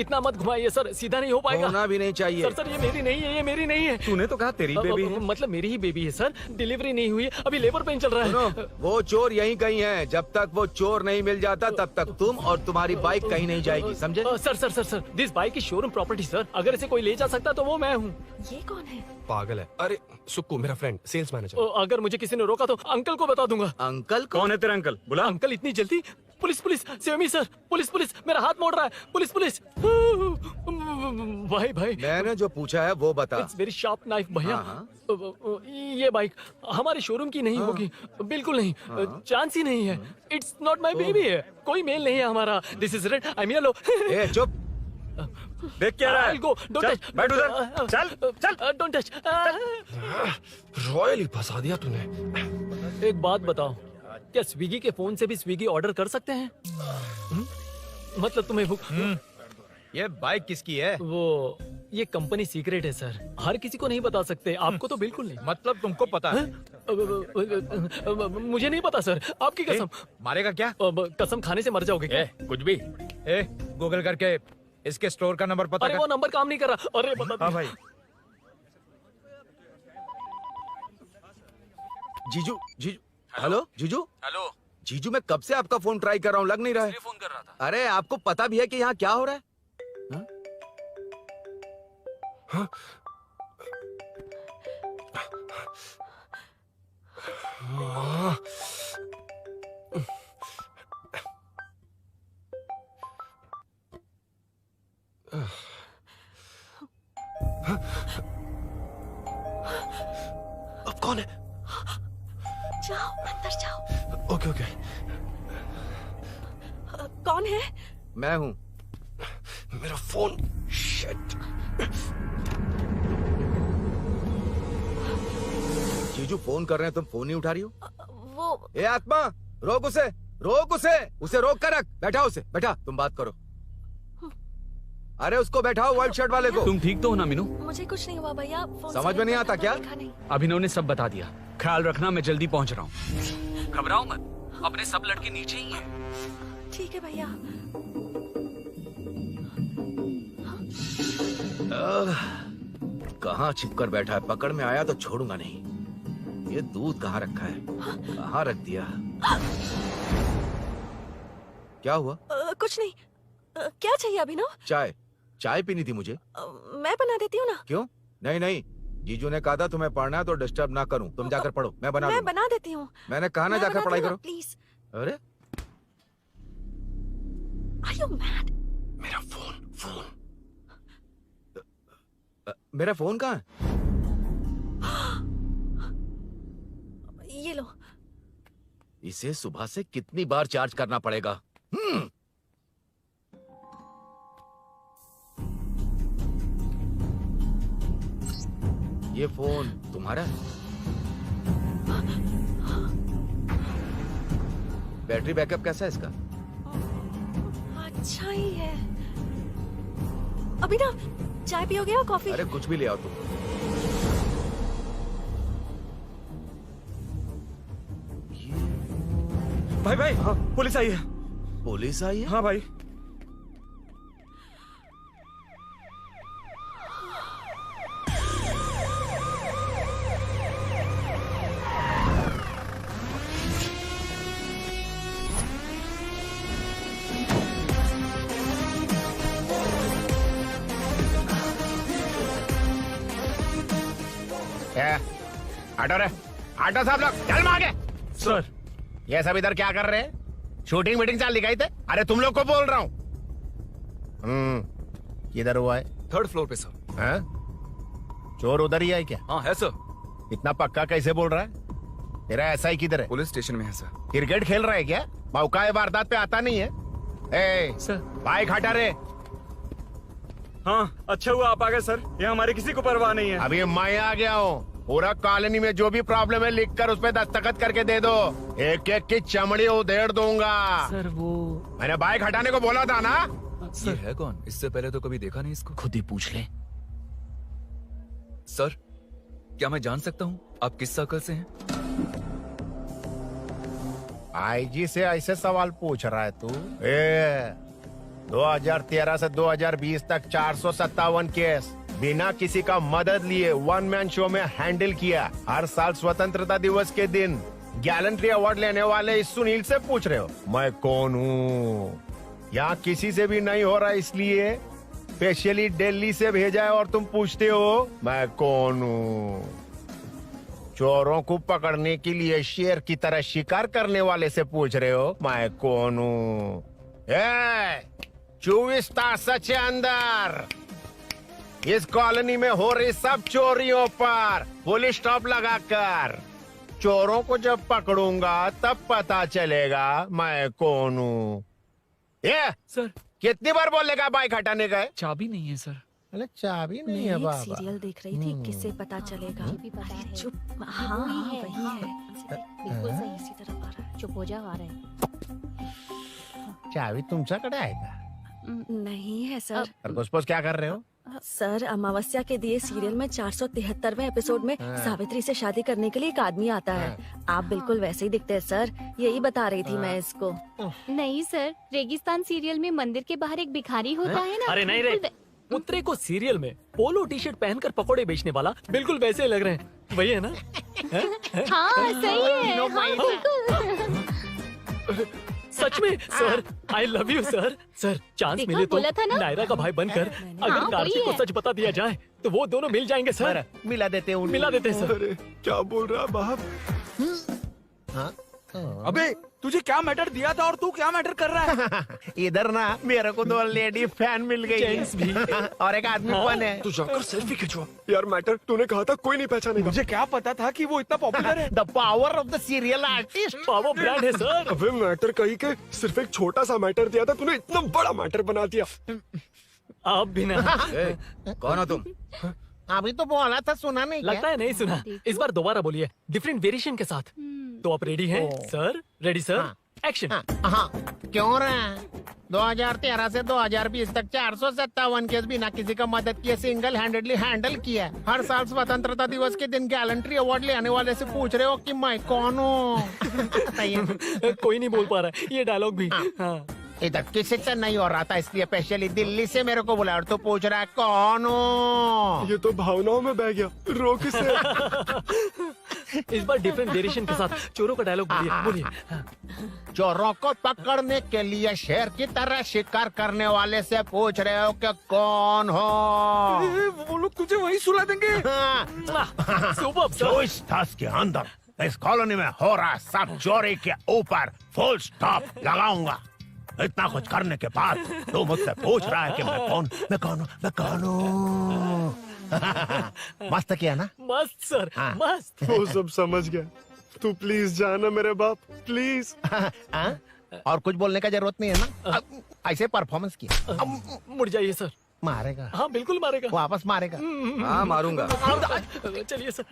इतना मत घुमाइए सर, सीधा नहीं हो पाएगा। होना भी नहीं चाहिए। सर ये मेरी नहीं है, ये मेरी नहीं है। तूने तो कहा तेरी बेबी है। मतलब मेरी ही बेबी है सर। डिलीवरी नहीं हुई, अभी लेबर पेन चल रहा है। वो चोर यहीं कहीं है। जब तक वो चोर नहीं मिल जाता तब तक तुम और तुम्हारी बाइक कहीं नहीं जाएगी, समझे? Sir, this bike is showroom property sir. अगर इसे कोई ले जा सकता तो वो मैं हूँ। ये कौन है? पागल है। अरे सुक्कू, मेरा फ्रेंड, सेल्स मैनेजर। अगर मुझे किसी ने रोका तो अंकल को बता दूंगा। अंकल? कौन है तेरा अंकल? बुला। अंकल इतनी जल्दी? Police police, save me sir. Police मेरा हाथ मोड़ रहा है। पुलिस भाई मैंने जो पूछा है वो बता। इट्स वेरी शार्प नाइफ भैया। ये बाइक हमारे शोरूम की नहीं होगी, बिल्कुल नहीं। चांस ही नहीं है। इट्स नॉट माई बेबी है। कोई मेल नहीं है हमारा। This is red, I am yellow. चुप। देख क्या रहा है? Go, don't touch. बैठ उधर। चल। Don't touch. रॉयल ही फंसा दिया तूने। एक बात बताओ, क्या स्विगी के फोन से भी स्विगी ऑर्डर कर सकते हैं? मतलब तुम्हें ये बाइक किसकी है? वो ये कंपनी सीक्रेट है सर, हर किसी को नहीं बता सकते। आपको तो बिल्कुल नहीं। मतलब तुमको पता है? मुझे नहीं पता सर, आपकी कसम। मारेगा क्या? कसम खाने से मर जाओगे क्या? कुछ भी। गूगल करके इसके स्टोर का नंबर पता अरे कर। वो नंबर काम नहीं कर रहा। अरे बता। हाँ भाई। जीजू। हेलो जीजू। हेलो जीजू, मैं कब से आपका फोन ट्राई कर रहा हूँ, लग नहीं रहा है। फोन कर रहा था। अरे आपको पता भी है कि यहाँ क्या हो रहा है? अब कौन है? जाओ अंदर जाओ। ओके। कौन है? मैं हूँ। मेरा फोन। शिट। जीजू फोन कर रहे हैं, तुम फोन नहीं उठा रही हो। वो ए आत्मा, रोक उसे रोक कर रख। बैठा उसे, बैठा, तुम बात करो। अरे उसको बैठाओ, व्हाइट शर्ट वाले को। तुम ठीक तो हो ना मीनू? मुझे कुछ नहीं हुआ भैया। समझ में नहीं आता क्या? अभिनव ने सब बता दिया। ख्याल रखना, मैं जल्दी पहुंच रहा हूँ। घबराओ मत, अपने सब लड़के नीचे ही हैं। ठीक है भैया। कहाँ छिपकर बैठा है? पकड़ में आया तो छोड़ूंगा नहीं। ये दूध कहाँ रखा है? कहाँ रख दिया? क्या हुआ? कुछ नहीं। क्या चाहिए अभिनव? चाय। चाय पीनी थी मुझे। मैं बना देती हूँ ना। क्यों? नहीं नहीं, जीजू ने कहा था तुम्हें पढ़ना है तो डिस्टर्ब ना करूं। तुम जाकर पढ़ो, मैं बना लूंगा। बना देती हूँ। मैंने कहा ना जाकर पढ़ाई करो प्लीज। अरे Are you mad? मेरा फोन मेरा फोन कहाँ है? ये लो। इसे सुबह से कितनी बार चार्ज करना पड़ेगा? ये फोन तुम्हारा है? बैटरी बैकअप कैसा है इसका? अच्छा ही है। अभिनव, चाय पियोगे या कॉफी? अरे कुछ भी ले आओ तुम। भाई भाई, हाँ, पुलिस आई है। पुलिस आई है? हाँ भाई। हटो रे, हटो सब लोग, चल मांगे। सर, ये सब इधर क्या कर रहे हैं? शूटिंग मीटिंग चाल दिखाई थे? अरे तुम लोग को बोल रहा हूँ। किधर हुआ है? 3rd फ्लोर पे सर। हैं? चोर उधर ही है क्या? हाँ है सर। इतना पक्का कैसे बोल रहा है? तेरा ऐसा ही किधर है? पुलिस स्टेशन में है सर। क्रिकेट खेल रहा है क्या? मौका है वारदात पे आता नहीं है? ए, सर, बाइक हटा रे। हाँ, अच्छा हुआ आप आ गए सर। ये हमारी किसी को परवाह नहीं है। अभी मैं आ गया हूँ। पूरा कॉलोनी में जो भी प्रॉब्लम है लिख कर उस पे दस्तखत करके दे दो। एक एक की चमड़ी उधेड़ दूंगा। सर वो मैंने बाइक हटाने को बोला था ना? ये है कौन? इससे पहले तो कभी देखा नहीं इसको। खुद ही पूछ ले। सर, क्या मैं जान सकता हूँ आप किस सर्कल से हैं? आईजी से ऐसे सवाल पूछ रहा है तू? 2013 से 2020 तक 457 केस बिना किसी का मदद लिए 1 मैन शो में हैंडल किया। हर साल स्वतंत्रता दिवस के दिन गैलेंट्री अवार्ड लेने वाले इस सुनील से पूछ रहे हो मैं कौन हूँ? यहाँ किसी से भी नहीं हो रहा, इसलिए स्पेशली दिल्ली से भेजा है और तुम पूछते हो मैं कौन हूँ? चोरों को पकड़ने के लिए शेर की तरह शिकार करने वाले से पूछ रहे हो मैं कौन हूँ? 24 तास के अंदर इस कॉलोनी में हो रही सब चोरियों पर पुलिस स्टॉप लगाकर चोरों को जब पकड़ूंगा तब पता चलेगा मैं कौन हूँ। ये सर कितनी बार बोलेगा बाइक हटाने का? चाबी नहीं है सर। अरे चाबी नहीं मैं है एक बाबा। सीरियल देख रही थी, किससे पता चलेगा? अरे चुप। हाँ वही है। बिल्कुल सही। इसी तरफ आ रहा है। चुप हो जाओ, आ रहे हैं। चाबी तुमच्याकडे आहे का? नहीं है सर। और घुसपौस क्या कर रहे हो? सर, अमावस्या के दिए सीरियल में 473वें एपिसोड में हाँ। सावित्री से शादी करने के लिए एक आदमी आता है। आप बिल्कुल वैसे ही दिखते हैं सर। यही बता रही थी मैं इसको। नहीं सर, रेगिस्तान सीरियल में मंदिर के बाहर एक भिखारी होता है ना। अरे नहीं रे, पुत्रे को सीरियल में पोलो टी शर्ट पहनकर पकोड़े बेचने वाला बिल्कुल वैसे लग रहे हैं। वही है ना? हाँ सही है। हाँ, बिल्कुल। सच में sir, I love you sir. Sir chance देखा, मिले तो बोला था ना? नायरा का भाई बनकर अगर हाँ, कार्तिक वही को है। सच बता दिया जाए तो वो दोनों मिल जाएंगे सर। मिला देते हैं मिला देते हैं सर। अरे क्या बोल रहा बाप? हाँ? अबे तुझे क्या मैटर दिया था और तू क्या मैटर कर रहा है? इधर ना मेरे को 2 लेडी फैन मिल गई जेंट्स भी। है और एक आदमी फन है। तू जाकर सेल्फी खिंचवा। यार मैटर तूने कहा था कोई नहीं पहचानेगा। मुझे क्या पता था कि वो इतना पॉपुलर है? The power of the serial artist. Power brand है सर। अबे मैटर कही के सिर्फ एक छोटा सा मैटर दिया था, तूने इतना बड़ा मैटर बना दिया। आप भी ना। कौन हो तुम? अभी तो बोला था, सुना नहीं लगता क्या? है नहीं सुना। इस बार दोबारा बोलिए डिफरेंट वेरिएशन के साथ। तो आप रेडी हैं सर? Ready sir? एक्शन। हाँ क्यों रहे 2013 से 2020 तक 457 केस बिना किसी का मदद किए सिंगल हैंडेडली हैंडल किया है। हर साल स्वतंत्रता दिवस के दिन गैलेंट्री अवार्ड लेने वाले से पूछ रहे हो कि मैं कौन हूँ? कोई नहीं बोल पा रहा है ये डायलॉग भी। हाँ। इधर किसी से नहीं हो रहा था इसलिए स्पेशली दिल्ली से मेरे को बुलाया और तू पूछ रहा है कौन हूँ? ये तो भावनाओं में बह गया, रोक से। इस बार डिफरेंट वेरिएशन के साथ चोरों का डायलॉग बोलिए। चोरों को पकड़ने के लिए शेर की तरह शिकार करने वाले से पूछ रहे हो कि कौन हो? वो लोग तुझे वही सुला देंगे। जो इस दस के अंदर इस कॉलोनी में हो रहा सब चोरी के ऊपर फुल स्टॉप लगाऊंगा। इतना कुछ करने के बाद तू मुझसे पूछ रहा है कि मैं कौन हूँ? मस्त किया ना? मस्त सर, मस्त। वो सब समझ गया, तू प्लीज जाना मेरे बाप, प्लीज। और कुछ बोलने का जरूरत नहीं है ना? ऐसे परफॉर्मेंस किया। मुड़ जाइए सर। मारेगा? हाँ बिल्कुल मारेगा। वापस मारेगा? हाँ मारूंगा। चलिए सर।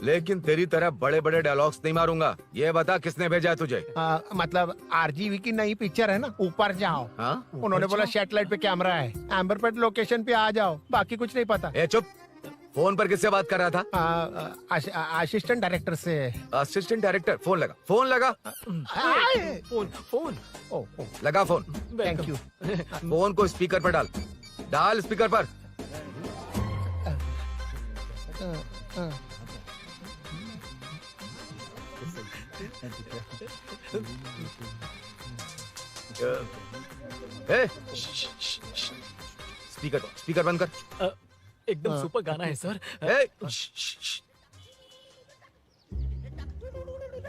लेकिन तेरी तरह बड़े बड़े डायलॉग्स नहीं मारूंगा। ये बता किसने भेजा है तुझे? मतलब आरजीवी की नई पिक्चर है ना, ऊपर जाओ। उन्होंने बोला सैटेलाइट पे कैमरा है, एम्बरपेट लोकेशन पे आ जाओ, बाकी कुछ नहीं पता। ए चुप। फोन पर किससे बात कर रहा था? असिस्टेंट डायरेक्टर से। Assistant director? फोन लगा, फोन लगा। फोन लगा फोन। Thank you. फोन को स्पीकर पर डाल, डाल स्पीकर पर। स्पीकर बंद कर। एकदम सुपर गाना है सर।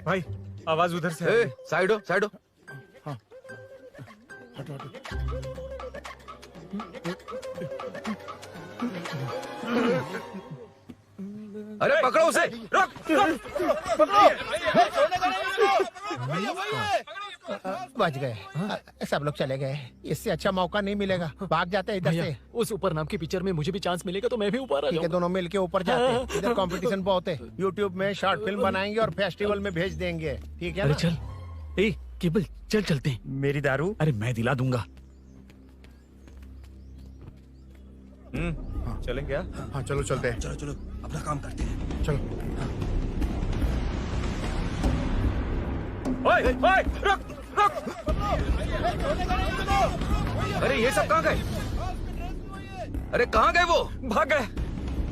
भाई आवाज उधर से आ रही है। साइड हो, साइड हो। अरे पकड़ो उसे, रुक, बच गए। सब लोग चले गए, इससे अच्छा मौका नहीं मिलेगा। भाग जाते हैं इधर से। उस ऊपर नाम की पिक्चर में मुझे भी चांस मिलेगा तो मैं भी ऊपर आ ठीक है, दोनों मिलके ऊपर जाते हैं। इधर कंपटीशन बहुत है। यूट्यूब में शॉर्ट फिल्म बनाएंगे और फेस्टिवल में भेज देंगे, ठीक है अरे ना? चल, ए केबल चल चलते हैं। मेरी दारू? अरे मैं दिला दूंगा। चलेंगे क्या? हाँ चलो चलते हैं। चलो चलो अपना काम करते हैं। चलो। ओए, ओए, रुक, रुक। अरे ये सब कहाँ गए? अरे कहाँ गए वो? भाग गए।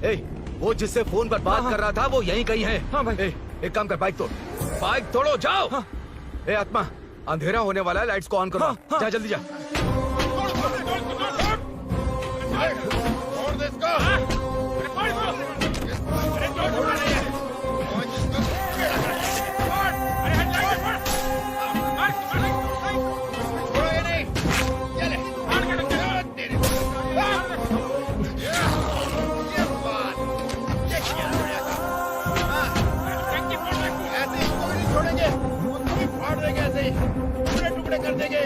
ए, वो जिससे फोन पर बात कर रहा था वो यहीं कहीं है। हाँ भाई। एक काम कर, बाइक तोड़, बाइक तोड़ो, जाओ। ए आत्मा, अंधेरा होने वाला है, लाइट्स को ऑन करो। जा जल्दी जा। टुकड़े कर देंगे।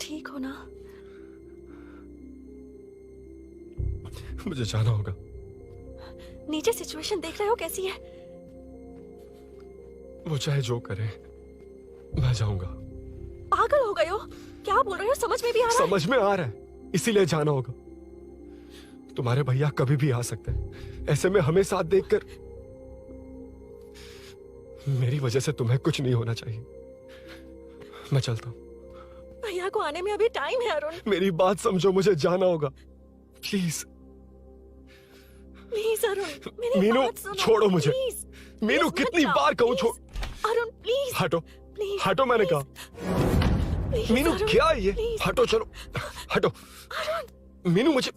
ठीक हो ना? मुझे जाना होगा। नीचे सिचुएशन देख रहे हो कैसी है? वो चाहे जो करे, मैं जाऊंगा। पागल हो गए हो? क्या बोल रहे हो? समझ में भी आ रहा है? समझ में आ रहा है, इसीलिए जाना होगा। तुम्हारे भैया कभी भी आ सकते हैं, ऐसे में हमें साथ देखकर मेरी वजह से तुम्हें कुछ नहीं होना चाहिए। मैं चलता हूँ। भैया भैया को आने में अभी टाइम है अरुण। मेरी बात समझो, मुझे जाना होगा प्लीज। प्लीज अरुण, मेरी मीनू बात सुनो, छोड़ो मुझे। प्लीज। मीनू प्लीज कितनी मत जाओ, बार कहूँ छोड़। अरुण प्लीज। हटो प्लीज, हटो, मैंने कहा। प्लीज, मीनू अरुण, क्या है ये? प्लीज। हटो, चलो हटो। मीनू मुझे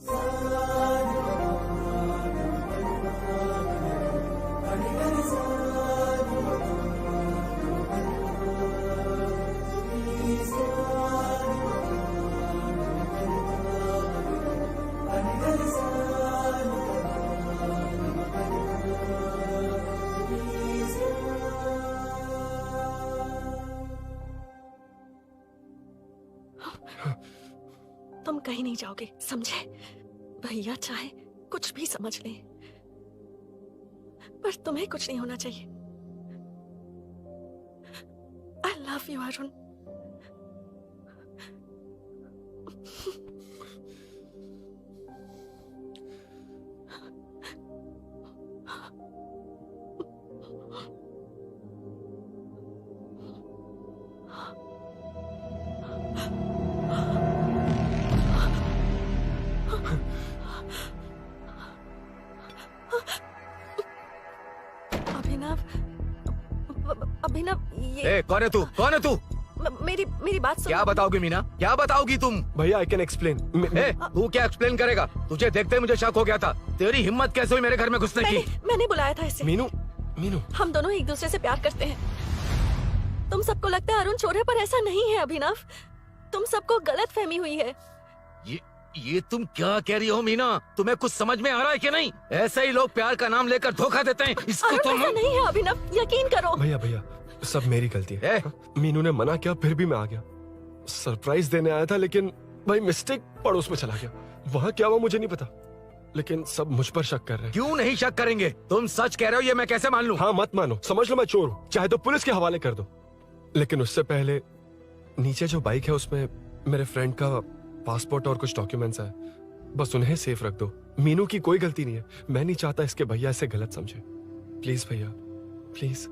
तुम कहीं नहीं जाओगे, समझे? भैया चाहे कुछ भी समझ लें, पर तुम्हें कुछ नहीं होना चाहिए। I love you Arun. Abhinav, Abhinav, ये कौन है तू? कौन है तू? मेरी बात सुनो। क्या बताओगी मीना? क्या बताओगी तुम? भैया आई कैन एक्सप्लेन। तू क्या एक्सप्लेन करेगा? तुझे देखते ही मुझे शक हो गया था। तेरी हिम्मत कैसे हुई मेरे घर में घुसने की? मैंने बुलाया था इसे। मीनू, मीनू, हम दोनों एक दूसरे से प्यार करते हैं। तुम सबको लगता है अरुण चोर है, पर ऐसा नहीं है अभिनव। तुम सबको गलत फहमी हुई है। ये तुम क्या कह रही हो मीना? तुम्हें कुछ समझ में आ रहा है कि नहीं? ऐसे ही लोग प्यार का नाम लेकर धोखा देते हैं। इसको अरुण तुम ऐसा नहीं है अभिनव, यकीन करो। भैया भैया सब मेरी गलती है। मीनू ने मना किया, फिर भी मैं आ गया। सरप्राइज देने आया था, लेकिन भाई मिस्टेक पड़ोस में चला गया। वहाँ क्या हुआ मुझे नहीं पता, लेकिन सब मुझ पर शक कर रहे हैं। क्यों नहीं शक करेंगे? तुम सच कह रहे हो, ये मैं कैसे मान लूं? हाँ मत मानो, समझ लो मैं चोर हूँ, चाहे तो पुलिस के हवाले कर दो। लेकिन उससे पहले नीचे जो बाइक है उसमें मेरे फ्रेंड का पासपोर्ट और कुछ डॉक्यूमेंट्स है, बस उन्हें सेफ रख दो। मीनू की कोई गलती नहीं है। मैं नहीं चाहता इसके भैया इसे गलत समझे। प्लीज भैया, प्लीज।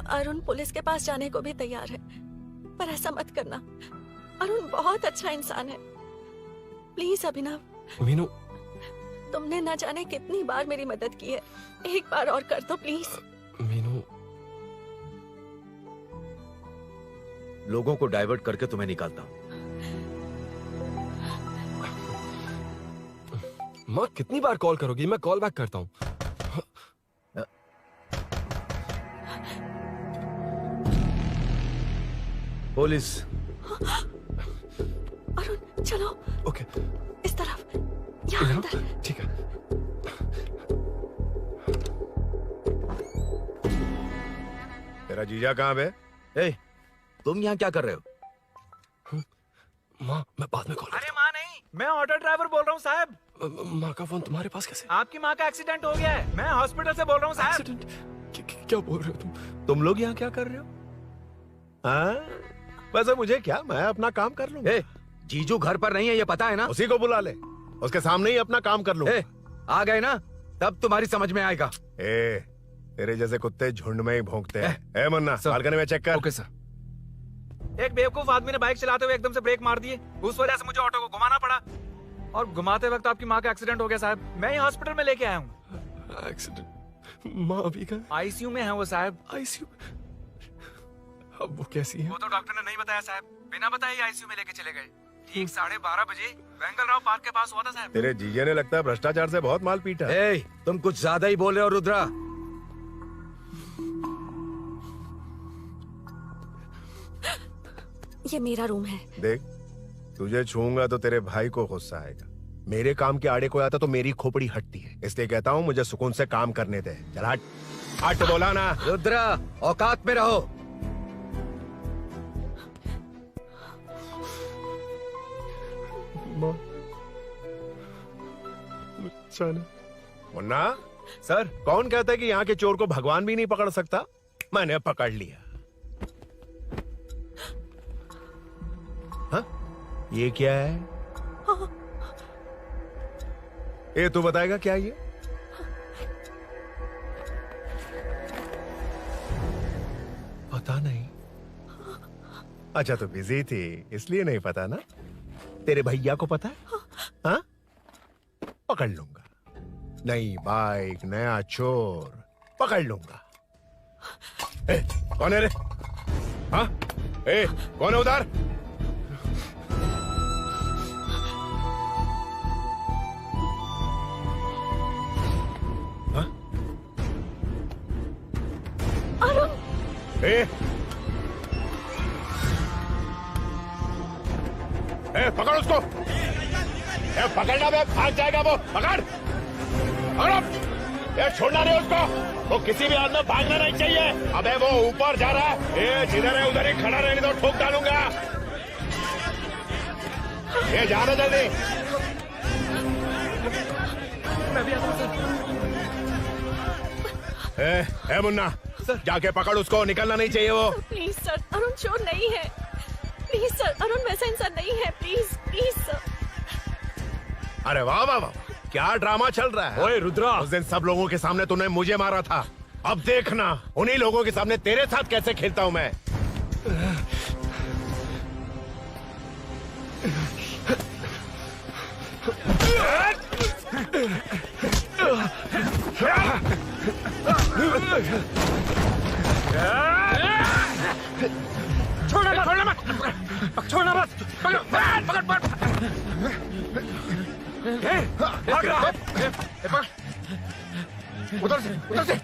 अरुण पुलिस के पास जाने को भी तैयार है, पर ऐसा मत करना। अरुण बहुत अच्छा इंसान है। प्लीज अभिनव। मीनू, तुमने न जाने कितनी बार मेरी मदद की है, एक बार और कर दो प्लीज। मीनू, लोगों को डाइवर्ट करके तुम्हें निकालता हूँ। माँ कितनी बार कॉल करोगी? मैं कॉल बैक करता हूँ। पुलिस। अरुण चलो। ओके। इस तरफ, यहाँ अंदर। ठीक है। तेरा जीजा कहाँ है? तुम यहाँ क्या कर रहे हो? माँ मैं बाद में कॉल। अरे माँ नहीं, मैं ऑटो ड्राइवर बोल रहा हूँ साहब। माँ का फोन तुम्हारे पास कैसे? आपकी माँ का एक्सीडेंट हो गया है, मैं हॉस्पिटल से बोल रहा हूँ साहब। क्या बोल रहे हो तुम लोग यहाँ क्या कर रहे हो? हाँ वैसे मुझे क्या, मैं अपना काम कर लूँ। जीजू घर पर नहीं है, ये पता है ना? उसी को बुला ले, उसके सामने ही अपना काम कर लूँ। आ गए ना, तब तुम्हारी समझ में आएगा। तेरे जैसे कुत्ते झुंड में ही भौंकते हैं। मुन्ना बालकनी में चेक कर। Okay sir. एक बेवकूफ आदमी ने बाइक चलाते हुए एकदम से ब्रेक मार दिए, उस वजह से मुझे ऑटो को घुमाना पड़ा, और घुमाते वक्त आपकी माँ का एक्सीडेंट हो गया साहब। मैं ही हॉस्पिटल में लेके आया हूँ। एक्सीडेंट? माँ अभी कहाँ? आईसीयू में है वो साहब। आईसीयू? अब वो कैसी है? वो तो डॉक्टर ने नहीं बताया साहब, बिना बताए आईसीयू में लेके चले गए। ठीक 12:30 बजे वेंगलराव पार्क के पास हुआ था साहब। तेरे जीजे ने लगता है भ्रष्टाचार से बहुत माल पीटा। तुम कुछ ज्यादा ही बोल रहे हो रुद्रा। ये मेरा रूम है। देख, तुझे छूऊंगा तो तेरे भाई को गुस्सा आएगा। मेरे काम के आड़े को आता तो मेरी खोपड़ी हटती है, इसलिए कहता हूँ मुझे सुकून से काम करने दे। चल हट। हट बोला ना। रुद्रा औकात में रहो। मुन्ना सर, कौन कहता है कि यहाँ के चोर को भगवान भी नहीं पकड़ सकता? मैंने पकड़ लिया। हाँ? ये क्या है? ये तू बताएगा क्या ये? पता नहीं। अच्छा तो बिजी थी इसलिए नहीं पता ना। तेरे भैया को पता है? हाँ? पकड़ लूंगा। नई बाइक, नया चोर, पकड़ लूंगा। ए, कौन है रे? हाँ? ए, कौन है उधर? हाँ? ए, पकड़ उसको। पकड़ना बे, भाग जाएगा वो। पकड़ पकड़ो। छोड़ना नहीं उसको। वो किसी भी हाल में भागना नहीं चाहिए। अबे वो ऊपर जा रहा है। जिधर है उधर ही खड़ा रहने दो, ठोक डालूंगा। जाना जल्दी। मैं भी आता हूं। मुन्ना जाके पकड़ उसको, निकलना नहीं चाहिए वो। प्लीज सर, अरुण चोर नहीं है। प्लीज सर, अरुण वैसा इंसान नहीं है। Please please sir. अरे वाह वाह वाह, क्या ड्रामा चल रहा है। ओए रुद्रा, उस दिन सब लोगों के सामने तूने मुझे मारा था। अब देखना उन्हीं लोगों के सामने तेरे साथ कैसे खेलता हूं मैं। छोड़ना मत, छोड़ना मत। पकड़ पकड़ पकड़। भाग रहा। उधर से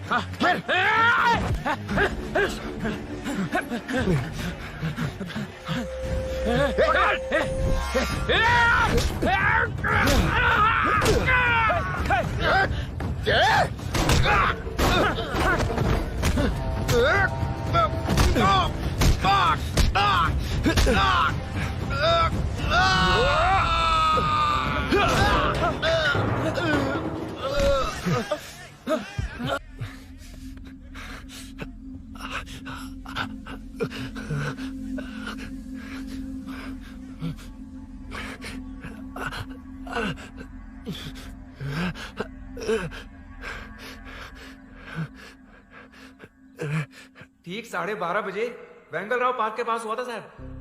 ठीक 12:30 बजे वेंगल राव पार्क के पास हुआ था साहब।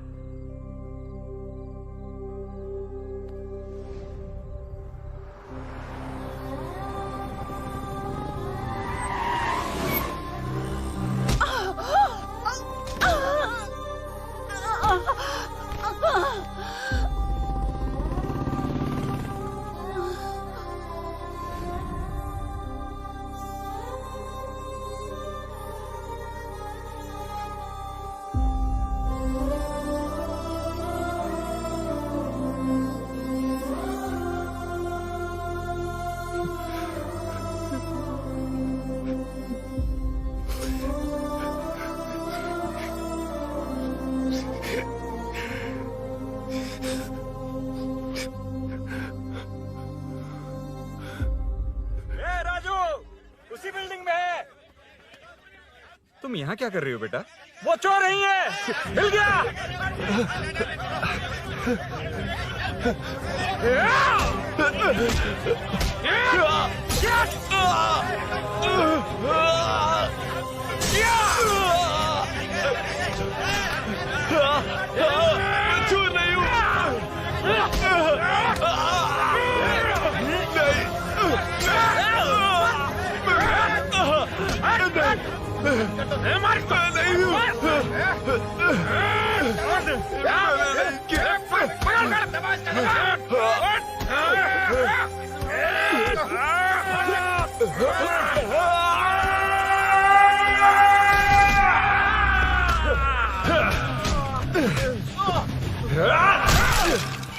तुम यहाँ क्या कर रही हो बेटा? वो चोर नहीं है, हिल गया। चोर नहीं हूँ।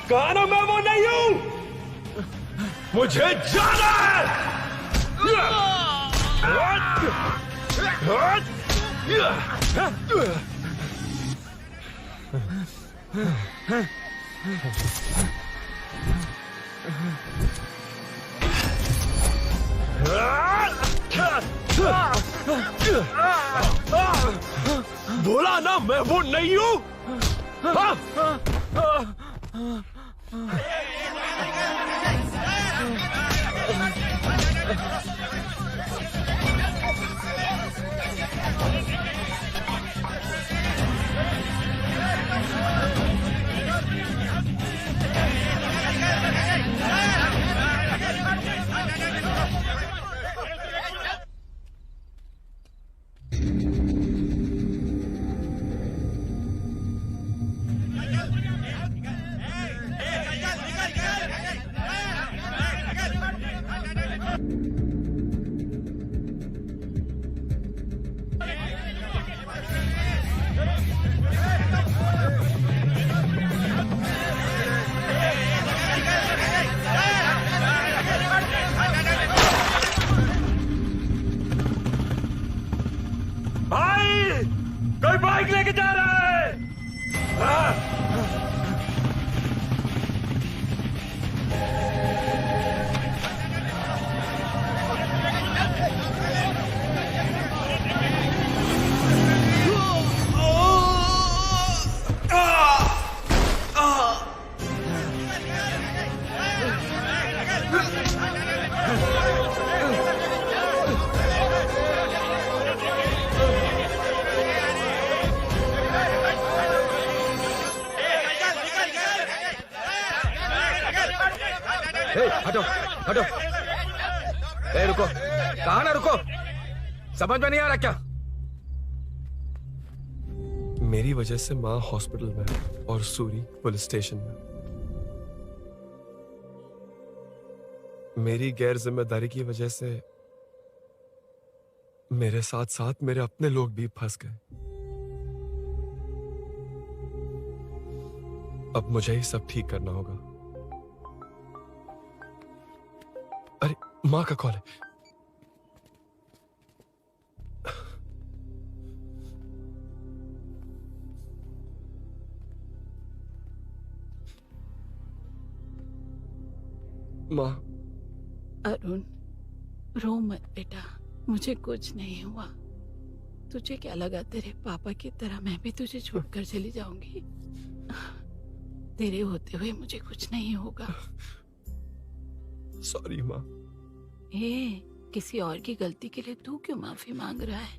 कहा ना मैं वो नहीं हूँ, मुझे जाना है। बोला ना मैं वो नहीं हूँ। कोई बाइक लेके जा रहा है। हटो हटो। रुको, कहा ना रुको, समझ में नहीं आ रहा क्या? मेरी वजह से माँ हॉस्पिटल में है और सूरी पुलिस स्टेशन में। मेरी गैर जिम्मेदारी की वजह से मेरे साथ साथ मेरे अपने लोग भी फंस गए। अब मुझे ही सब ठीक करना होगा। अरे माँ का कॉल है। माँ। अरुण, रो मत बेटा, मुझे कुछ नहीं हुआ। तुझे क्या लगा तेरे पापा की तरह मैं भी तुझे छोड़कर चली जाऊंगी? तेरे होते हुए मुझे कुछ नहीं होगा। सॉरी माँ। किसी और की गलती के लिए तू क्यों माफी मांग रहा है?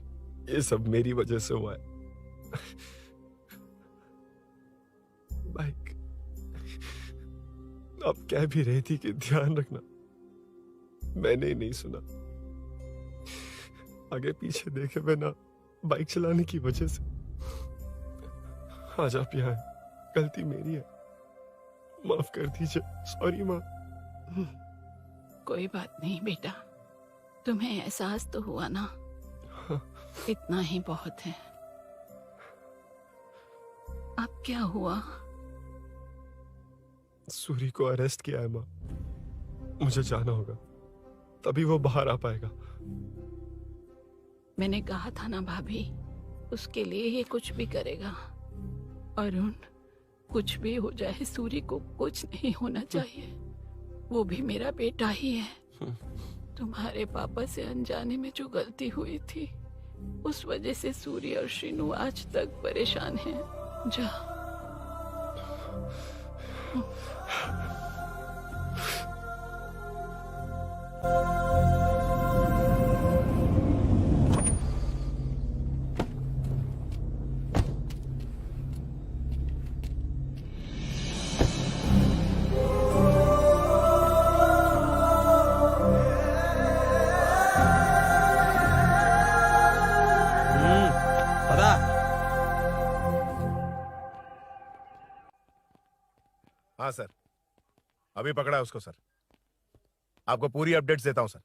ये सब मेरी वजह से हुआ है। बाइक अब कह भी रही थी कि ध्यान रखना, मैंने ही नहीं सुना। आगे पीछे देखे बिना बाइक चलाने की वजह से आज आप यहाँ हैं। गलती मेरी है, माफ कर दीजिए। सॉरी माँ। कोई बात नहीं बेटा, तुम्हें एहसास तो हुआ ना, इतना ही बहुत है। अब क्या हुआ? सूरी को अरेस्ट किया है माँ, मुझे जाना होगा, तभी वो बाहर आ पाएगा। मैंने कहा था ना भाभी, उसके लिए ये कुछ भी करेगा। अरुण, कुछ भी हो जाए सूरी को कुछ नहीं होना चाहिए। वो भी मेरा बेटा ही है। तुम्हारे पापा से अनजाने में जो गलती हुई थी, उस वजह से सूरी और शीनू आज तक परेशान हैं। जा। हाँ सर, अभी पकड़ा है उसको सर। आपको पूरी अपडेट्स देता हूं सर।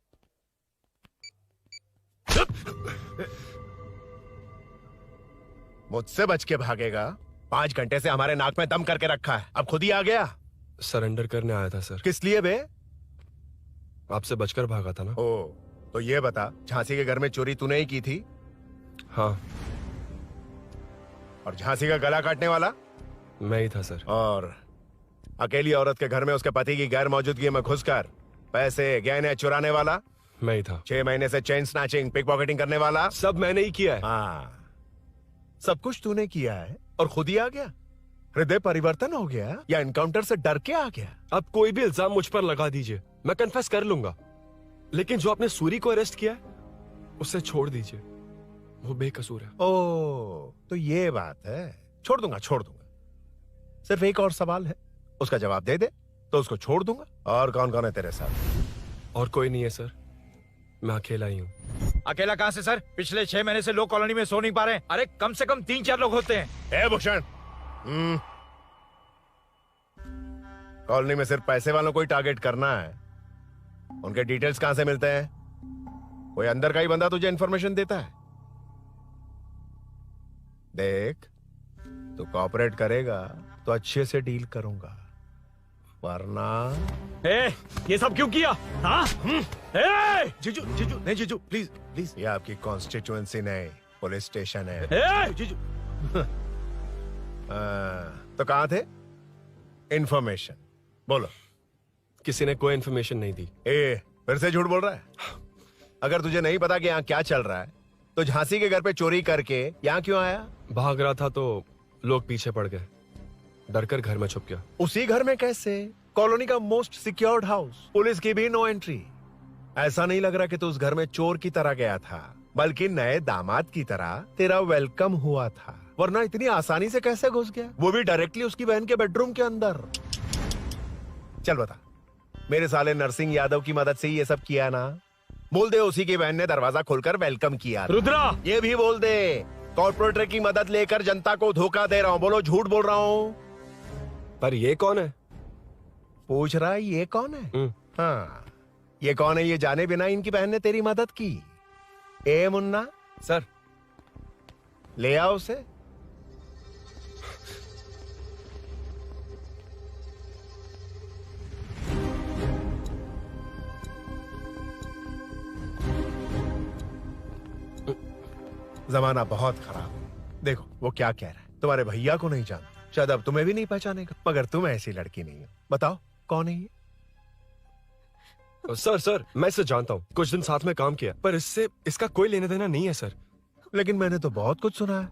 मुझसे बच के भागेगा? 5 घंटे से हमारे नाक में दम करके रखा है, अब खुद ही आ गया। सरेंडर करने आया था सर। किस लिए बे? आपसे बचकर भागा था ना। ओ, तो ये बता, झांसी के घर में चोरी तूने ही की थी? हाँ। और झांसी का गला काटने वाला? मैं ही था सर। और अकेली औरत के घर में उसके पति की गैर मौजूदगी में घुसकर पैसे गहने चुराने वाला? मैं ही था। 6 महीने से चेन स्नैचिंग, पिक पॉकेटिंग करने वाला? सब मैंने ही किया है। हाँ, सब कुछ तूने किया है और खुद ही आ गया? हृदय परिवर्तन हो गया या एनकाउंटर से डर के आ गया? अब कोई भी इल्जाम मुझ पर लगा दीजिए, मैं कन्फेस कर लूंगा, लेकिन जो आपने सूरी को अरेस्ट किया है उसे छोड़ दीजिए, वो बेकसूर है। ओ, तो ये बात है। छोड़ दूंगा, छोड़ दूंगा। सिर्फ एक और सवाल है, उसका जवाब दे दे तो उसको छोड़ दूंगा। और कौन कौन है तेरे साथ? और कोई नहीं है सर, मैं अकेला ही हूँ। अकेला कहाँ से सर? पिछले 6 महीने से लोग कॉलोनी में सो नहीं पा रहे हैं। अरे कम से कम 3-4 लोग होते हैं। भूषण, कॉलोनी में सिर्फ पैसे वालों को ही टारगेट करना है। उनके डिटेल्स कहां से मिलते हैं? कोई अंदर का ही बंदा तुझे इंफॉर्मेशन देता है? देख, तू कोऑपरेट करेगा तो अच्छे से डील करूंगा, वरना ये सब क्यों किया? हाँ? जीजू, जीजू, नहीं जीजू, प्लीज प्लीज। ये आपकी कॉन्स्टिट्यूएंसी नहीं, पुलिस स्टेशन है। जीजू, तो कहाँ थे? इंफॉर्मेशन बोलो। किसी ने कोई इन्फॉर्मेशन नहीं दी। फिर से झूठ बोल रहा है? अगर तुझे नहीं पता कि यहाँ क्या चल रहा है तो झांसी के घर पे चोरी करके यहाँ क्यों आया? भाग रहा था तो लोग पीछे पड़ गए, डर कर घर में छुप गया। उसी घर में कैसे? कॉलोनी का मोस्ट सिक्योर्ड हाउस, पुलिस की भी नो एंट्री। ऐसा नहीं लग रहा कि तू उस घर में चोर की तरह गया था, बल्कि नए दामाद की तरह तेरा वेलकम हुआ था। वरना इतनी आसानी से कैसे घुस गया, वो भी डायरेक्टली उसकी बहन के बेडरूम के अंदर? चल बता, मेरे साले नरसिंह यादव की मदद से ही ये सब किया ना? बोल दे उसी की बहन ने दरवाजा खोलकर वेलकम किया। रुद्रा, ये भी बोल दे कॉर्पोरेटर की मदद लेकर जनता को धोखा दे रहा हूँ। बोलो झूठ बोल रहा हूँ? पर ये कौन है? पूछ रहा है ये कौन है? हाँ, ये कौन है ये जाने बिना इनकी बहन ने तेरी मदद की। ए मुन्ना सर, ले आओ उसे। जमाना बहुत खराब। देखो वो क्या कह रहा है, तुम्हारे भैया को नहीं जानता, शायद अब तुम्हें भी नहीं पहचानेगा, मगर तुम ऐसी लड़की नहीं हो। बताओ कौन है ये? सर मैं इसे जानता हूँ, कुछ दिन साथ में काम किया, पर इससे इसका कोई लेना देना नहीं है सर। लेकिन मैंने तो बहुत कुछ सुना है।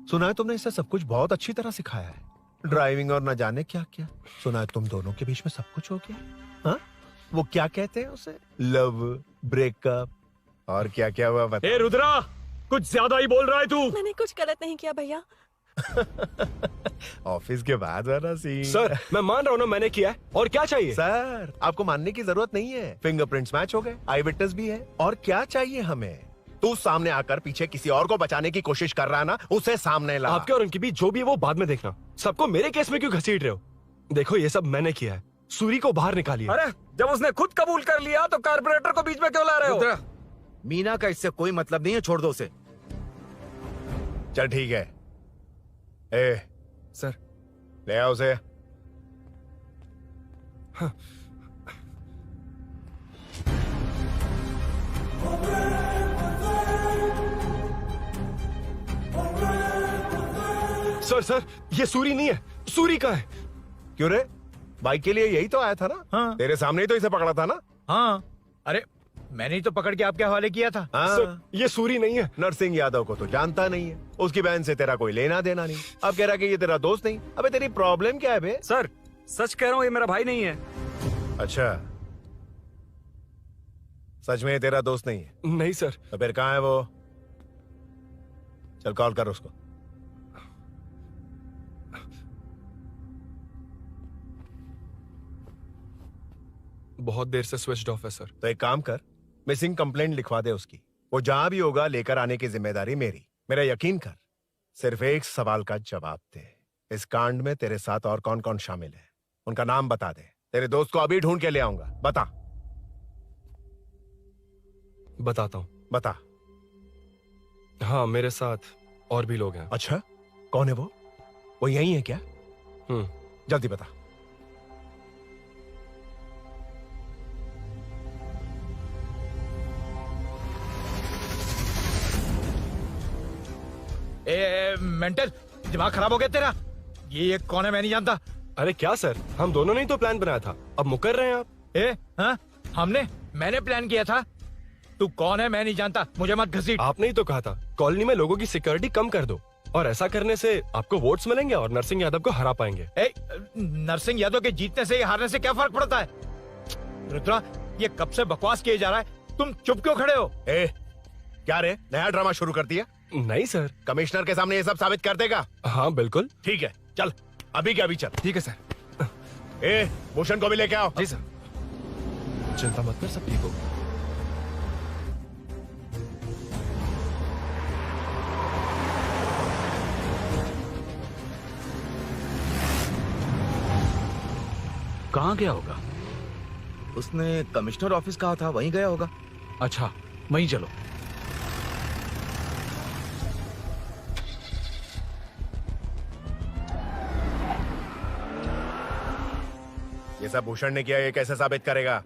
सुना है तुमने इसे सब कुछ बहुत अच्छी तरह सिखाया है, ड्राइविंग और न जाने क्या क्या। सुना है तुम दोनों के बीच में सब कुछ हो गया। हाँ, वो क्या कहते हैं उसे, लव, ब्रेकअप और क्या क्या हुआ बता। ए रुद्रा, कुछ ज्यादा ही बोल रहा है तू। मैंने कुछ गलत नहीं किया भैया। ऑफिस के बाद वाला सीन। सर मैं मान रहा हूँ ना मैंने किया है, और क्या चाहिए? सर आपको मानने की जरूरत नहीं है, फिंगरप्रिंट्स मैच हो गए, आई विटनेस भी है, और क्या चाहिए हमें? तू सामने आकर पीछे किसी और को बचाने की कोशिश कर रहा है ना, उसे सामने ला। आपके और उनके बीच जो भी है वो बाद में देखना, सबको मेरे केस में क्यों घसीट रहे हो? देखो ये सब मैंने किया है, सूरी को बाहर निकालिए। अरे जब उसने खुद कबूल कर लिया तो कारपोरेटर को बीच में क्यों ला रहे हो? मीना का इससे कोई मतलब नहीं है, छोड़ दो उसे। चल ठीक है। ए सर, ले आओ उसे। हाँ। सर ये सूरी नहीं है, सूरी का है। क्यों रे, बाइक के लिए यही तो आया था ना? हाँ। तेरे सामने ही तो इसे पकड़ा था ना? हाँ, अरे मैंने ही तो पकड़ के आपके हवाले किया था। हाँ। सर ये सूरी नहीं है। नरसिंह यादव को तो जानता नहीं है, उसकी बहन से तेरा कोई लेना देना नहीं, अब कह रहा कि ये तेरा दोस्त नहीं। अबे तेरी प्रॉब्लम क्या है बे? सर सच कह रहा हूँ, ये मेरा भाई नहीं है। अच्छा, सच में ये तेरा दोस्त नहीं है? नहीं सर। तो फिर कहाँ है वो? चल कॉल कर उसको। बहुत देर से स्विच्ड ऑफ है सर। तो एक काम कर, मिसिंग कंप्लेंट लिखवा दे उसकी, वो जहां भी होगा लेकर आने की जिम्मेदारी मेरी। मेरा यकीन कर, सिर्फ एक सवाल का जवाब दे, इस कांड में तेरे साथ और कौन कौन शामिल है, उनका नाम बता दे। तेरे दोस्त को अभी ढूंढ के ले आऊंगा। बता। बताता हूँ। बता। हाँ, मेरे साथ और भी लोग हैं। अच्छा, कौन है वो? वो यही है क्या? जल्दी बता। मेंटल, दिमाग खराब हो गया तेरा? ये कौन है मैं नहीं जानता। अरे क्या सर, हम दोनों ने ही तो प्लान बनाया था, अब मुकर रहे हैं आप। हाँ? मैंने प्लान किया था। तू कौन है मैं नहीं जानता, मुझे मत घसीट। आपने ही तो कहा था कॉलोनी में लोगों की सिक्योरिटी कम कर दो, और ऐसा करने से आपको वोट्स मिलेंगे और नरसिंह यादव को हरा पाएंगे। नरसिंह यादव के जीतने से या हारने से क्या फर्क पड़ता है? रुद्रा, ये कब से बकवास किए जा रहा है, तुम चुप क्यों खड़े हो? क्या रे, नया ड्रामा शुरू कर दिया? नहीं सर। कमिश्नर के सामने ये सब साबित कर देगा? हाँ बिल्कुल। ठीक है, चल अभी के अभी चल। ठीक है सर। भूषण को भी लेके आओ। जी सर। चिंता मत कर, सब ठीक होगा। कहाँ गया होगा? उसने कमिश्नर ऑफिस कहा था, वहीं गया होगा। अच्छा, वहीं चलो। ये सब भूषण ने किया, ये कैसे साबित करेगा?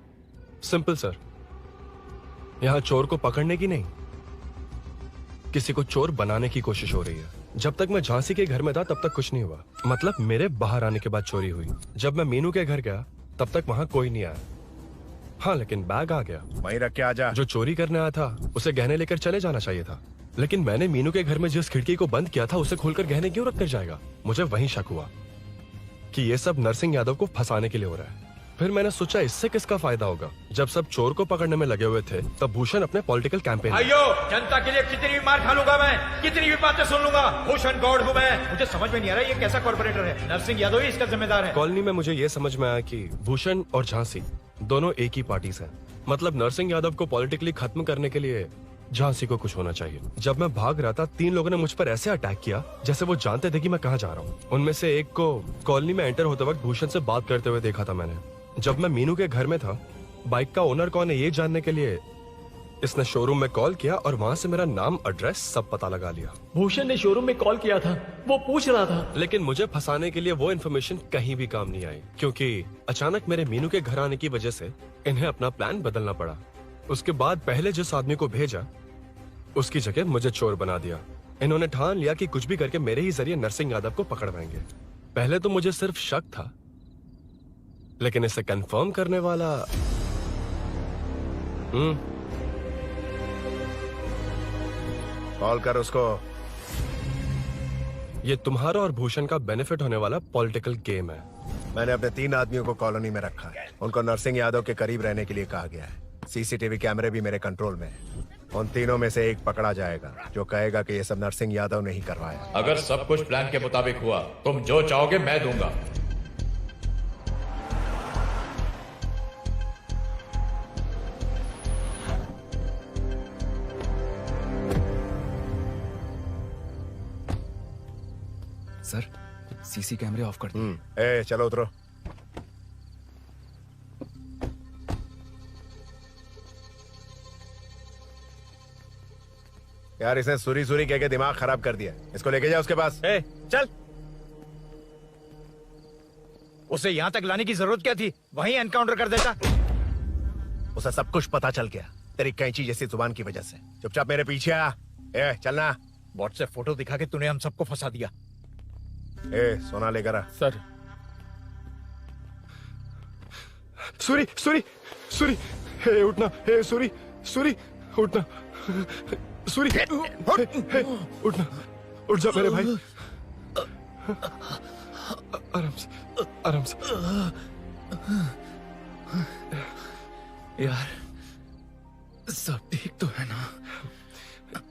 सिंपल सर, यहाँ चोर को पकड़ने की नहीं, किसी को चोर बनाने की कोशिश हो रही है। जब तक मैं झांसी के घर में था तब तक कुछ नहीं हुआ, मतलब मेरे बाहर आने के बाद चोरी हुई। जब मैं मीनू के घर गया तब तक वहाँ कोई नहीं आया। हाँ, लेकिन बैग आ गया। वहीं रख के आ जा। जो चोरी करने आया था उसे गहने लेकर चले जाना चाहिए था, लेकिन मैंने मीनू के घर में जिस खिड़की को बंद किया था उसे खोलकर गहने क्यों रख कर जाएगा। मुझे वहीं शक हुआ कि ये सब नरसिंह यादव को फंसाने के लिए हो रहा है। फिर मैंने सोचा इससे किसका फायदा होगा। जब सब चोर को पकड़ने में लगे हुए थे तब भूषण अपने पॉलिटिकल कैंपेन अयो, जनता के लिए कितनी भी मार खा लूंगा मैं, कितनी भी बातें सुन लूंगा, भूषण गौड़ हूँ मैं। मुझे समझ में नहीं आ रहा ये कैसा कॉर्पोरेटर है। नरसिंह यादव ही इसका जिम्मेदार है। कॉलोनी में मुझे ये समझ में आया कि भूषण और झांसी दोनों एक ही पार्टी से हैं। मतलब नरसिंह यादव को पॉलिटिकली खत्म करने के लिए झांसी को कुछ होना चाहिए। जब मैं भाग रहा था 3 लोगों ने मुझ पर ऐसे अटैक किया जैसे वो जानते थे कि मैं कहाँ जा रहा हूँ। उनमें से एक को कॉलोनी में एंटर होते वक्त भूषण से बात करते हुए देखा था मैंने। जब मैं मीनू के घर में था, बाइक का ओनर कौन है ये जानने के लिए इसने शोरूम में कॉल किया और वहाँ से मेरा नाम, एड्रेस सब पता लगा लिया। भूषण ने शोरूम में कॉल किया था, वो पूछ रहा था। लेकिन मुझे फंसाने के लिए वो इन्फॉर्मेशन कहीं भी काम नहीं आई, क्योंकि अचानक मेरे मीनू के घर आने की वजह से इन्हें अपना प्लान बदलना पड़ा। उसके बाद पहले जिस आदमी को भेजा उसकी जगह मुझे चोर बना दिया। इन्होंने ठान लिया कि कुछ भी करके मेरे ही जरिए नरसिंह यादव को पकड़वाएंगे। पहले तो मुझे सिर्फ शक था, लेकिन इसे कंफर्म करने वाला कॉल कर उसको। ये तुम्हारा और भूषण का बेनिफिट होने वाला पॉलिटिकल गेम है। मैंने अपने 3 आदमियों को कॉलोनी में रखा है। उनको नरसिंह यादव के करीब रहने के लिए कहा गया है। सीसीटीवी कैमरे भी मेरे कंट्रोल में है। उन तीनों में से एक पकड़ा जाएगा जो कहेगा कि ये सब नरसिंह यादव ने ही करवाया। अगर सब कुछ प्लान के मुताबिक हुआ, तुम जो चाहोगे मैं दूंगा। सर, सीसी कैमरे ऑफ कर दो। ए, चलो उतरो। यार इसने सुरी सुरी कह के दिमाग खराब कर दिया। इसको लेके जा उसके पास। ए, चल। उसे यहाँ तक लाने की जरूरत क्या थी? वहीं एनकाउंटर कर देता। उसे सब कुछ पता चल गया तेरी कैंची जैसी जुबान की वजह से। चुपचाप मेरे पीछे आ। ए, चलना। व्हाट्सएप फोटो दिखा के तूने हम सबको फंसा दिया। ए, सोना लेकर आ। सर। सूरी, सूरी, सूरी, हे उठना, हे सूरी, सूरी, उठना, सूरी, हे, उठना, उठ जा मेरे भाई। आराम से, आराम से। यार, सब ठीक तो है ना?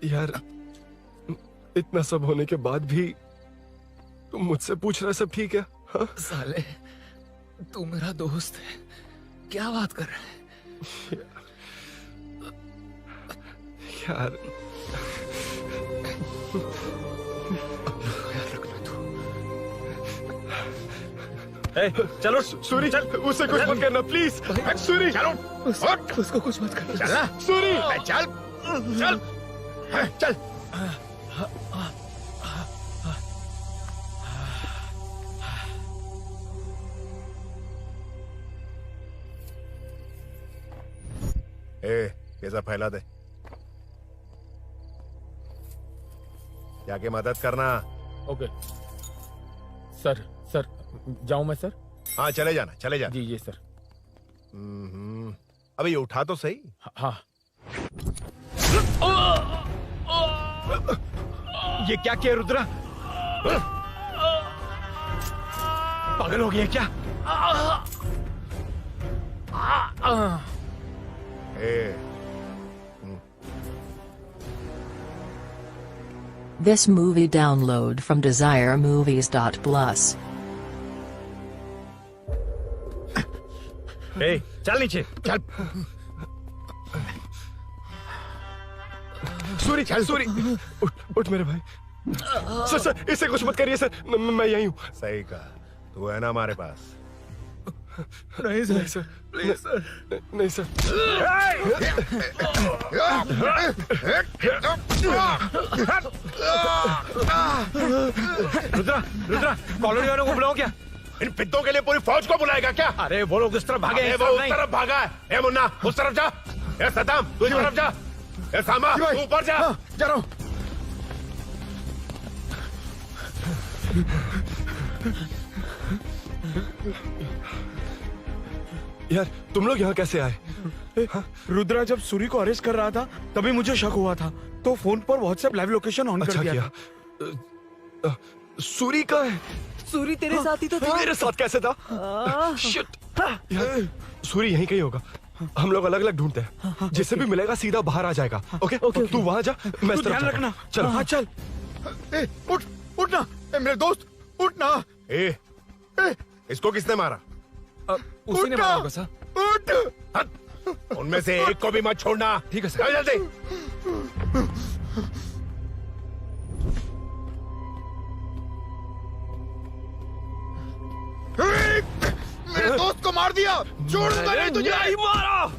यार, इतना सब होने के बाद भी तुम मुझसे पूछ रहा सब ठीक है? हाँ? साले, तू मेरा दोस्त है, क्या बात कर रहा है? यार, चलो सूरी, चल, उसे कुछ मत करना प्लीज। सूरी, चलो, उसको कुछ मत करना। चल, सूरी, चल, चल, चल। ए, ये सब फैला दे। जाके मदद करना। Okay sir. सर, जाऊं मैं सर? हाँ, चले जाना, चले जाना। जी जी सर। अबे ये उठा तो सही। हाँ। ये क्या किया रुद्रा? पागल हो गया क्या? This movie download from DesireMovies.plus. ए, चल नीचे, चल। सूरी, चल, सूरी, उठ मेरे भाई। सर, सर, इसे कुछ मत करिए सर, मैं यहीं हूँ। सही कहा, तू है ना हमारे पास। नहीं सर, नहीं सर, प्लीज सर, नहीं सर। रुद्रा, रुद्रा, कॉलोनी वालों को बुलाओ क्या? इन पिद्दों के लिए पूरी फौज को बुलाएगा क्या? अरे वो लोग इस तरफ भागे हैं। वो उस तरफ भागा है। ए मुन्ना, उस तरफ जा। ए सदाम, तू इस तरफ जा। ए सामा, तू ऊपर जा। जा रहा हूँ। यार तुम लोग यहाँ कैसे आए? रुद्रा जब सूरी को अरेस्ट कर रहा था तभी मुझे शक हुआ था, तो फोन पर व्हाट्सएप लाइव लोकेशन ऑन कर दिया था। सूरी का है? सूरी तेरे साथ ही तो था। मेरे साथ कैसे था? शिट। यार सूरी यहीं कहीं होगा, हम लोग अलग अलग ढूंढते हैं, जिससे भी मिलेगा सीधा बाहर आ जाएगा। ओके तू वहां जा, मैं इस तरफ ध्यान जाता हूं। रखना। चलो। हाँ चल। उठ उठना मेरे दोस्त, उठना। इसको किसने मारा? उसी ने मारा होगा सर। उठ। उनमें से एक को भी मत छोड़ना। ठीक है सर। चल जल्दी। मेरे दोस्त को मार दिया, छोड़ूंगा नहीं तुझे। नहीं मारा।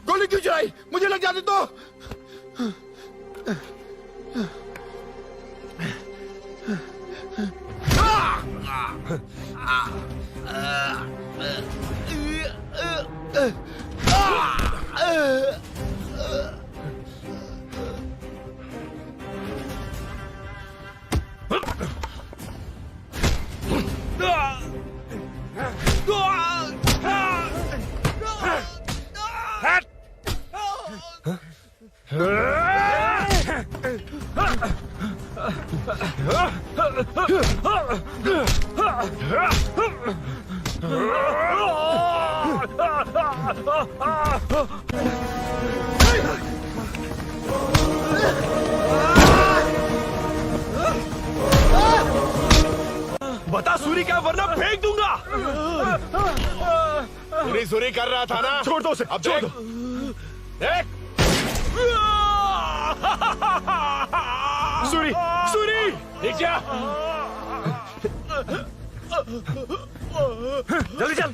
गोली क्यों चलाई? मुझे लग जाती तो। बता सूरी क्या, वरना फेंक दूंगा। सूरी कर रहा था ना? छोड़ दो उसे। अब छोड़ दो। देख। सूरी सूरी देख जा। जल्दी चल।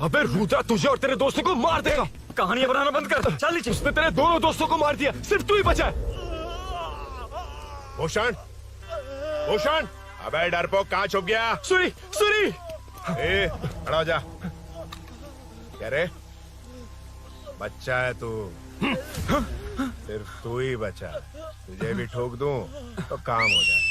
अबे रुद्रा तुझे और तेरे दोस्तों को मार देगा। कहानियां बनाना बंद कर। चल नीचे। उसने तेरे दोनों दोस्तों को मार दिया, सिर्फ तू ही बचा है। भूषण, भूषण, अबे डरपोक कहाँ छुप गया? सूरी सूरी। खड़ा हो जा। क्या रे? बच्चा है तू, सिर्फ तू ही बचा। तुझे भी ठोक दूं तो काम हो जाए।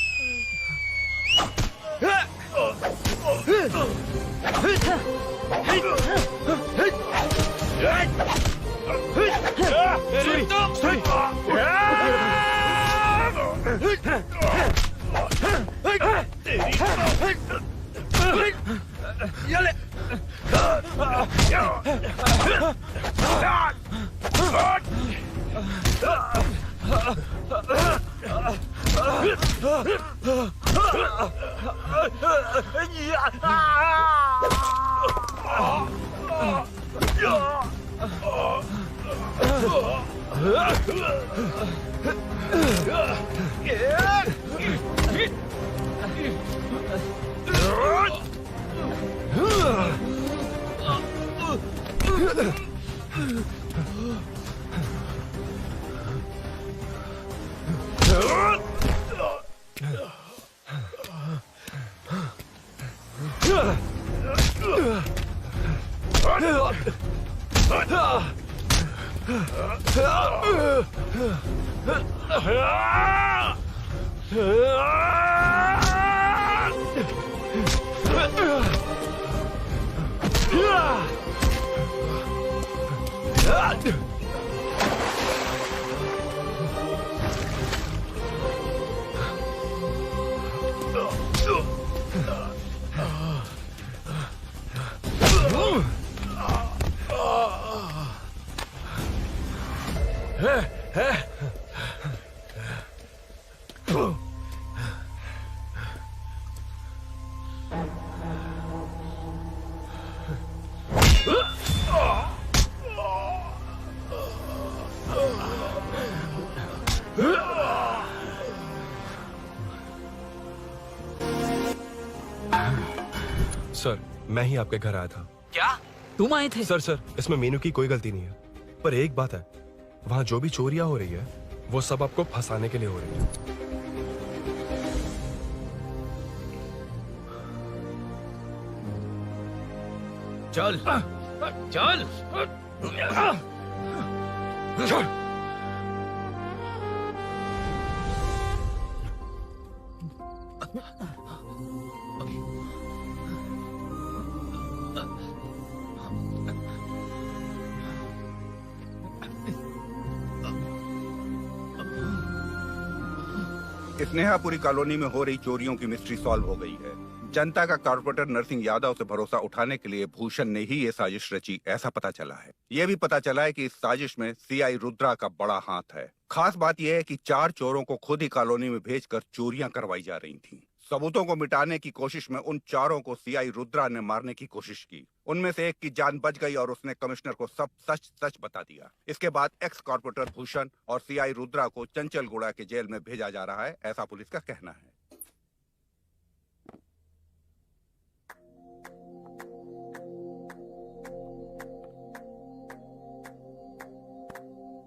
सर मैं ही आपके घर आया था। क्या? तुम आए थे? सर इसमें मीनू की कोई गलती नहीं है, पर एक बात है, वहाँ जो भी चोरियां हो रही है वो सब आपको फंसाने के लिए हो रही है। चल चल चल। स्नेहापुरी कॉलोनी में हो रही चोरियों की मिस्ट्री सॉल्व हो गई है। जनता का कॉर्पोरेटर नरसिंह यादव से भरोसा उठाने के लिए भूषण ने ही ये साजिश रची, ऐसा पता चला है। ये भी पता चला है कि इस साजिश में सीआई रुद्रा का बड़ा हाथ है। खास बात यह है कि 4 चोरों को खुद ही कॉलोनी में भेजकर चोरियां करवाई जा रही थीं। सबूतों को मिटाने की कोशिश में उन 4 को सीआई रुद्रा ने मारने की कोशिश की। उनमें से एक की जान बच गई और उसने कमिश्नर को सब सच सच बता दिया। इसके बाद एक्स कॉर्पोरेटर भूषण और सीआई रुद्रा को चंचलगुड़ा के जेल में भेजा जा रहा है, ऐसा पुलिस का कहना है।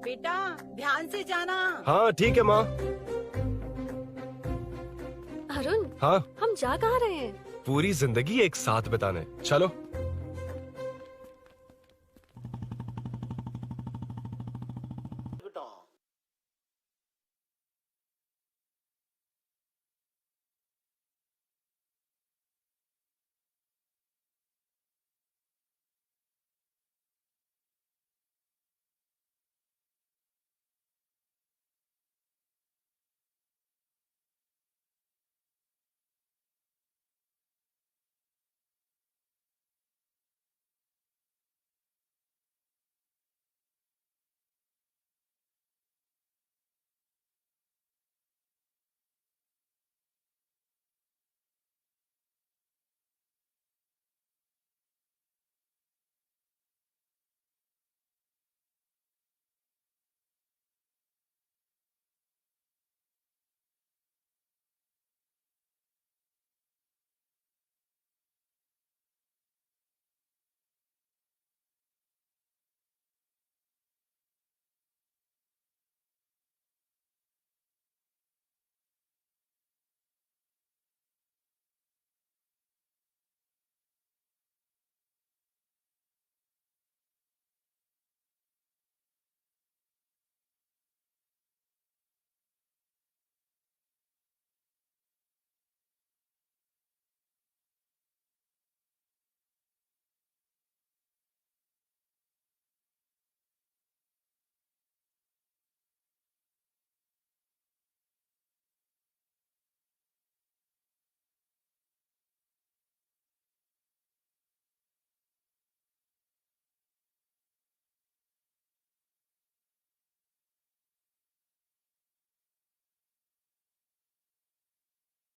बेटा ध्यान से जाना। हाँ ठीक है माँ। अरुण, हाँ हम जा कहाँ रहे हैं? पूरी जिंदगी एक साथ बिताने, चलो।